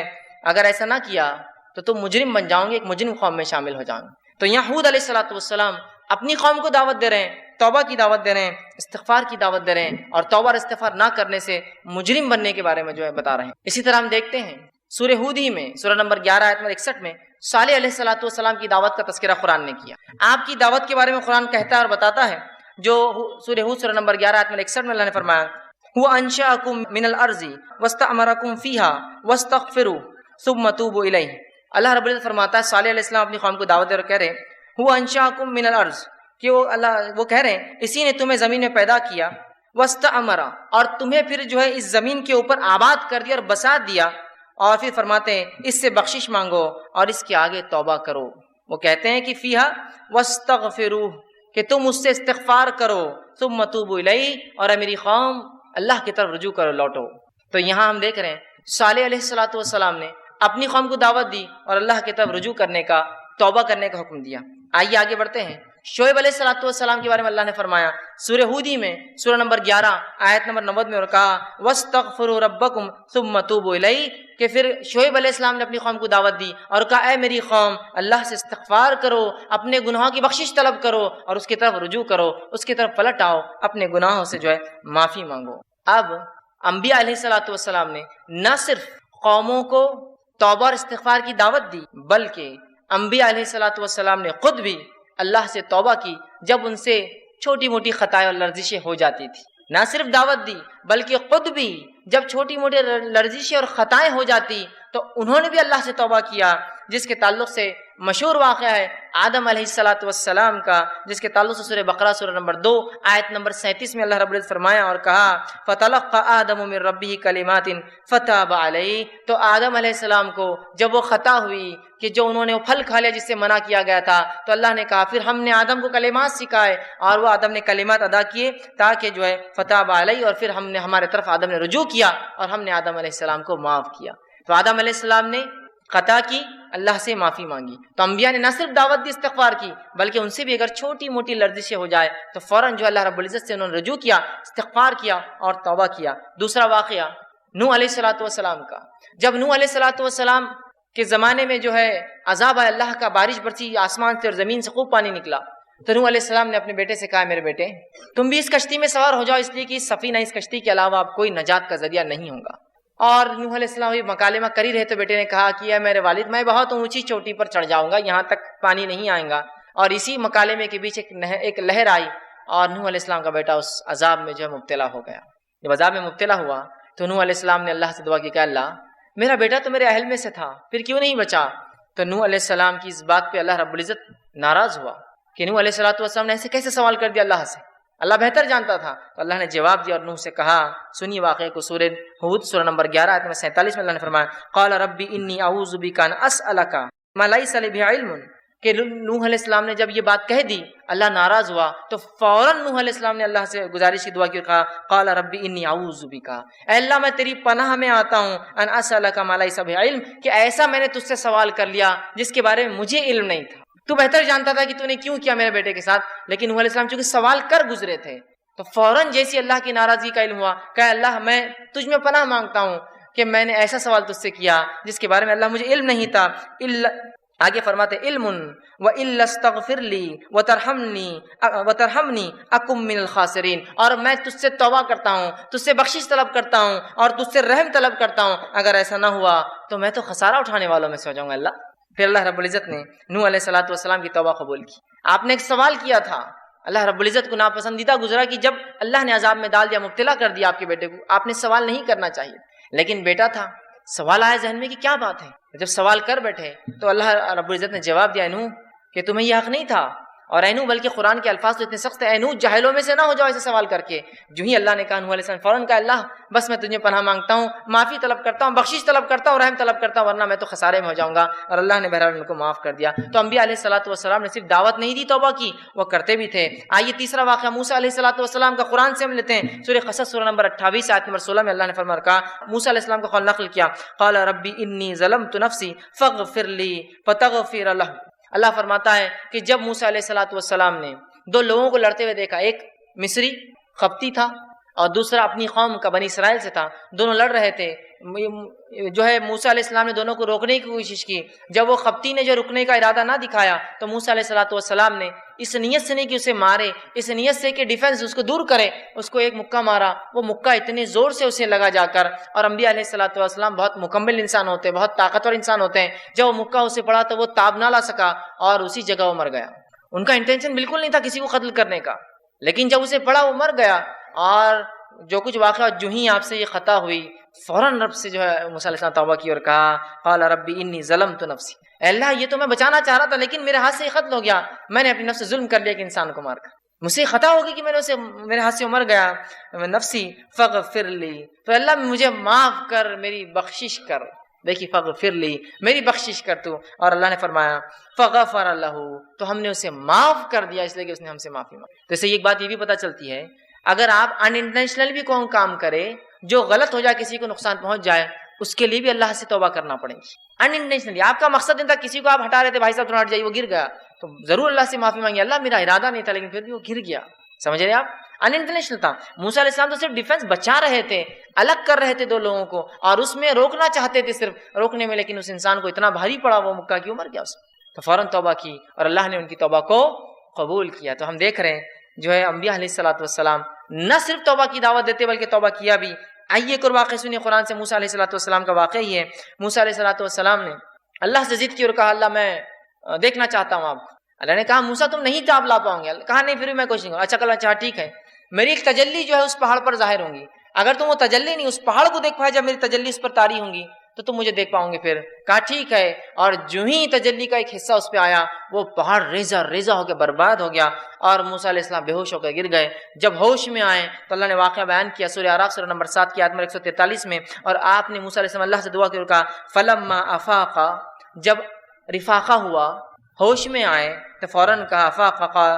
اگر ایسا نہ کیا تو تم مجرم بن جاؤ گے، ایک مجرم قوم میں شامل ہو جاؤ گے۔ تو یہاں ہود علیہ الصلوۃ والسلام اپنی قوم کو دعوت دے رہے ہیں، توبہ کی دعوت دے رہے ہیں، استغفار کی دعوت دے رہے ہیں، اور توبہ اور استغفار نہ کرنے سے مجرم بننے کے بارے میں جو ہے بتا رہے ہیں۔ اسی طرح ہم دیکھتے ہیں سورہ ہود ہی میں سورہ نمبر 11 آیت نمبر 61 میں صالح علیہ الصلوۃ والسلام کی دعوت کا تذکرہ قرآن نے کیا۔ آپ کی دعوت کے بارے میں قرآن کہتا ہے اور بتاتا ہے، جو سورہ ہود سورہ نمبر 11 آیت نمبر 61 میں اللہ نے فرمایا هو انشأکم من الارض واستعمرکم فیہا واستغفروا ثم توبوا الیہ۔ اللہ رب العزت فرماتا ہے صالح علیہ السلام اپنی قوم کو دعوت دے اور کہہ رہے ہیں هو انشأکم من الارض، کہ وہ کہہ رہے ہیں اسی نے تمہیں زمین میں پیدا کیا، واستعمر، اور تمہیں پھر جو ہے اس زمین کے اوپر آباد کر دیا اور بسا دیا، اور پھر فرماتے ہیں اس سے بخشش مانگو اور اس کے آگے توبہ کرو۔ وہ کہتے ہیں کہ فیہا واستغفروہ، کہ تم اس سے استغفار کرو، ثم توبوا الیہ، اور اے میری قوم اللہ کی طرف رجوع کرو، لوٹو۔ تو یہاں ہم دیکھ رہے ہیں صالح علیہ الصلوۃ والسلام نے اپنی قوم کو دعوت دی اور اللہ کی طرف رجوع کرنے کا، توبہ کرنے کا حکم دیا۔ آئیے آگے بڑھتے ہیں۔ شعیب علیہ الصلوۃ والسلام کے بارے میں اللہ نے فرمایا سورہ ہود ہی میں سورہ نمبر 11 آیت نمبر 90 میں، اور کہا واستغفروا ربکم ثم توبوا الیہ، کہ پھر شعیب علیہ السلام نے اپنی قوم کو دعوت دی اور کہا اے میری قوم اللہ سے استغفار کرو، اپنے گناہوں کی بخشش طلب کرو اور اس کی طرف رجوع کرو، اس کی طرف پلٹ آؤ، اپنے گناہوں سے جو ہے معافی مانگو۔ اب انبیاء علیہ الصلوۃ والسلام نے نہ صرف قوموں کو توبہ اور استغفار کی دعوت دی، بلکہ انبیاء علیہ الصلوۃ والسلام نے خود بھی اللہ سے توبہ کی جب ان سے چھوٹی موٹی خطائیں اور لرزشیں ہو جاتی تھی۔ نہ صرف دعوت دی بلکہ خود بھی جب چھوٹی موٹی لرزشیں اور خطائیں ہو جاتی تو انہوں نے بھی اللہ سے توبہ کیا، جس کے تعلق سے مشہور واقعہ ہے آدم علیہ الصلوۃ والسلام کا، جس کے تعلق سے سورہ بقرہ سورہ نمبر 2 آیت نمبر 37 میں اللہ رب العزت فرمایا اور کہا فَتَلَقَّى آدَمُ مِن رَبِّهِ كَلِمَاتٍ فَتَابَ عَلَيْهِ، تو آدم علیہ السلام کو جب وہ خطا ہوئی کہ جو انہوں نے وہ پھل کھا لیا جس سے منع کیا گیا تھا، تو اللہ نے کہا پھر ہم نے آدم کو کلمات سکھائے اور وہ آدم نے کلمات ادا کیے تاکہ جو ہے فتاب علیہ، اور پھر ہم نے ہمارے طرف آدم نے رجوع کیا اور ہم نے آدم علیہ السلام کو معاف کیا۔ تو آدم علیہ السلام نے خطا کی، اللہ سے معافی مانگی۔ تو انبیاء نے نہ صرف دعوت دی استغفار کی، بلکہ ان سے بھی اگر چھوٹی موٹی لرزشیں ہو جائے تو فوراً جو اللہ رب العزت سے انہوں نے رجوع کیا، استغفار کیا اور توبہ کیا۔ دوسرا واقعہ نوح علیہ الصلوۃ والسلام کا، جب نوح علیہ الصلوۃ والسلام کے زمانے میں جو ہے عذاب آیا، اللہ کا بارش برسی آسمان سے اور زمین سے خوب پانی نکلا، تو نوح علیہ السلام نے اپنے بیٹے سے کہا میرے بیٹے تم بھی اس کشتی میں سوار ہو جاؤ، اس لیے کہ اس سفینہ اس کشتی کے علاوہ اب کوئی نجات کا ذریعہ نہیں ہوگا۔ اور نوح علیہ السلام بھی مکالمہ کر ہی رہے تو بیٹے نے کہا کہ اے میرے والد میں بہت اونچی چوٹی پر چڑھ جاؤں گا، یہاں تک پانی نہیں آئے گا۔ اور اسی مکالمے کے بیچ ایک لہر آئی اور نوح علیہ السلام کا بیٹا اس عذاب میں جو ہے مبتلا ہو گیا۔ جب عذاب میں مبتلا ہوا تو نوح علیہ السلام نے اللہ سے دعا کی کہ اللہ میرا بیٹا تو میرے اہل میں سے تھا، پھر کیوں نہیں بچا؟ تو نوح علیہ السلام کی اس بات پہ اللہ رب العزت ناراض ہوا کہ نوح علیہ السلام نے ایسے کیسے سوال کر دیا اللہ سے، اللہ بہتر جانتا تھا۔ تو اللہ نے جواب دیا اور نوح سے کہا، سنیے واقعے کو، سورہ ہود سورہ نمبر 11 آیت 47 میں اللہ نے فرمایا قال ربی انی اعوذ بک ان اسالک ما لیس لی بہ علم، کہ نوح علیہ السلام نے جب یہ بات کہہ دی اللہ ناراض ہوا تو فوراً نوح علیہ السلام نے اللہ سے گزارش کی، دعا کی، کہا قال ربی انی اعوذ بک، اے اللہ میں تیری پناہ میں آتا ہوں، ان اسالک ما لیس بہ علم، کہ ایسا میں نے تجھ سے سوال کر لیا جس کے بارے میں مجھے علم نہیں تھا، تو بہتر جانتا تھا کہ تو نے کیوں کیا میرے بیٹے کے ساتھ، لیکن نوح علیہ السلام چونکہ سوال کر گزرے تھے تو فوراً جیسی اللہ کی ناراضگی کا علم ہوا کہ اللہ میں تجھ میں پناہ مانگتا ہوں کہ میں نے ایسا سوال تجھ سے کیا جس کے بارے میں اللہ مجھے علم نہیں تھا۔ آگے فرماتے علم وَإِلَّا اسْتَغْفِرْ لِي وَتَرْحَمْنِي أَكُن مِّنَ الْخَاسِرِينَ، اور میں تجھ سے توبہ کرتا ہوں، تجھ سے بخشش طلب کرتا ہوں اور تجھ سے رحم طلب کرتا ہوں، اگر ایسا نہ ہوا تو میں تو خسارہ اٹھانے والوں میں سے ہو جاؤں گا اللہ۔ پھر اللہ رب العزت نے نوح علیہ الصلوۃ والسلام کی توبہ قبول کی۔ آپ نے ایک سوال کیا تھا، اللہ رب العزت کو ناپسندیدہ گزرا کہ جب اللہ نے عذاب میں ڈال دیا، مبتلا کر دیا آپ کے بیٹے کو، آپ نے سوال نہیں کرنا چاہیے، لیکن بیٹا تھا، سوال آیا ذہن میں کہ کیا بات ہے، جب سوال کر بیٹھے تو اللہ رب العزت نے جواب دیا نوح کہ تمہیں یہ حق نہیں تھا، اور اے نوح بلکہ قرآن کے الفاظ تو اتنے سخت ہیں، اے نوح جاہلوں میں سے نہ ہو جاؤ ایسے سوال کر کے۔ جو ہی اللہ نے کہا نوح علیہ السلام فوراً کہا اللہ بس میں تجھے پناہ مانگتا ہوں، معافی طلب کرتا ہوں، بخشش طلب کرتا ہوں، رحم طلب کرتا ہوں، ورنہ میں تو خسارے میں ہو جاؤں گا، اور اللہ نے بہرحال ان کو معاف کر دیا۔ تو انبیاء علیہ الصلوۃ والسلام نے صرف دعوت نہیں دی، توبہ کی، وہ کرتے بھی تھے۔ آئیے تیسرا واقعہ موسیٰ علیہ الصلوۃ والسلام کا قرآن سے ہم لیتے ہیں، سورہ قصص سورہ نمبر 28 آیت نمبر 16 میں اللہ نے فرمایا کہا، موسیٰ علیہ السلام کا قول نقل کیا، قال ربی انی ظلمت نفسی فاغفر لی فتغفر لہ۔ اللہ فرماتا ہے کہ جب موسیٰ علیہ الصلوۃ والسلام نے دو لوگوں کو لڑتے ہوئے دیکھا، ایک مصری خبتی تھا اور دوسرا اپنی قوم کا بنی اسرائیل سے تھا، دونوں لڑ رہے تھے۔ جو ہے موسیٰ علیہ السلام نے دونوں کو روکنے کی کوشش کی، جب وہ خبتی نے جو رکنے کا ارادہ نہ دکھایا تو موسیٰ علیہ السلام نے اس نیت سے نہیں کہ اسے مارے، اس نیت سے کہ ڈیفنس اس کو دور کرے، اس کو ایک مکہ مارا۔ وہ مکہ اتنے زور سے اسے لگا جا کر، اور انبیاء علیہ السلام بہت مکمل انسان ہوتے ہیں، بہت طاقتور انسان ہوتے ہیں، جب وہ مکہ اسے پڑا تو وہ تاب نہ لا سکا اور اسی جگہ وہ مر گیا۔ ان کا انٹینشن بالکل نہیں تھا کسی کو قتل کرنے کا، لیکن جب اسے پڑا وہ مر گیا۔ اور جو کچھ واقعہ جو ہی آپ سے یہ خطا ہوئی، فوراً رب سے جو ہے موسیٰ علیہ السلام توبہ کی اور کہا قال ربی انی ظلمت نفسی، اے اللہ یہ تو میں بچانا چاہ رہا تھا لیکن میرے ہاتھ سے یہ قتل ہو گیا، میں نے اپنی نفس سے ظلم کر لیا کہ انسان کو مار کر، مجھ سے خطا ہوگی کہ میرے ہاتھ سے مر گیا، نفسی فاغفر لی، تو اللہ مجھے معاف کر، میری بخشش کر۔ دیکھیے فاغفر لی، میری بخشش کر تو، اور اللہ نے فرمایا فغفر لہ، تو ہم نے اسے معاف کر دیا، اس لیے کہ اس نے ہم سے معافی مانگی۔ تو اس سے ایک بات یہ بھی پتہ چلتی ہے، اگر آپ ان انٹینشنل بھی کوئی کام کرے جو غلط ہو جائے، کسی کو نقصان پہنچ جائے، اس کے لیے بھی اللہ سے توبہ کرنا پڑے گی۔ ان انٹینشنلی آپ کا مقصد نہیں تھا، کسی کو آپ ہٹا رہے تھے، بھائی صاحب تھوڑا ہٹ جائیے، وہ گر گیا تو ضرور اللہ سے معافی مانگی، اللہ میرا ارادہ نہیں تھا لیکن پھر بھی وہ گر گیا، سمجھ رہے آپ؟ ان انٹینشنل تھا۔ موسیٰ علیہ السلام تو صرف ڈیفنس بچا رہے تھے، الگ کر رہے تھے دو لوگوں کو، اور اس میں روکنا چاہتے تھے صرف روکنے میں، لیکن اس انسان کو اتنا بھاری پڑا وہ مکہ کی، مر گیا اس میں، تو فوراً توبہ کی اور اللہ نے ان کی توبہ کو قبول کیا۔ تو ہم دیکھ رہے ہیں جو ہے انبیاء علیہ السلام نہ صرف توبہ کی دعوت دیتے بلکہ توبہ کیا بھی۔ آئیے ایک اور واقعہ سنیے قرآن سے، موسیٰ علیہ السلام کا واقعہ ہی ہے۔ موسیٰ علیہ السلام نے اللہ سے ضد کی اور کہا اللہ میں دیکھنا چاہتا ہوں آپ کو۔ اللہ نے کہا موسیٰ تم نہیں تاب لا پاؤں گے، کہا نہیں پھر بھی میں کوشش کروں گا۔ اچھا کل اچھا ٹھیک ہے، میری ایک تجلی جو ہے اس پہاڑ پر ظاہر ہوں گی، اگر تم وہ تجلی نہیں اس پہاڑ کو دیکھ پائے، جب میری تجلی اس پر طاری ہوں گی تو تم مجھے دیکھ پاؤں گے پھر۔ کہا ٹھیک ہے، اور جو ہی تجلی کا ایک حصہ اس پہ آیا وہ پہاڑ ریزہ ریزہ ہو کے برباد ہو گیا اور موسیٰ علیہ السلام بے ہوش ہو کے گر گئے۔ جب ہوش میں آئے تو اللہ نے واقعہ بیان کیا سورہ اعراف سورہ نمبر 7 کی آیت نمبر 143 میں، اور آپ نے موسیٰ علیہ السلام اللہ سے دعا کی اور کہا فلما افاقا، جب رفاقہ ہوا، ہوش میں آئے تو فوراً کہا افاقا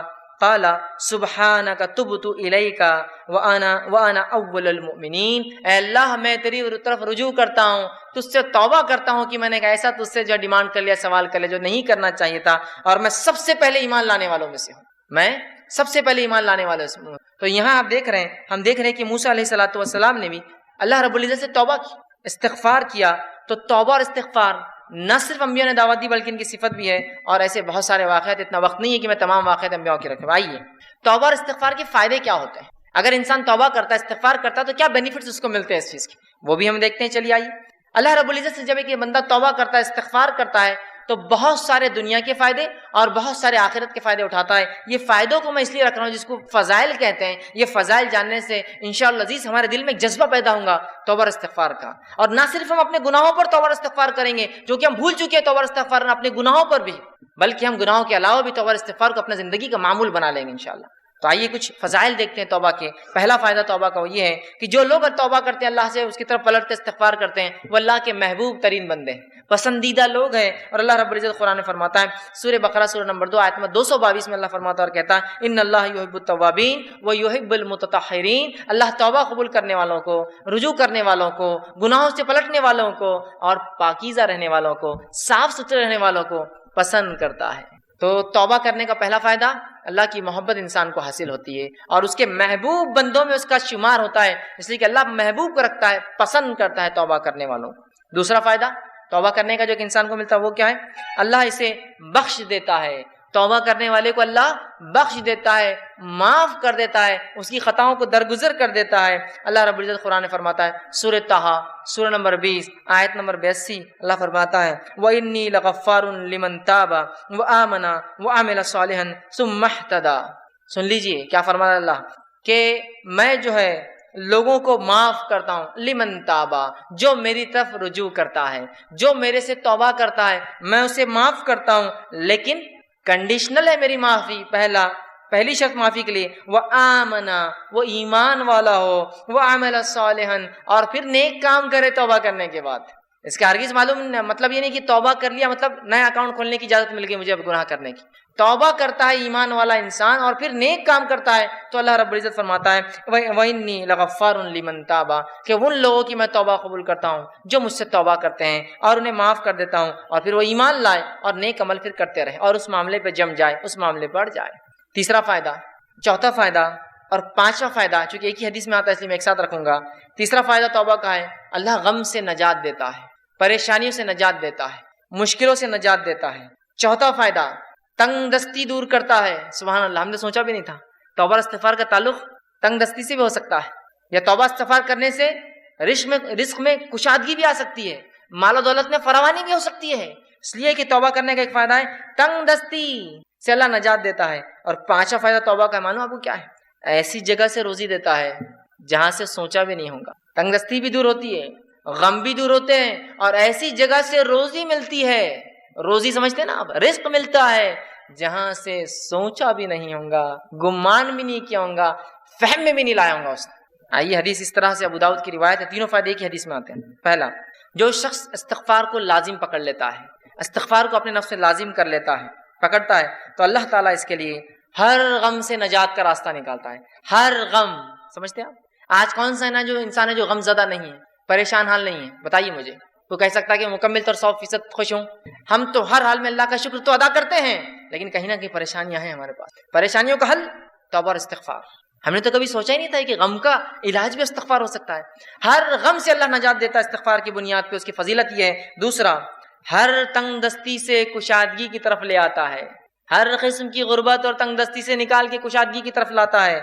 قال سبحانک تبت الیک وانا اول المؤمنین، اے اللہ میں تیری طرف رجوع کرتا ہوں، تجھ سے توبہ کرتا ہوں کہ میں نے ایک ایسا تجھ سے جو ڈیمانڈ کر لیا، سوال کر لیا جو نہیں کرنا چاہیے تھا، اور میں سب سے پہلے ایمان لانے والوں میں سے ہوں، میں سب سے پہلے ایمان لانے والوں سے ہوں۔ تو یہاں آپ دیکھ رہے ہیں، ہم دیکھ رہے ہیں کہ موسیٰ علیہ السلام نے بھی اللہ رب العزت سے توبہ کی، استغفار کیا۔ تو توبہ اور استغفار نہ صرف انبیاء نے دعوت دی بلکہ ان کی صفت بھی ہے، اور ایسے بہت سارے واقعات، اتنا وقت نہیں ہے کہ میں تمام واقعات انبیاء کے رکھوں۔ آئیے توبہ اور استغفار کے فائدے کیا ہوتے ہیں، اگر انسان توبہ کرتا ہے، استغفار کرتا ہے تو کیا بینیفٹس اس کو ملتے ہیں اس چیز کے، وہ بھی ہم دیکھتے ہیں۔ چلیے آئیے، اللہ رب العزت سے جب ایک بندہ توبہ کرتا ہے، استغفار کرتا ہے، تو بہت سارے دنیا کے فائدے اور بہت سارے آخرت کے فائدے اٹھاتا ہے۔ یہ فائدوں کو میں اس لیے رکھ رہا ہوں جس کو فضائل کہتے ہیں، یہ فضائل جاننے سے انشاءاللہ عزیز ہمارے دل میں ایک جذبہ پیدا ہوگا توبہ اور استغفار کا، اور نہ صرف ہم اپنے گناہوں پر توبہ اور استغفار کریں گے جو کہ ہم بھول چکے ہیں توبہ اور استغفار اپنے گناہوں پر بھی، بلکہ ہم گناہوں کے علاوہ بھی توبہ اور استغفار کو اپنے زندگی کا معمول بنا لیں گے انشاءاللہ۔ تو آئیے کچھ فضائل دیکھتے ہیں توبہ کے۔ پہلا فائدہ توبہ کا وہ یہ ہے کہ جو لوگ توبہ کرتے ہیں، اللہ سے اس کی طرف پلٹتے استغفار کرتے ہیں، وہ اللہ کے محبوب ترین بندے ہیں، پسندیدہ لوگ ہیں۔ اور اللہ رب العزت قرآن میں فرماتا ہے سورہ بقرہ سورہ نمبر 2 آیت نمبر 222 میں اللہ فرماتا ہے اور کہتا ہے ان اللہ یحب التوابین و یحب المتطہرین، اللہ توبہ قبول کرنے والوں کو، رجوع کرنے والوں کو، گناہوں سے پلٹنے والوں کو، اور پاکیزہ رہنے والوں کو، صاف ستھرے رہنے والوں کو پسند کرتا ہے۔ تو توبہ کرنے کا پہلا فائدہ، اللہ کی محبت انسان کو حاصل ہوتی ہے اور اس کے محبوب بندوں میں اس کا شمار ہوتا ہے، اس لیے کہ اللہ محبوب کو رکھتا ہے، پسند کرتا ہے توبہ کرنے والوں کو۔ دوسرا فائدہ توبہ کرنے کا جو کہ انسان کو ملتا ہے وہ کیا ہے؟ اللہ اسے بخش دیتا ہے، توبہ کرنے والے کو اللہ بخش دیتا ہے، معاف کر دیتا ہے، اس کی خطاؤں کو درگزر کر دیتا ہے۔ اللہ رب العزت قرآن میں فرماتا ہے سورہ طٰہٰ سورہ نمبر 20 آیت نمبر 82، اللہ فرماتا ہے وَإِنِّي لَغَفَّارٌ لِمَن تَابَ وَآمَنَ وَعَمِلَ صَالِحًا ثُمَّ اهْتَدَىٰ۔ سن لیجئے کیا فرماتا اللہ کہ میں جو ہے لوگوں کو معاف کرتا ہوں، لمن تابا، جو میری طرف رجوع کرتا ہے، جو میرے سے توبہ کرتا ہے میں اسے معاف کرتا ہوں، لیکن کنڈیشنل ہے میری معافی۔ پہلی شرط معافی کے لیے وہ آمنا، وہ ایمان والا ہو، وہ عمل صالحا، اور پھر نیک کام کرے توبہ کرنے کے بعد۔ اس کا ہرگز معلوم مطلب یہ نہیں کہ توبہ کر لیا مطلب نیا اکاؤنٹ کھولنے کی اجازت مل گئی مجھے اب گناہ کرنے کی۔ توبہ کرتا ہے ایمان والا انسان اور پھر نیک کام کرتا ہے تو اللہ رب العزت فرماتا ہے وَإِنِّي لَغَفَّارٌ لِمَن تَابَ، کہ ان لوگوں کی میں توبہ قبول کرتا ہوں جو مجھ سے توبہ کرتے ہیں اور انہیں معاف کر دیتا ہوں، اور پھر وہ ایمان لائے اور نیک عمل پھر کرتے رہے اور اس معاملے پہ جم جائے، اس معاملے پر جائے۔ تیسرا فائدہ، چوتھا فائدہ اور پانچواں فائدہ، چونکہ ایک ہی حدیث میں آتا ہے اس لیے میں ایک ساتھ رکھوں گا، تیسرا فائدہ توبہ کا ہے، اللہ غم سے نجات دیتا ہے، پریشانیوں سے نجات دیتا ہے، مشکلوں سے نجات دیتا ہے۔ چوتھا فائدہ، تنگ دستی دور کرتا ہے۔ سبحان اللہ، ہم نے سوچا بھی نہیں تھا توبہ استغفار کا تعلق تنگ دستی سے بھی ہو سکتا ہے، یا توبہ استغفار کرنے سے رزق میں کشادگی بھی آ سکتی ہے، مال و دولت میں فراوانی بھی ہو سکتی ہے۔ اس لیے کہ توبہ کرنے کا ایک فائدہ ہے تنگ دستی سے اللہ نجات دیتا ہے۔ اور پانچواں فائدہ توبہ کا معلوم آپ کو کیا ہے؟ ایسی جگہ سے روزی دیتا ہے جہاں سے سوچا بھی نہیں ہوگا۔ تنگ دستی بھی دور ہوتی ہے، غم بھی دور ہوتے ہیں، اور ایسی جگہ سے روزی ملتی ہے، روزی سمجھتے ہیں نا آپ، رزق ملتا ہے جہاں سے سوچا بھی نہیں ہوگا، گمان بھی نہیں کیا ہوگا، فہم میں بھی نہیں لایا ہوگا اس نے۔ آئیے حدیث اس طرح سے ابو داؤد کی روایت ہے، تینوں فائدے ایک ہی حدیث میں آتے ہیں۔ پہلا، جو شخص استغفار کو لازم پکڑ لیتا ہے، استغفار کو اپنے نفس سے لازم کر لیتا ہے، پکڑتا ہے، تو اللہ تعالیٰ اس کے لیے ہر غم سے نجات کا راستہ نکالتا ہے۔ ہر غم، سمجھتے ہیں آپ؟ آج کون سا ہے نا جو انسان ہے جو غم زدہ نہیں ہے، پریشان حال نہیں ہے؟ بتائیے مجھے، تو کہہ سکتا ہے کہ مکمل طور 100% خوش ہوں؟ ہم تو ہر حال میں اللہ کا شکر تو ادا کرتے ہیں، لیکن کہیں نہ کہیں پریشانیاں ہیں ہمارے پاس۔ پریشانیوں کا حل توبہ اور استغفار۔ ہم نے تو کبھی سوچا ہی نہیں تھا کہ غم کا علاج بھی استغفار ہو سکتا ہے۔ ہر غم سے اللہ نجات دیتا ہے استغفار کی بنیاد پہ، اس کی فضیلت یہ ہے۔ دوسرا، ہر تنگ دستی سے کشادگی کی طرف لے آتا ہے، ہر قسم کی غربت اور تنگ دستی سے نکال کے کشادگی کی طرف لاتا ہے۔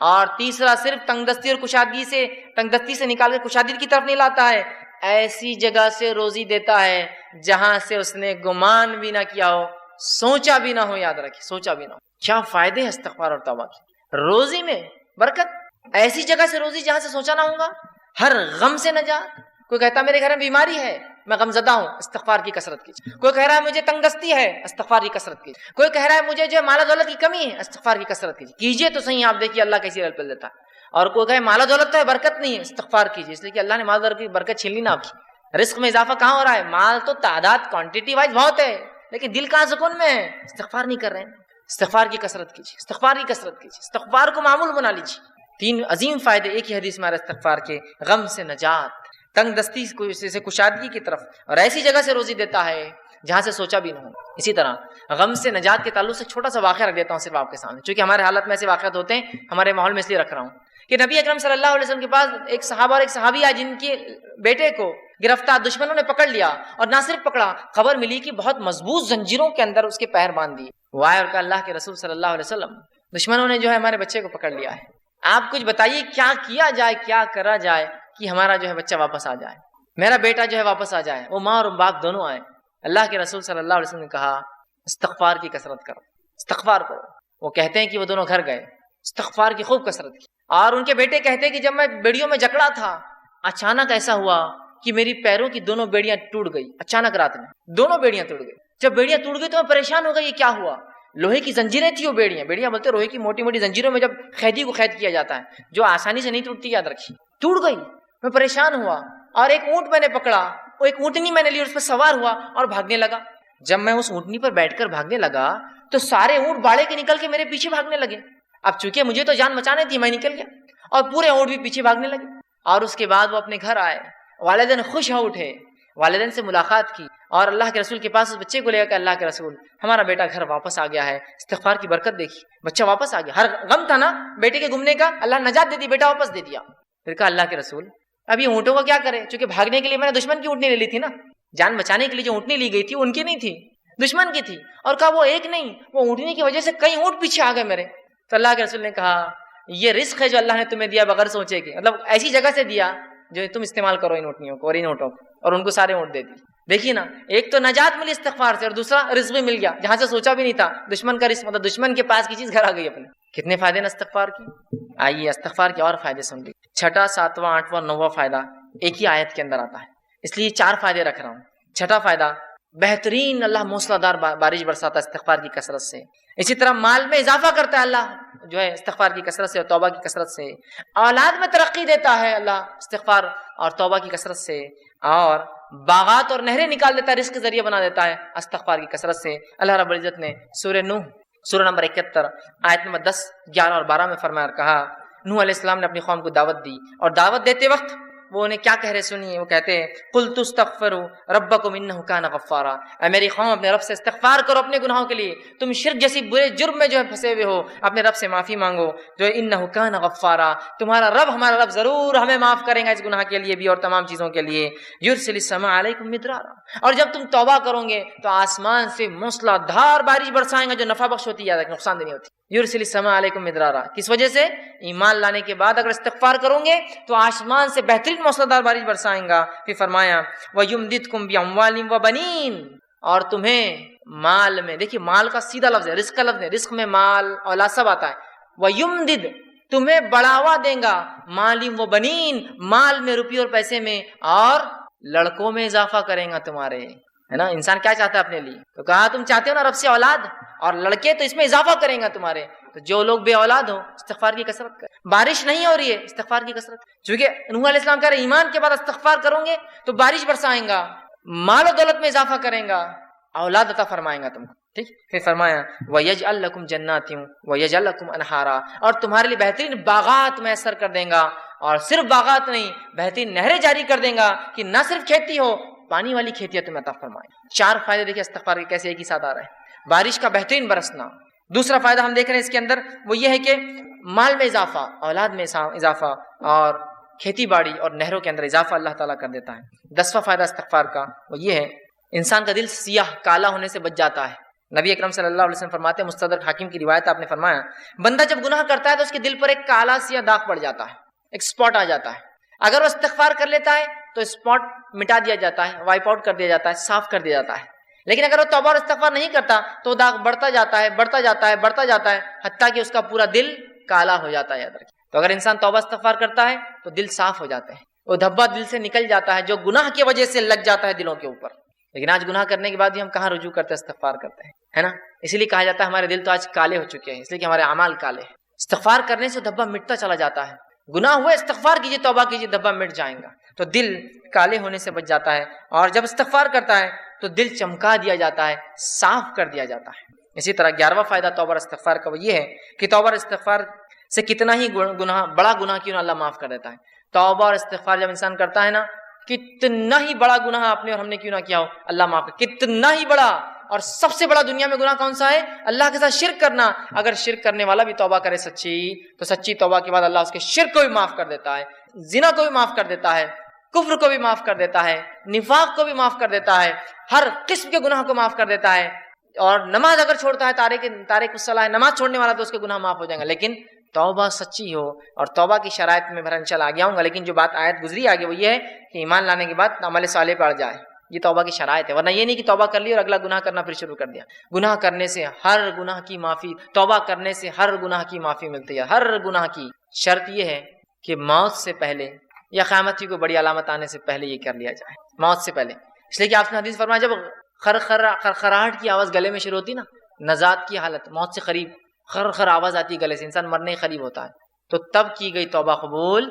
اور تیسرا، صرف تنگ دستی اور کشادگی سے، تنگ دستی سے نکال کے کشادگی کی طرف نہیں لاتا ہے، ایسی جگہ سے روزی دیتا ہے جہاں سے اس نے گمان بھی نہ کیا ہو، سوچا بھی نہ ہو۔ یاد رکھیں، سوچا بھی نہ ہو۔ کیا فائدے ہیں استغفار اور توبہ کے؟ روزی میں برکت، ایسی جگہ سے روزی جہاں سے سوچا نہ ہوگا، ہر غم سے نجات۔ کوئی کہتا ہے میرے گھر میں بیماری ہے، میں غم زدہ ہوں، استغفار کی کثرت کیجیے۔ کوئی کہہ رہا ہے مجھے تنگ دستی ہے، استغفار کی کثرت کیجیے۔ کوئی کہہ رہا ہے مجھے جو مال و دولت کی کمی ہے، استغفار کی کثرت کیجیے تو صحیح، آپ دیکھیے اللہ کیسی رل دیتا ہے۔ اور کوئی کہے مال و دولت تو ہے، برکت نہیں ہے، استغفار کیجیے، اس لیے کہ اللہ نے مال و دولت کی برکت چھین لی نا آپ کی۔ رزق میں اضافہ کہاں ہو رہا ہے؟ مال تو تعداد کوانٹٹی وائز بہت ہے، لیکن دل کہاں سکون میں ہے؟ استغفار نہیں کر رہے ہیں۔ استغفار کی کثرت کیجیے، استغفار کی کثرت کیجیے، استغفار کو معمول بنا لیجیے۔ تین عظیم فائدے ایک ہی حدیث میں آ رہے استغفار کے، غم سے نجات، تنگ دستی سے کشادگی کی طرف، اور ایسی جگہ سے روزی دیتا ہے جہاں سے سوچا بھی نہ ہو۔ اسی طرح غم سے نجات کے تعلق سے چھوٹا سا واقعہ رکھ دیتا ہوں صرف آپ کے سامنے، چونکہ ہمارے حالت میں ایسے واقعات ہوتے ہیں، ہمارے ماحول میں اس لیے رکھ رہا ہوں کہ نبی اکرم صلی اللہ علیہ وسلم کے پاس ایک صحابہ اور ایک صحابی آئے جن کے بیٹے کو گرفتار دشمنوں نے پکڑ لیا، اور نہ صرف پکڑا، خبر ملی کہ بہت مضبوط زنجیروں کے اندر اس کے پیر باندھ دیے۔ وہ آئے اور کہا اللہ کے رسول صلی اللہ علیہ وسلم، دشمنوں نے جو ہے ہمارے بچے کو پکڑ لیا ہے، آپ کچھ بتائیے کیا کیا جائے، کیا کرا جائے کہ ہمارا جو ہے بچہ واپس آ جائے، میرا بیٹا جو ہے واپس آ جائے، وہ ماں اور باپ دونوں آئے۔ اللہ کے رسول صلی اللہ علیہ وسلم نے کہا استغفار کی کثرت کرو، استغفار کرو۔ وہ کہتے ہیں کہ وہ دونوں گھر گئے، استغفار کی خوب کثرت کی، اور ان کے بیٹے کہتے ہیں کہ جب میں بیڑیوں میں جکڑا تھا، اچانک ایسا ہوا کہ میری پیروں کی دونوں بیڑیاں ٹوٹ گئی، اچانک رات میں دونوں بیڑیاں ٹوٹ گئی۔ جب بیڑیاں ٹوٹ گئی تو میں پریشان ہو گئی، یہ کیا ہوا؟ لوہے کی زنجیریں تھی وہ بیڑیاں بولتے لوہے کی موٹی موٹی زنجیروں میں جب قیدی کو قید کیا جاتا ہے جو آسانی سے نہیں ٹوٹتی، یاد رکھیے، ٹوٹ گئی۔ میں پریشان ہوا، اور ایک اونٹ میں نے پکڑا، وہ ایک اونٹنی میں نے لی، اس پر سوار ہوا اور بھاگنے لگا۔ جب میں اس اونٹنی پر بیٹھ کر بھاگنے لگا تو سارے اونٹ باڑے کے نکل کے میرے پیچھے بھاگنے لگے۔ اب چونکہ مجھے تو جان بچانے تھی، میں نکل گیا، اور پورے اونٹ بھی پیچھے بھاگنے لگے۔ اور اس کے بعد وہ اپنے گھر آئے، والدین خوش ہو اٹھے، والدین سے ملاقات کی، اور اللہ کے رسول کے پاس اس بچے کو لے کر اللہ کے رسول ہمارا بیٹا گھر واپس آ گیا ہے، استغفار کی برکت دیکھی، بچہ واپس آ گیا۔ ہر غم تھا نا بیٹے کے گمنے کا، اللہ نجات دے دی، بیٹا واپس دے دیا۔ پھر کہا اللہ کے رسول اب یہ اونٹوں کا کیا کرے؟ چونکہ بھاگنے کے لیے میں نے دشمن کی اونٹنی لے لی تھی نا، جان بچانے کے لیے جو اونٹنی لی گئی تھی ان کی نہیں تھی، دشمن کی تھی۔ اور کہا وہ ایک نہیں، وہ اونٹنی کی وجہ سے کئی اونٹ پیچھے آ گئے میرے۔ تو اللہ کے رسول نے کہا یہ رزق ہے جو اللہ نے تمہیں دیا بغیر سوچے کے، مطلب ایسی جگہ سے دیا جو تم استعمال کرو ان اونٹنیوں کو اور ان اونٹوں کو، اور ان کو سارے اونٹ دے دی۔ دیکھیے نا، ایک تو نجات ملی استغفار سے، اور دوسرا رزق بھی مل گیا جہاں سے سوچا بھی نہیں تھا، دشمن کا رزق، مطلب دشمن کے پاس کی چیز گھر آ گئی اپنے۔ کتنے فائدے نا استغفار کی۔ آئیے استغفار کے اور فائدے سن لیجیے۔ چھٹا، ساتواں، آٹھواں، نواں فائدہ ایک ہی آیت کے اندر آتا ہے، اس لیے 4 فائدے رکھ رہا ہوں۔ چھٹا فائدہ، بہترین اللہ موسلا دار بارش برساتا ہے استغفار کی کثرت سے۔ اسی طرح مال میں اضافہ کرتا ہے اللہ جو ہے استغفار کی کثرت سے اور توبہ کی کثرت سے۔ اولاد میں ترقی دیتا ہے اللہ استغفار اور توبہ کی کثرت سے، اور باغات اور نہریں نکال دیتا ہے، رزق کے ذریعہ بنا دیتا ہے استغفار کی کثرت سے۔ اللہ رب العزت نے سورہ نوح سورہ نمبر 71 آیت نمبر 10، 11 اور 12 میں فرمایا اور کہا، نوح علیہ السلام نے اپنی قوم کو دعوت دی، اور دعوت دیتے وقت وہ انہیں کیا کہہ رہے سنیے. وہ کہتے ہیں قلت استغفروا ربکم انہ کان غفارا، اے میری قوم اپنے رب سے استغفار کرو اپنے گناہوں کے لیے، تم شرک جیسی برے جرم میں جو ہے پھنسے ہوئے ہو اپنے رب سے معافی مانگو جو انہ کان غفارا، تمہارا رب ہمارا رب ضرور ہمیں معاف کرے گا اس گناہ کے لیے بھی اور تمام چیزوں کے لیے. یرسل السماء علیکم مدرارا، اور جب تم توبہ کرو گے تو آسمان سے موسلا دھار بارش برسائیں گا جو نفع بخش ہوتی ہے نقصان دہ نہیں ہوتی. یرسل السماء علیکم مدرارا، کس وجہ سے؟ ایمان لانے کے بعد اگر استغفار کرو گے تو آسمان سے بہترین موسلا دھار بارش برسائیں گا. پھر فرمایا وَيُمْدِدْكُمْ بِأَمْوَالٍ وَبَنِينَ، اور تمہیں مال میں، دیکھیے مال کا سیدھا لفظ ہے، رزق کا لفظ ہے، رزق میں مال اولاد سب آتا ہے. وَيُمْدِدْ، تمہیں بڑھاوا دیں گا، مالم و بنین، مال میں، روپیے اور پیسے میں، اور لڑکوں میں اضافہ کریں گا تمہارے، ہے نا. انسان کیا چاہتا ہے اپنے لیے؟ تو کہا تم چاہتے ہو نا رب سے اولاد اور لڑکے، تو اس میں اضافہ کریں گا تمہارے. تو جو لوگ بے اولاد ہو استغفار کی کثرت کریں. بارش نہیں ہو رہی ہے استغفار کی کثرت، چونکہ نوح علیہ السلام کہہ رہے ایمان کے بعد استغفار کرو گے تو بارش برسائیں گا، مال و دولت میں اضافہ کریں گا، اولاد عطا فرمائیں گا تم کو. ٹھیک. پھر فرمایا وَيَجْعَلْ لَكُمْ جَنَّاتٍ وَيَجْعَلْ لَكُمْ أَنْهَارًا، اور تمہارے لیے بہترین باغات میسر کر دیں گا، اور صرف باغات نہیں بہترین نہریں جاری کر دیں گا کہ نہ صرف کھیتی ہو، پانی والی کھیتی تمہیں عطا فرمائے. 4 فائدے دیکھیں استغفار کے کیسے ایک ہی ساتھ آ رہے ہیں. بارش کا بہترین برسنا. دوسرا فائدہ ہم دیکھ رہے ہیں اس کے اندر وہ یہ ہے کہ مال میں اضافہ، اولاد میں اضافہ، اور کھیتی باڑی اور نہروں کے اندر اضافہ اللہ تعالیٰ کر دیتا ہے. 10واں فائدہ استغفار کا وہ یہ ہے انسان کا دل سیاہ کالا ہونے سے بچ جاتا ہے. نبی اکرم صلی اللہ علیہ وسلم فرماتے ہیں، مستدرک حاکم کی روایت آپ نے فرمایا، بندہ جب گناہ کرتا ہے تو اس کے دل پر ایک کالا سیاہ داغ پڑ جاتا ہے، ایک اسپاٹ آ جاتا ہے. اگر وہ استغفار کر لیتا ہے تو اسپاٹ مٹا دیا جاتا ہے، وائپ آؤٹ کر دیا جاتا ہے، صاف کر دیا جاتا ہے. لیکن اگر وہ توبہ اور استغفار نہیں کرتا تو داغ بڑھتا جاتا ہے، بڑھتا جاتا ہے، بڑھتا جاتا ہے، حتیٰ کہ اس کا پورا دل کالا ہو جاتا ہے. یاد رکھیں. تو اگر انسان توبہ استغفار کرتا ہے تو دل صاف ہو جاتے ہیں، وہ دھبا دل سے نکل جاتا ہے جو گناہ کی وجہ سے لگ جاتا ہے دلوں کے اوپر. لیکن آج گناہ کرنے کے بعد بھی ہم کہاں رجوع کرتے ہیں، استغفار کرتے ہیں، ہے نا. اسی لیے کہا جاتا ہے ہمارے دل تو آج کالے ہو چکے ہیں، اس لیے کہ ہمارے اعمال کالے ہیں. استغفار کرنے سے دھبا مٹتا چلا جاتا ہے. گناہ ہوئے استغفار کیجیے، توبہ کیجیے، دھبا مٹ جائیں گا. تو دل کالے ہونے سے بچ جاتا ہے، اور جب استغفار کرتا ہے تو دل چمکا دیا جاتا ہے، صاف کر دیا جاتا ہے. اسی طرح 11واں فائدہ توبہ اور استغفار کا وہ یہ ہے کہ توبہ اور استغفار سے کتنا ہی گناہ، بڑا گناہ کیوں نہ اللہ معاف کر دیتا ہے. توبہ اور استغفار جب انسان کرتا ہے نا، کتنا ہی بڑا گناہ آپ نے اور ہم نے کیوں نہ کیا ہو اللہ معاف کر. کتنا ہی بڑا، اور سب سے بڑا دنیا میں گناہ کون سا ہے؟ اللہ کے ساتھ شرک کرنا. اگر شرک کرنے والا بھی توبہ کرے سچی، تو سچی توبہ کے بعد اللہ اس کے شرک کو بھی معاف کر دیتا ہے، زنا کو بھی معاف کر دیتا ہے، کفر کو بھی معاف کر دیتا ہے، نفاق کو بھی معاف کر دیتا ہے، ہر قسم کے گناہ کو معاف کر دیتا ہے. اور نماز اگر چھوڑتا ہے، تارک الصلاۃ ہے، نماز چھوڑنے والا، تو اس کے گناہ معاف ہو جائیں گے. لیکن توبہ سچی ہو، اور توبہ کی شرائط میں انشاءاللہ آگے آؤں گا. لیکن جو بات آیت گزری آگے وہ یہ ہے کہ ایمان لانے کے بعد عمل صالح پڑ جائے، یہ توبہ کی شرائط ہے. ورنہ یہ نہیں کہ توبہ کر لی اور اگلا گناہ کرنا پھر شروع کر دیا. گناہ کرنے سے ہر گناہ کی معافی، توبہ کرنے سے ہر گناہ کی معافی ملتی ہے. ہر گناہ کی شرط یہ ہے کہ موت سے پہلے یا قیامت کی کوئی بڑی علامت آنے سے پہلے یہ کر لیا جائے، موت سے پہلے. اس لیے کہ آپ نے حدیث فرمایا جب خرخراہٹ کی آواز گلے میں شروع ہوتی نا، نزات کی حالت، موت سے قریب خر آواز آتی ہے گلے سے، انسان مرنے قریب ہوتا ہے، تو تب کی گئی توبہ قبول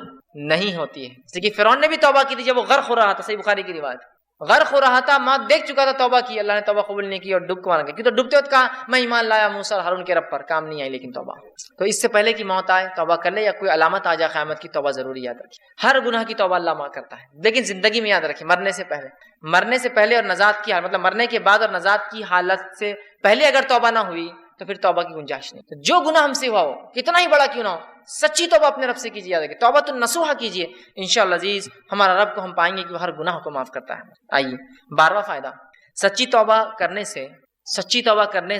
نہیں ہوتی ہے. اس لیے کہ فرعون نے بھی توبہ کی تھی جب وہ غرق ہو رہا تھا، صحیح بخاری کی روایت، غرق ہو رہا تھا، موت دیکھ چکا تھا، توبہ کی، اللہ نے توبہ قبول نہیں کی اور ڈوب کو مارا گیا. کیوں؟ تو ڈوبتے وقت کہا میں ایمان لایا موسیٰ اور ہارون کے رب پر، کام نہیں آئی لیکن توبہ. تو اس سے پہلے کہ موت آئے توبہ کر لے، یا کوئی علامت آ جائے قیامت کی، توبہ ضروری یاد رکھیں. ہر گناہ کی توبہ اللہ معاف کرتا ہے، لیکن زندگی میں یاد رکھیں مرنے سے پہلے اور نجات کی حالت، مطلب مرنے کے بعد اور نجات کی حالت سے پہلے اگر توبہ نہ ہوئی تو پھر توبہ کی گنجائش نہیں. تو جو گناہ ہم سے ہوا ہو، کتنا ہی بڑا کیوں نہ ہو، سچی توبہ اپنے رب سے کیجیے. یاد رکھیں توبہ تو نصوحہ کیجیے، انشاءاللہ عزیز ہمارا رب کو ہم پائیں گے کہ وہ ہر گناہ کو معاف کرتا ہے. آئیے 12واں فائدہ، سچی توبہ کرنے سے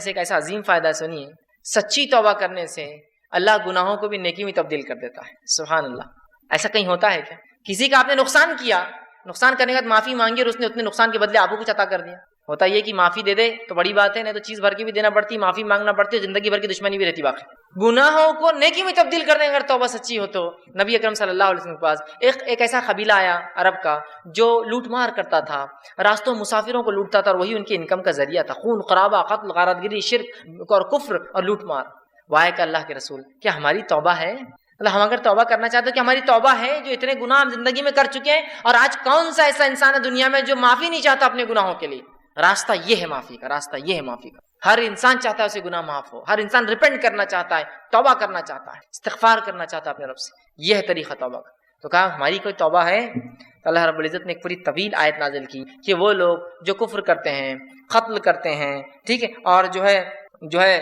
ایک ایسا عظیم فائدہ ہے، سنیے. سچی توبہ کرنے سے اللہ گناہوں کو بھی نیکی میں تبدیل کر دیتا ہے. سبحان اللہ. ایسا کہیں ہوتا ہے کیا؟ کسی کا آپ نے نقصان کیا، نقصان کرنے کے بعد معافی مانگی اور اس نے اتنے نقصان کے بدلے آپ کو کچھ عطا کر دیا. ہوتا یہ کہ معافی دے دے تو بڑی بات ہے، نہیں تو چیز بھر کی بھی دینا پڑتی، معافی مانگنا پڑتی ہے، زندگی بھر کی دشمنی بھی رہتی. باقی گناہوں کو نیکی میں تبدیل کرنے اگر توبہ سچی ہو تو نبی اکرم صلی اللہ علیہ وسلم کے پاس ایک ایسا قبیلہ آیا عرب کا جو لوٹ مار کرتا تھا، راستوں مسافروں کو لوٹتا تھا، اور وہی ان کی انکم کا ذریعہ تھا. خون خرابہ، قتل، غارت گری، شرک اور کفر اور لوٹ مار. وائے کہ اللہ کے رسول، کیا ہماری توبہ ہے؟ ہم اگر توبہ کرنا چاہتے ہیں کہ ہماری توبہ ہے، جو اتنے گناہ ہم زندگی میں کر چکے ہیں، اور آج کون سا ایسا انسان ہے دنیا میں جو معافی نہیں چاہتا اپنے گناہوں کے لیے؟ راستہ یہ ہے معافی کا، راستہ یہ ہے معافی کا. ہر انسان چاہتا ہے اسے گناہ معاف ہو، ہر انسان ریپینٹ کرنا چاہتا ہے، توبہ کرنا چاہتا ہے، استغفار کرنا چاہتا ہے اپنے رب سے. یہ ہے طریقہ توبہ کا. تو کہا ہماری کوئی توبہ ہے؟ تو اللہ رب العزت نے ایک پوری طویل آیت نازل کی کہ وہ لوگ جو کفر کرتے ہیں، قتل کرتے ہیں، ٹھیک ہے، اور جو ہے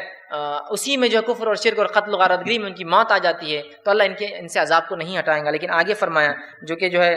اسی میں جو ہے کفر اور شرک اور قتل و غارت گری میں ان کی موت آ جاتی ہے، تو اللہ ان سے عذاب کو نہیں ہٹائیں گا۔ لیکن آگے فرمایا جو کہ جو ہے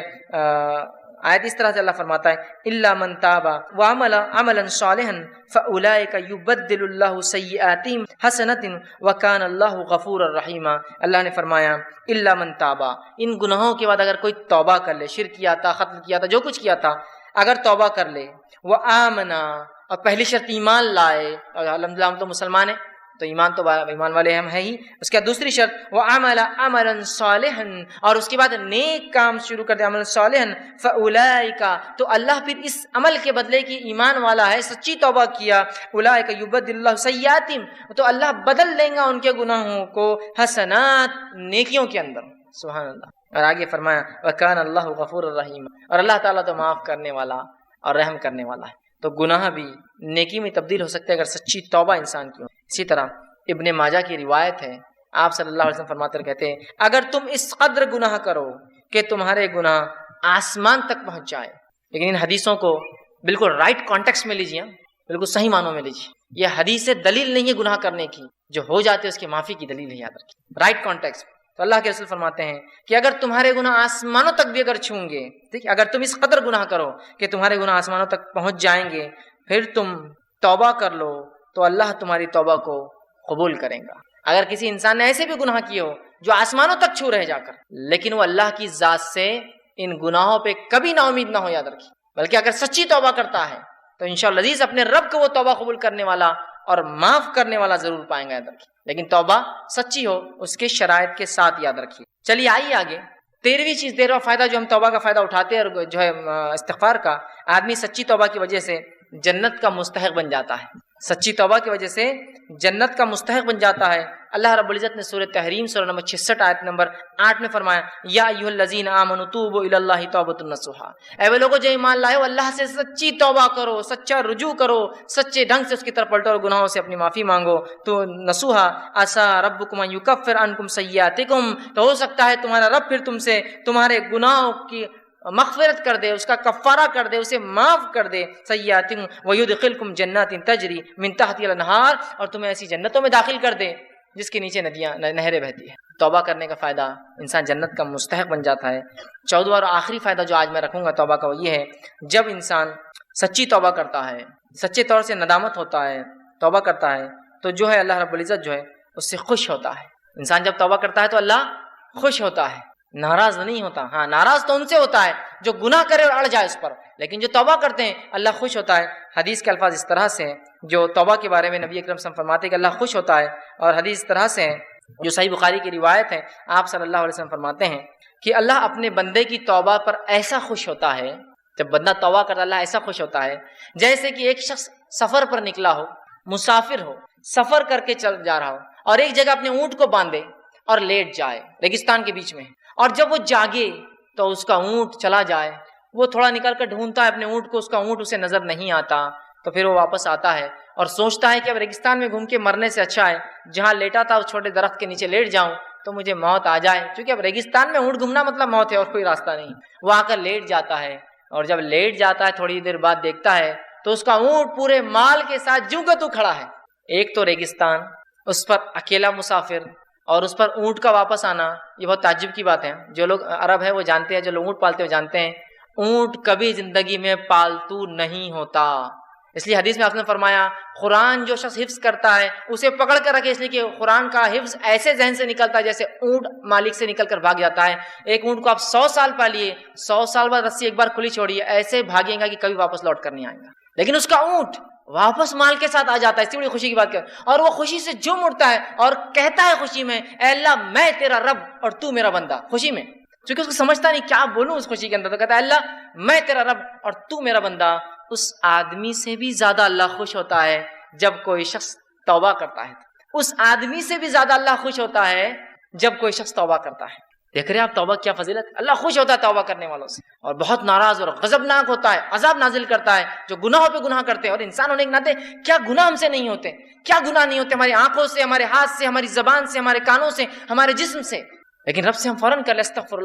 آیت اس طرح سے اللہ فرماتا ہے الا من تاب وعمل عملا صالحا فاولئک یبدل اللہ سیئاتہم حسنات وکان اللہ غفورا رحیما۔ اللہ نے فرمایا الا من تاب، ان گناہوں کے بعد اگر کوئی توبہ کر لے، شرک کیا تھا، قتل کیا تھا، جو کچھ کیا تھا، اگر توبہ کر لے، وآمنا، اور پہلی شرط ایمان لائے، اور الحمدللہ ہم تو مسلمان ہیں تو ایمان والے ہم ہیں ہی، اس کے بعد دوسری شرط وعمل عملا صالحا، اور اس کے بعد نیک کام شروع کر دے، عمل صالحا، فاولئک، تو اللہ پھر اس عمل کے بدلے کی ایمان والا ہے، سچی توبہ کیا، اولئک یبدل اللہ سیئاتہم، تو اللہ بدل دیں گا ان کے گناہوں کو حسنات، نیکیوں کے اندر، سبحان اللہ۔ اور آگے فرمایا وکان اللہ غفور الرحیم، اور اللہ تعالیٰ تو معاف کرنے والا اور رحم کرنے والا ہے۔ تو گناہ بھی نیکی میں تبدیل ہو سکتے ہیں اگر سچی توبہ انسان کی ہو۔ اسی طرح ابن ماجہ کی روایت ہے، آپ صلی اللہ علیہ وسلم فرماتے کہتے ہیں اگر تم اس قدر گناہ کرو کہ تمہارے گناہ آسمان تک پہنچ جائے، لیکن ان حدیثوں کو بالکل رائٹ کانٹیکس میں لیجیے، بالکل صحیح معنوں میں لیجیے، یہ حدیث دلیل نہیں ہے گناہ کرنے کی، جو ہو جاتے اس کی معافی کی دلیل ہے، یاد رکھیے رائٹ کانٹیکس۔ تو اللہ کے رسول فرماتے ہیں کہ اگر تمہارے گناہ آسمانوں تک بھی اگر چھوئیں گے، ٹھیک ہے، اگر تم اس قدر گناہ کرو کہ تمہارے گناہ آسمانوں تک پہنچ جائیں گے، پھر تم توبہ کر لو تو اللہ تمہاری توبہ کو قبول کرے گا۔ اگر کسی انسان نے ایسے بھی گناہ کیے ہو جو آسمانوں تک چھو رہے جا کر، لیکن وہ اللہ کی ذات سے ان گناہوں پہ کبھی نا امید نہ ہو، یاد رکھیے، بلکہ اگر سچی توبہ کرتا ہے تو انشاءاللہ عزیز اپنے رب کو وہ توبہ قبول کرنے والا اور معاف کرنے والا ضرور پائیں گا، یاد رکھیے، لیکن توبہ سچی ہو، اس کے شرائط کے ساتھ، یاد رکھیے۔ چلیے آئیے آگے، 13ویں چیز، 13واں فائدہ جو ہم توبہ کا فائدہ اٹھاتے ہیں اور جو ہے استغفار کا، آدمی سچی توبہ کی وجہ سے جنت کا مستحق بن جاتا ہے، سچی توبہ کی وجہ سے جنت کا مستحق بن جاتا ہے۔ اللہ رب العزت نے سورہ تحریم سورہ نمبر 66 آیت نمبر 8 میں فرمایا یا ایھا الذین آمنوا توبوا الی اللہ توبۃ نصوحا، اے وہ لوگوں جو ایمان لائے ہو اللہ سے سچی توبہ کرو، سچا رجوع کرو، سچے ڈھنگ سے اس کی طرف پلٹو اور گناہوں سے اپنی معافی مانگو، تو نصوحا عسیٰ ربکم ان یکفر عنکم سیئاتکم، تو ہو سکتا ہے تمہارا رب پھر تم سے تمہارے گناہوں کی مغفرت کر دے، اس کا کفارہ کر دے، اسے معاف کر دے، سیئاتکم ویدخلکم جنات تجری من تحتها الانہار، اور تمہیں ایسی جنتوں میں داخل کر دے جس کے نیچے ندیاں نہریں بہتی ہیں۔ توبہ کرنے کا فائدہ، انسان جنت کا مستحق بن جاتا ہے۔ 14واں اور آخری فائدہ جو آج میں رکھوں گا توبہ کا وہ یہ ہے، جب انسان سچی توبہ کرتا ہے، سچے طور سے ندامت ہوتا ہے، توبہ کرتا ہے، تو جو ہے اللہ رب العزت جو ہے اس سے خوش ہوتا ہے۔ انسان جب توبہ کرتا ہے تو اللہ خوش ہوتا ہے، ناراض نہیں ہوتا۔ ہاں ناراض تو ان سے ہوتا ہے جو گناہ کرے اور اڑ جائے اس پر، لیکن جو توبہ کرتے ہیں اللہ خوش ہوتا ہے۔ حدیث کے الفاظ اس طرح سے ہیں جو توبہ کے بارے میں نبی اکرم صلی اللہ علیہ وسلم فرماتے ہیں کہ اللہ خوش ہوتا ہے، اور حدیث اس طرح سے ہیں جو صحیح بخاری کی روایت ہے، آپ صلی اللہ علیہ وسلم فرماتے ہیں کہ اللہ اپنے بندے کی توبہ پر ایسا خوش ہوتا ہے، جب بندہ توبہ کرتا اللہ ایسا خوش ہوتا ہے جیسے کہ ایک شخص سفر پر نکلا ہو، مسافر ہو، سفر کر کے چل جا رہا ہو، اور ایک جگہ اپنے اونٹ کو باندھے اور لیٹ جائے ریگستان کے بیچ میں، اور جب وہ جاگے تو اس کا اونٹ چلا جائے، وہ تھوڑا نکل کر ڈھونڈتا ہے اپنے اونٹ کو، اس کا اونٹ اسے نظر نہیں آتا، تو پھر وہ واپس آتا ہے اور سوچتا ہے کہ اب ریگستان میں گھوم کے مرنے سے اچھا ہے جہاں لیٹا تھا اس چھوٹے درخت کے نیچے لیٹ جاؤں تو مجھے موت آ جائے، کیونکہ اب ریگستان میں اونٹ گھومنا مطلب موت ہے اور کوئی راستہ نہیں۔ وہ آ کر لیٹ جاتا ہے، اور جب لیٹ جاتا ہے تھوڑی دیر بعد دیکھتا ہے تو اس کا اونٹ پورے مال کے ساتھ جوں کا تو کھڑا ہے۔ ایک تو ریگستان، اس پر اکیلا مسافر، اور اس پر اونٹ کا واپس آنا، یہ بہت تعجب کی بات ہے۔ جو لوگ عرب ہے وہ جانتے ہیں، جو لوگ اونٹ پالتے ہیں وہ جانتے ہیں اونٹ کبھی زندگی میں پالتو نہیں ہوتا، اس لیے حدیث میں آپ نے فرمایا قرآن جو شخص حفظ کرتا ہے اسے پکڑ کر رکھے، اس لیے کہ قرآن کا حفظ ایسے ذہن سے نکلتا ہے جیسے اونٹ مالک سے نکل کر بھاگ جاتا ہے۔ ایک اونٹ کو آپ 100 سال پالیے، 100 سال بعد رسی ایک بار کھلی چھوڑیے، ایسے بھاگے گا کہ کبھی واپس لوٹ کر نہیں آئے گا، لیکن اس کا اونٹ واپس مال کے ساتھ آ جاتا ہے، اس سے بڑی خوشی کی بات کیا، اور وہ خوشی سے جم اٹھتا ہے اور کہتا ہے خوشی میں اے اللہ میں تیرا رب اور تو میرا بندہ، خوشی میں، کیونکہ اس کو سمجھتا نہیں کیا بولوں اس خوشی کے اندر، تو کہتا ہے اللہ میں تیرا رب اور تو میرا بندہ۔ اس آدمی سے بھی زیادہ اللہ خوش ہوتا ہے جب کوئی شخص توبہ کرتا ہے، اس آدمی سے بھی زیادہ اللہ خوش ہوتا ہے جب کوئی شخص توبہ کرتا ہے۔ دیکھ رہے ہیں آپ توبہ کیا فضیلت، اللہ خوش ہوتا ہے توبہ کرنے والوں سے، اور بہت ناراض اور غضبناک ہوتا ہے، عذاب نازل کرتا ہے جو گناہوں پہ گناہ کرتے ہیں۔ اور انسان ہونے کے ناطے کیا گناہ ہم سے نہیں ہوتے، کیا گناہ نہیں ہوتے ہماری آنکھوں سے، ہمارے ہاتھ سے، ہماری زبان سے، ہمارے کانوں سے، ہمارے جسم سے، لیکن رب سے ہم فوراً کر لیں استغفر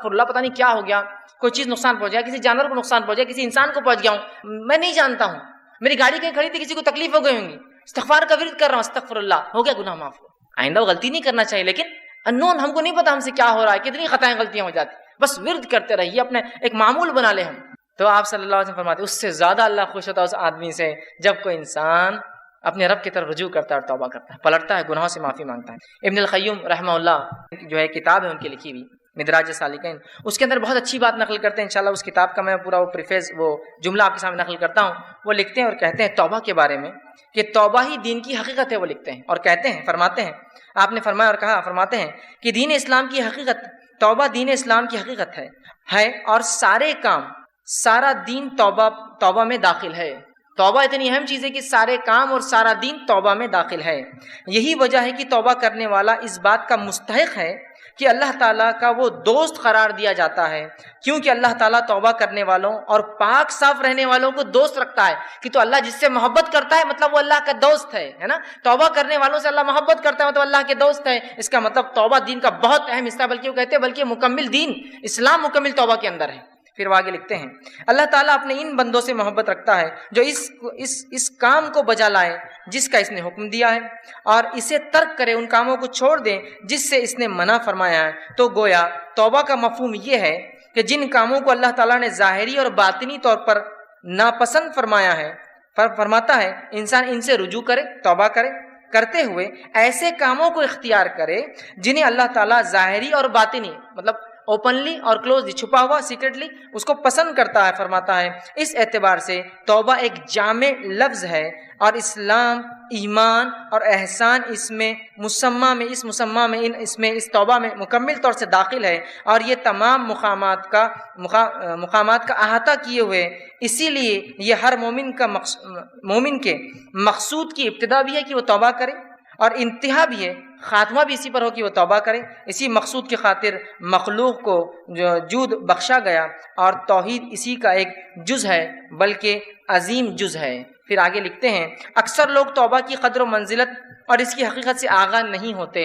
اللہ، پتہ نہیں کیا ہو گیا، کوئی چیز نقصان پہنچ گیا، کسی جانور کو نقصان پہنچ گیا، کسی انسان کو پہنچ گیا ہوں، میں نہیں جانتا ہوں، میری گاڑی کہیں کھڑی تھی، کسی کو تکلیف ہو گئی ہوں گی، استغفار کا ورد کر رہا ہوں، استغفر اللہ، ہو گیا گناہ معاف، آئندہ وہ غلطی نہیں کرنا چاہیے، لیکن انون ہم کو نہیں پتا ہم سے کیا ہو رہا ہے، کتنی خطائیں غلطیاں ہو جاتی، بس ورد کرتے رہیے، اپنے ایک معمول بنا لیں ہم. تو آپ صلی اللہ علیہ وسلم فرماتے اس سے زیادہ اللہ خوش ہوتا ہے اس آدمی سے جب کوئی انسان اپنے رب کی طرف رجوع کرتا ہے اور توبہ کرتا ہے، پلٹتا ہے، گناہوں سے معافی مانگتا ہے. ابن القیم رحمہ اللہ جو ہے کتاب ہے ان کی لکھی ہوئی مدراج سالکین، اس کے اندر بہت اچھی بات نقل کرتے ہیں، انشاءاللہ اس کتاب کا میں پورا وہ پریفیس وہ جملہ آپ کے سامنے نقل کرتا ہوں. وہ لکھتے ہیں اور کہتے ہیں توبہ کے بارے میں کہ توبہ ہی دین کی حقیقت ہے. وہ لکھتے ہیں اور کہتے ہیں، فرماتے ہیں، آپ نے فرمایا اور کہا، فرماتے ہیں کہ دین اسلام کی حقیقت، توبہ دین اسلام کی حقیقت ہے اور سارے کام، سارا دین توبہ میں داخل ہے. توبہ اتنی اہم چیز ہے کہ سارے کام اور سارا دین توبہ میں داخل ہے. یہی وجہ ہے کہ توبہ کرنے والا اس بات کا مستحق ہے کہ اللہ تعالیٰ کا وہ دوست قرار دیا جاتا ہے، کیونکہ اللہ تعالیٰ توبہ کرنے والوں اور پاک صاف رہنے والوں کو دوست رکھتا ہے. کہ تو اللہ جس سے محبت کرتا ہے مطلب وہ اللہ کا دوست ہے نا. توبہ کرنے والوں سے اللہ محبت کرتا ہے تو اللہ کے دوست ہے. اس کا مطلب توبہ دین کا بہت اہم حصہ، بلکہ وہ کہتے ہیں بلکہ مکمل دین اسلام مکمل توبہ کے اندر ہے. پھر وہ آگے لکھتے ہیں اللہ تعالیٰ اپنے ان بندوں سے محبت رکھتا ہے جو اس کام کو بجا لائے جس کا اس نے حکم دیا ہے، اور اسے ترک کرے، ان کاموں کو چھوڑ دیں جس سے اس نے منع فرمایا ہے. تو گویا توبہ کا مفہوم یہ ہے کہ جن کاموں کو اللہ تعالیٰ نے ظاہری اور باطنی طور پر ناپسند فرمایا ہے، فرماتا ہے انسان ان سے رجوع کرے، توبہ کرتے ہوئے ایسے کاموں کو اختیار کرے جنہیں اللہ تعالیٰ ظاہری اور باطنی مطلب اوپنلی اور کلوزلی، چھپا ہوا سیکرٹلی اس کو پسند کرتا ہے. فرماتا ہے اس اعتبار سے توبہ ایک جامع لفظ ہے اور اسلام، ایمان اور احسان اس توبہ میں مکمل طور سے داخل ہے، اور یہ تمام مقامات کا احاطہ کیے ہوئے. اسی لیے یہ ہر مومن کے مقصود کی ابتدا بھی ہے کہ وہ توبہ کرے، اور انتہا بھی ہے، خاتمہ بھی اسی پر ہو کہ وہ توبہ کرے. اسی مقصود کی خاطر مخلوق کو جود بخشا گیا، اور توحید اسی کا ایک جز ہے، بلکہ عظیم جز ہے. پھر آگے لکھتے ہیں اکثر لوگ توبہ کی قدر و منزلت اور اس کی حقیقت سے آگاہ نہیں ہوتے.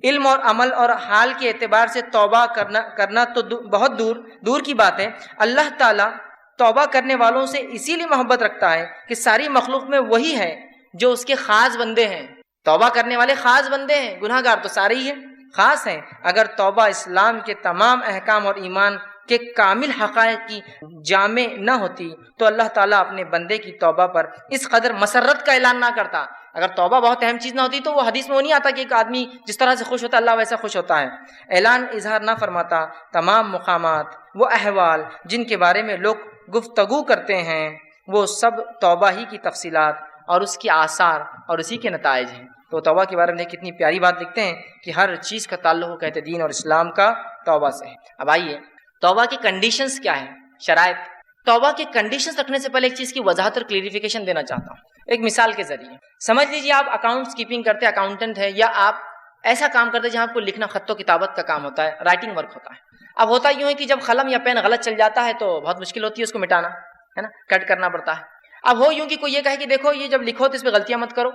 علم اور عمل اور حال کے اعتبار سے توبہ کرنا تو بہت دور کی بات ہے. اللہ تعالیٰ توبہ کرنے والوں سے اسی لیے محبت رکھتا ہے کہ ساری مخلوق میں وہی ہے جو اس کے خاص بندے ہیں. توبہ کرنے والے خاص بندے ہیں، گناہ گار تو سارے ہی ہیں، خاص ہیں. اگر توبہ اسلام کے تمام احکام اور ایمان کے کامل حقائق کی جامع نہ ہوتی تو اللہ تعالیٰ اپنے بندے کی توبہ پر اس قدر مسرت کا اعلان نہ کرتا. اگر توبہ بہت اہم چیز نہ ہوتی تو وہ حدیث میں وہ نہیں آتا کہ ایک آدمی جس طرح سے خوش ہوتا ہے اللہ ویسا خوش ہوتا ہے. اعلان اظہار نہ فرماتا. تمام مقامات، وہ احوال جن کے بارے میں لوگ گفتگو کرتے ہیں، وہ سب توبہ ہی کی تفصیلات اور اس کی آثار اور اسی کے نتائج ہیں. تو توبہ کے بارے میں کتنی پیاری بات لکھتے ہیں کہ ہر چیز کا تعلق کہتے دین اور اسلام کا توبہ سے ہے. اب آئیے توبہ کی کنڈیشنز کیا ہیں، شرائط. توبہ کے کنڈیشنز رکھنے سے پہلے ایک چیز کی وضاحت اور کلیریفیکیشن دینا چاہتا ہوں ایک مثال کے ذریعے. سمجھ لیجیے آپ اکاؤنٹس کیپنگ کرتے، اکاؤنٹنٹ ہے، یا آپ ایسا کام کرتے جہاں آپ کو لکھنا، خط و کتابت کا کام ہوتا ہے، رائٹنگ ورک ہوتا ہے. اب ہوتا یوں ہے کہ جب قلم یا پین غلط چل جاتا ہے تو بہت مشکل ہوتی ہے اس کو مٹانا، ہے نا، کٹ کرنا پڑتا ہے. اب ہو یوں کہ کوئی یہ کہے کہ دیکھو یہ جب لکھو تو اس پہ غلطیاں مت کرو،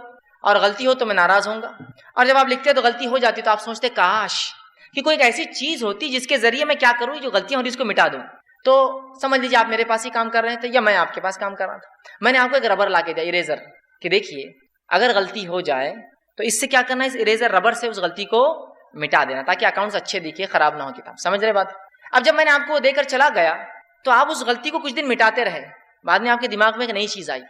اور غلطی ہو تو میں ناراض ہوں گا. اور جب آپ لکھتے تو غلطی ہو جاتی تو آپ سوچتے کاش کہ کوئی ایک ایسی چیز ہوتی جس کے ذریعے میں کیا کروں جو غلطیاں ہوتی اس کو مٹا دوں. تو سمجھ لیجیے آپ میرے پاس ہی کام کر رہے تھے یا میں آپ کے پاس کام کر رہا تھا. میں نے آپ کو ایک ربر لا کے دیا، اریزر، کہ دیکھیے اگر غلطی ہو جائے تو اس سے کیا کرنا ہے، اس اریزر ربر سے اس غلطی کو مٹا دینا تاکہ اکاؤنٹس اچھے دکھے، خراب نہ ہو کتاب. سمجھ رہے بات؟ اب جب میں نے آپ کو دے کر چلا گیا تو آپ اس غلطی کو کچھ دن مٹاتے رہے، بعد میں آپ کے دماغ میں ایک نئی چیز آئی،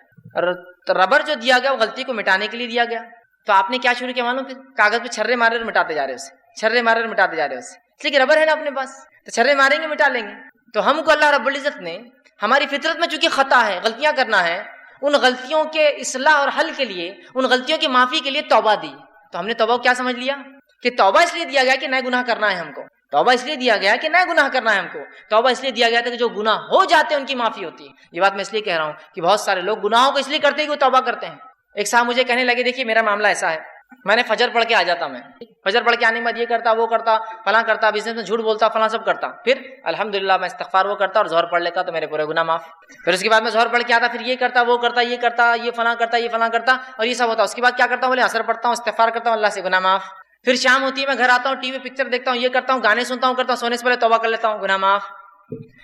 ربر جو دیا گیا وہ غلطی کو مٹانے کے لیے دیا گیا. تو آپ نے کیا شروع کیا معلوم؟ پھر کاغذ پہ چھرے مارے اور مٹاتے جا رہے اسے، چھرے مارے اور مٹاتے جا رہے اسے، اس لیے کہ ربر ہے نا اپنے پاس، تو چھرے ماریں گے مٹا لیں گے. تو ہم کو اللہ رب العزت نے ہماری فطرت میں چونکہ خطا ہے، غلطیاں کرنا ہے، ان غلطیوں کے اصلاح اور حل کے لیے، ان غلطیوں کی معافی کے لیے توبہ دی. تو ہم نے توبہ کو کیا سمجھ لیا کہ توبہ اس لیے دیا گیا کہ نئے گناہ کرنا ہے ہم کو. توبہ اس لیے دیا گیا کہ نئے گناہ کرنا ہے ہم کو. توبہ اس لیے دیا گیا تھا کہ جو گناہ ہو جاتے ہیں ان کی معافی ہوتی ہے. یہ بات میں اس لیے کہہ رہا ہوں کہ بہت سارے لوگ گناہوں کو اس لیے کرتے ہیں کہ وہ توبہ کرتے ہیں. ایک صاحب مجھے کہنے لگے دیکھیے میرا معاملہ ایسا ہے، میں نے فجر پڑھ کے آ جاتا، میں فجر پڑھ کے آنے کے بعد یہ کرتا، وہ کرتا، فلاں کرتا، بزنس میں جھوٹ بولتا، فلاں سب کرتا، پھر الحمدللہ میں استغفار وہ کرتا اور ظہر پڑھ لیتا تو میرے پورے گناہ معاف. پھر اس کے بعد میں ظہر پڑھ کے آتا، پھر یہ کرتا، وہ کرتا، یہ کرتا، یہ فلاں کرتا، یہ فلاں کرتا، اور یہ سب ہوتا. اس کے بعد کیا کرتا ہوں، بولے عصر پڑھتا ہوں، استغفار کرتا ہوں، اللہ سے گناہ معاف. پھر شام ہوتی ہے میں گھر آتا ہوں, ٹی وی پکچر دیکھتا ہوں, یہ کرتا ہوں, گانے سنتا ہوں, سونے سے پہلے توبہ کر لیتا ہوں, گناہ معاف.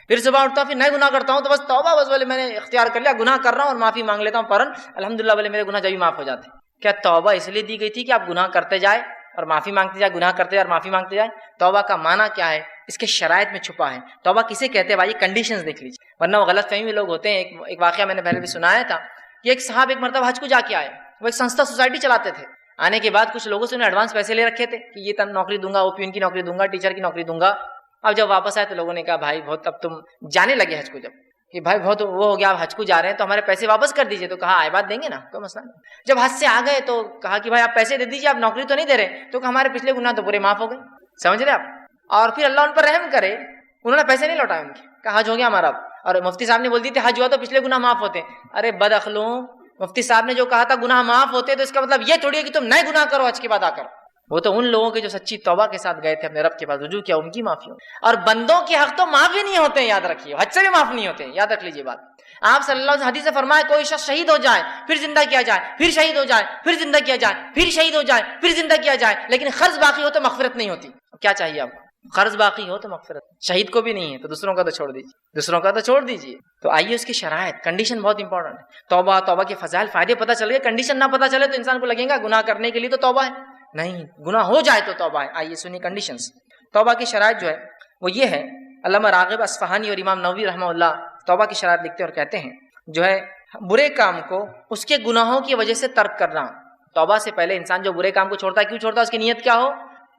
پھر صبح اٹھتا ہوں, پھر نئے گناہ کرتا ہوں, تو بس توبہ, بس بولے میں نے اختیار کر لیا, گناہ کر رہا ہوں اور معافی مانگ لیتا ہوں فوراً, الحمدللہ بولے میرے گناہ جبھی معاف ہو جاتے. کیا توبہ اس لیے دی گئی تھی کہ آپ گناہ کرتے جائے اور معافی مانگتے جائے, گناہ کرتے جائے اور معافی مانگتے جائے؟ توبہ کا معنی کیا ہے, اس کے شرائط میں چھپا ہے. توبہ کسے کہتے ہیں بھائی, کنڈیشنز دیکھ لیجیے, ورنہ وہ غلط فہمی میں لوگ ہوتے ہیں. ایک واقعہ میں نے پہلے بھی سنایا تھا کہ ایک صاحب ایک مرتبہ حج کو جا کے آئے, وہ ایک سنستھا سوسائٹی چلاتے تھے. آنے کے بعد کچھ لوگوں سے انہیں ایڈوانس پیسے لے رکھے تھے کہ یہ نوکری دوں گا, اوپین کی نوکری دوں گا, ٹیچر کی نوکری دوں گا. اب جب واپس آئے تو لوگوں نے کہا بھائی بہت, اب تم جانے لگے حج کو, جب کہ بھائی بہت وہ ہو گیا, آپ حج کو جا رہے ہیں تو ہمارے پیسے واپس کر دیجیے. تو کہا آئے بات دیں گے نا, کوئی مسئلہ نہیں. جب حج سے آ گئے تو کہا کہ بھائی آپ پیسے دے دیجیے, آپ نوکری تو نہیں دے رہے. تو کہ ہمارے پچھلے گناہ تو پورے معاف ہو گئے, سمجھ رہے آپ. اور پھر اللہ ان پر رحم کرے, انہوں نے پیسے نہیں لوٹائے ان کے, کہا حج ہو گیا ہمارا. اور مفتی صاحب نے بول دی تھی حج ہوا تو پچھلے گناہ معاف ہوتے. ارے بد اخلوں, مفتی صاحب نے جو کہا تھا گناہ معاف ہوتے, تو اس کا مطلب یہ تھوڑی ہے کہ تم نئے گناہ کرو حج کے بعد آ کر. وہ تو ان لوگوں کے جو سچی توبہ کے ساتھ گئے تھے اپنے رب کے پاس, رجوع کیا, ان کی معافی ہو. اور بندوں کے حق تو معاف ہی نہیں ہوتے ہیں, یاد رکھیے, حج سے بھی معاف نہیں ہوتے, یاد رکھ لیجیے بات. آپ صلی اللہ علیہ وسلم حدیث سے فرمائے کوئی شخص شہید ہو جائے, پھر زندہ کیا جائے, پھر شہید ہو جائے, پھر زندہ کیا جائے, پھر شہید ہو جائے, پھر زندہ کیا جائے, لیکن قرض باقی ہو تو مغفرت نہیں ہوتی. کیا چاہیے آپ کو, قرض باقی ہو تو مغفرت. شہید کو بھی نہیں ہے تو دوسروں کا تو چھوڑ دیجیے, دوسروں کا تو چھوڑ دیجیے. تو آئیے اس کی شرائط, کنڈیشن بہت انپورٹنٹ ہے. توبہ کے فضائل, فائدے پتہ چل گئے, کنڈیشن نہ پتہ چلے تو انسان کو لگے گا گناہ کرنے کے لیے تو توبہ ہے, نہیں, گناہ ہو جائے تو توبہ ہے. آئیے سنیے کنڈیشنز. توبہ کی شرائط جو ہے وہ یہ ہے, علامہ راغب اصفہانی اور امام نووی رحمہ اللہ توبہ کی شرائط لکھتے ہیں اور کہتے ہیں جو ہے برے کام کو اس کے گناہوں کی وجہ سے ترک کرنا. توبہ سے پہلے انسان جو برے کام کو چھوڑتا ہے, کیوں چھوڑتا ہے, اس کی نیت کیا ہو,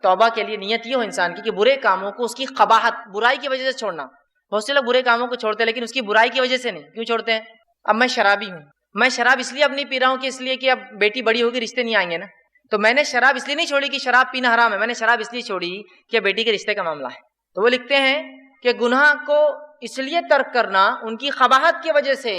توبہ کے لیے نیت یہ ہو انسان کی کہ برے کاموں کو اس کی قباحت, برائی کی وجہ سے چھوڑنا. بہت سے لوگ برے کاموں کو چھوڑتے ہیں لیکن اس کی برائی کی وجہ سے نہیں. کیوں چھوڑتے ہیں, اب میں شرابی ہوں, میں شراب اس لیے اب نہیں پی رہا ہوں کہ اس لیے کہ اب بیٹی بڑی ہوگی رشتے نہیں آئیں گے نا, تو میں نے شراب اس لیے نہیں چھوڑی کہ شراب پینا حرام ہے, میں نے شراب اس لیے چھوڑی کہ بیٹی کے رشتے کا معاملہ ہے. تو وہ لکھتے ہیں کہ گناہ کو اس لیے ترک کرنا ان کی قباحت کی وجہ سے,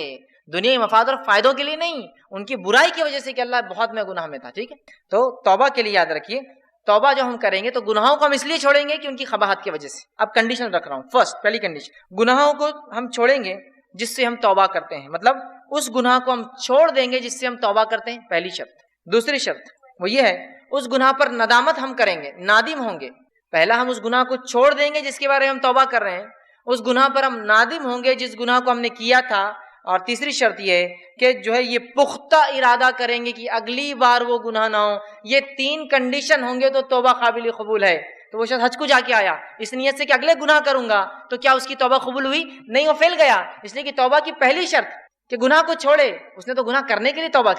دنیائی مفاد اور فائدوں کے لیے نہیں, ان کی برائی کی وجہ سے کہ اللہ بہت میں گناہ میں تھا. ٹھیک ہے, تو توبہ کے لیے یاد رکھیے, توبہ جو ہم کریں گے تو گناہوں کو ہم اس لیے چھوڑیں گے کہ ان کی قباحت کی وجہ سے. اب کنڈیشن رکھ رہا ہوں. فرسٹ, پہلی کنڈیشن, گناہوں کو ہم چھوڑیں گے جس سے ہم توبہ کرتے ہیں, مطلب اس گناہ کو ہم چھوڑ دیں گے جس سے ہم توبہ کرتے ہیں, پہلی شرط. دوسری شرط وہ یہ ہے, اس گناہ پر ندامت ہم کریں گے, نادم ہوں گے. پہلا ہم اس گناہ کو چھوڑ دیں گے جس کے بارے میں ہم توبہ کر رہے ہیں, اس گناہ پر ہم نادم ہوں گے جس گناہ کو ہم نے کیا تھا. اور تیسری شرط یہ ہے کہ جو ہے یہ پختہ ارادہ کریں گے کہ اگلی بار وہ گناہ نہ ہو. یہ تین کنڈیشن ہوں گے تو توبہ قابل قبول ہے. تو وہ شخص حج کو جا کے آیا اس نیت سے کہ اگلے گناہ کروں گا, تو کیا اس کی توبہ قبول ہوئی؟ نہیں, وہ فیل گیا. اس لیے کہ توبہ کی پہلی شرط کہ گناہ کو چھوڑے, اس نے تو گناہ کرنے کے لیے توبہ کی.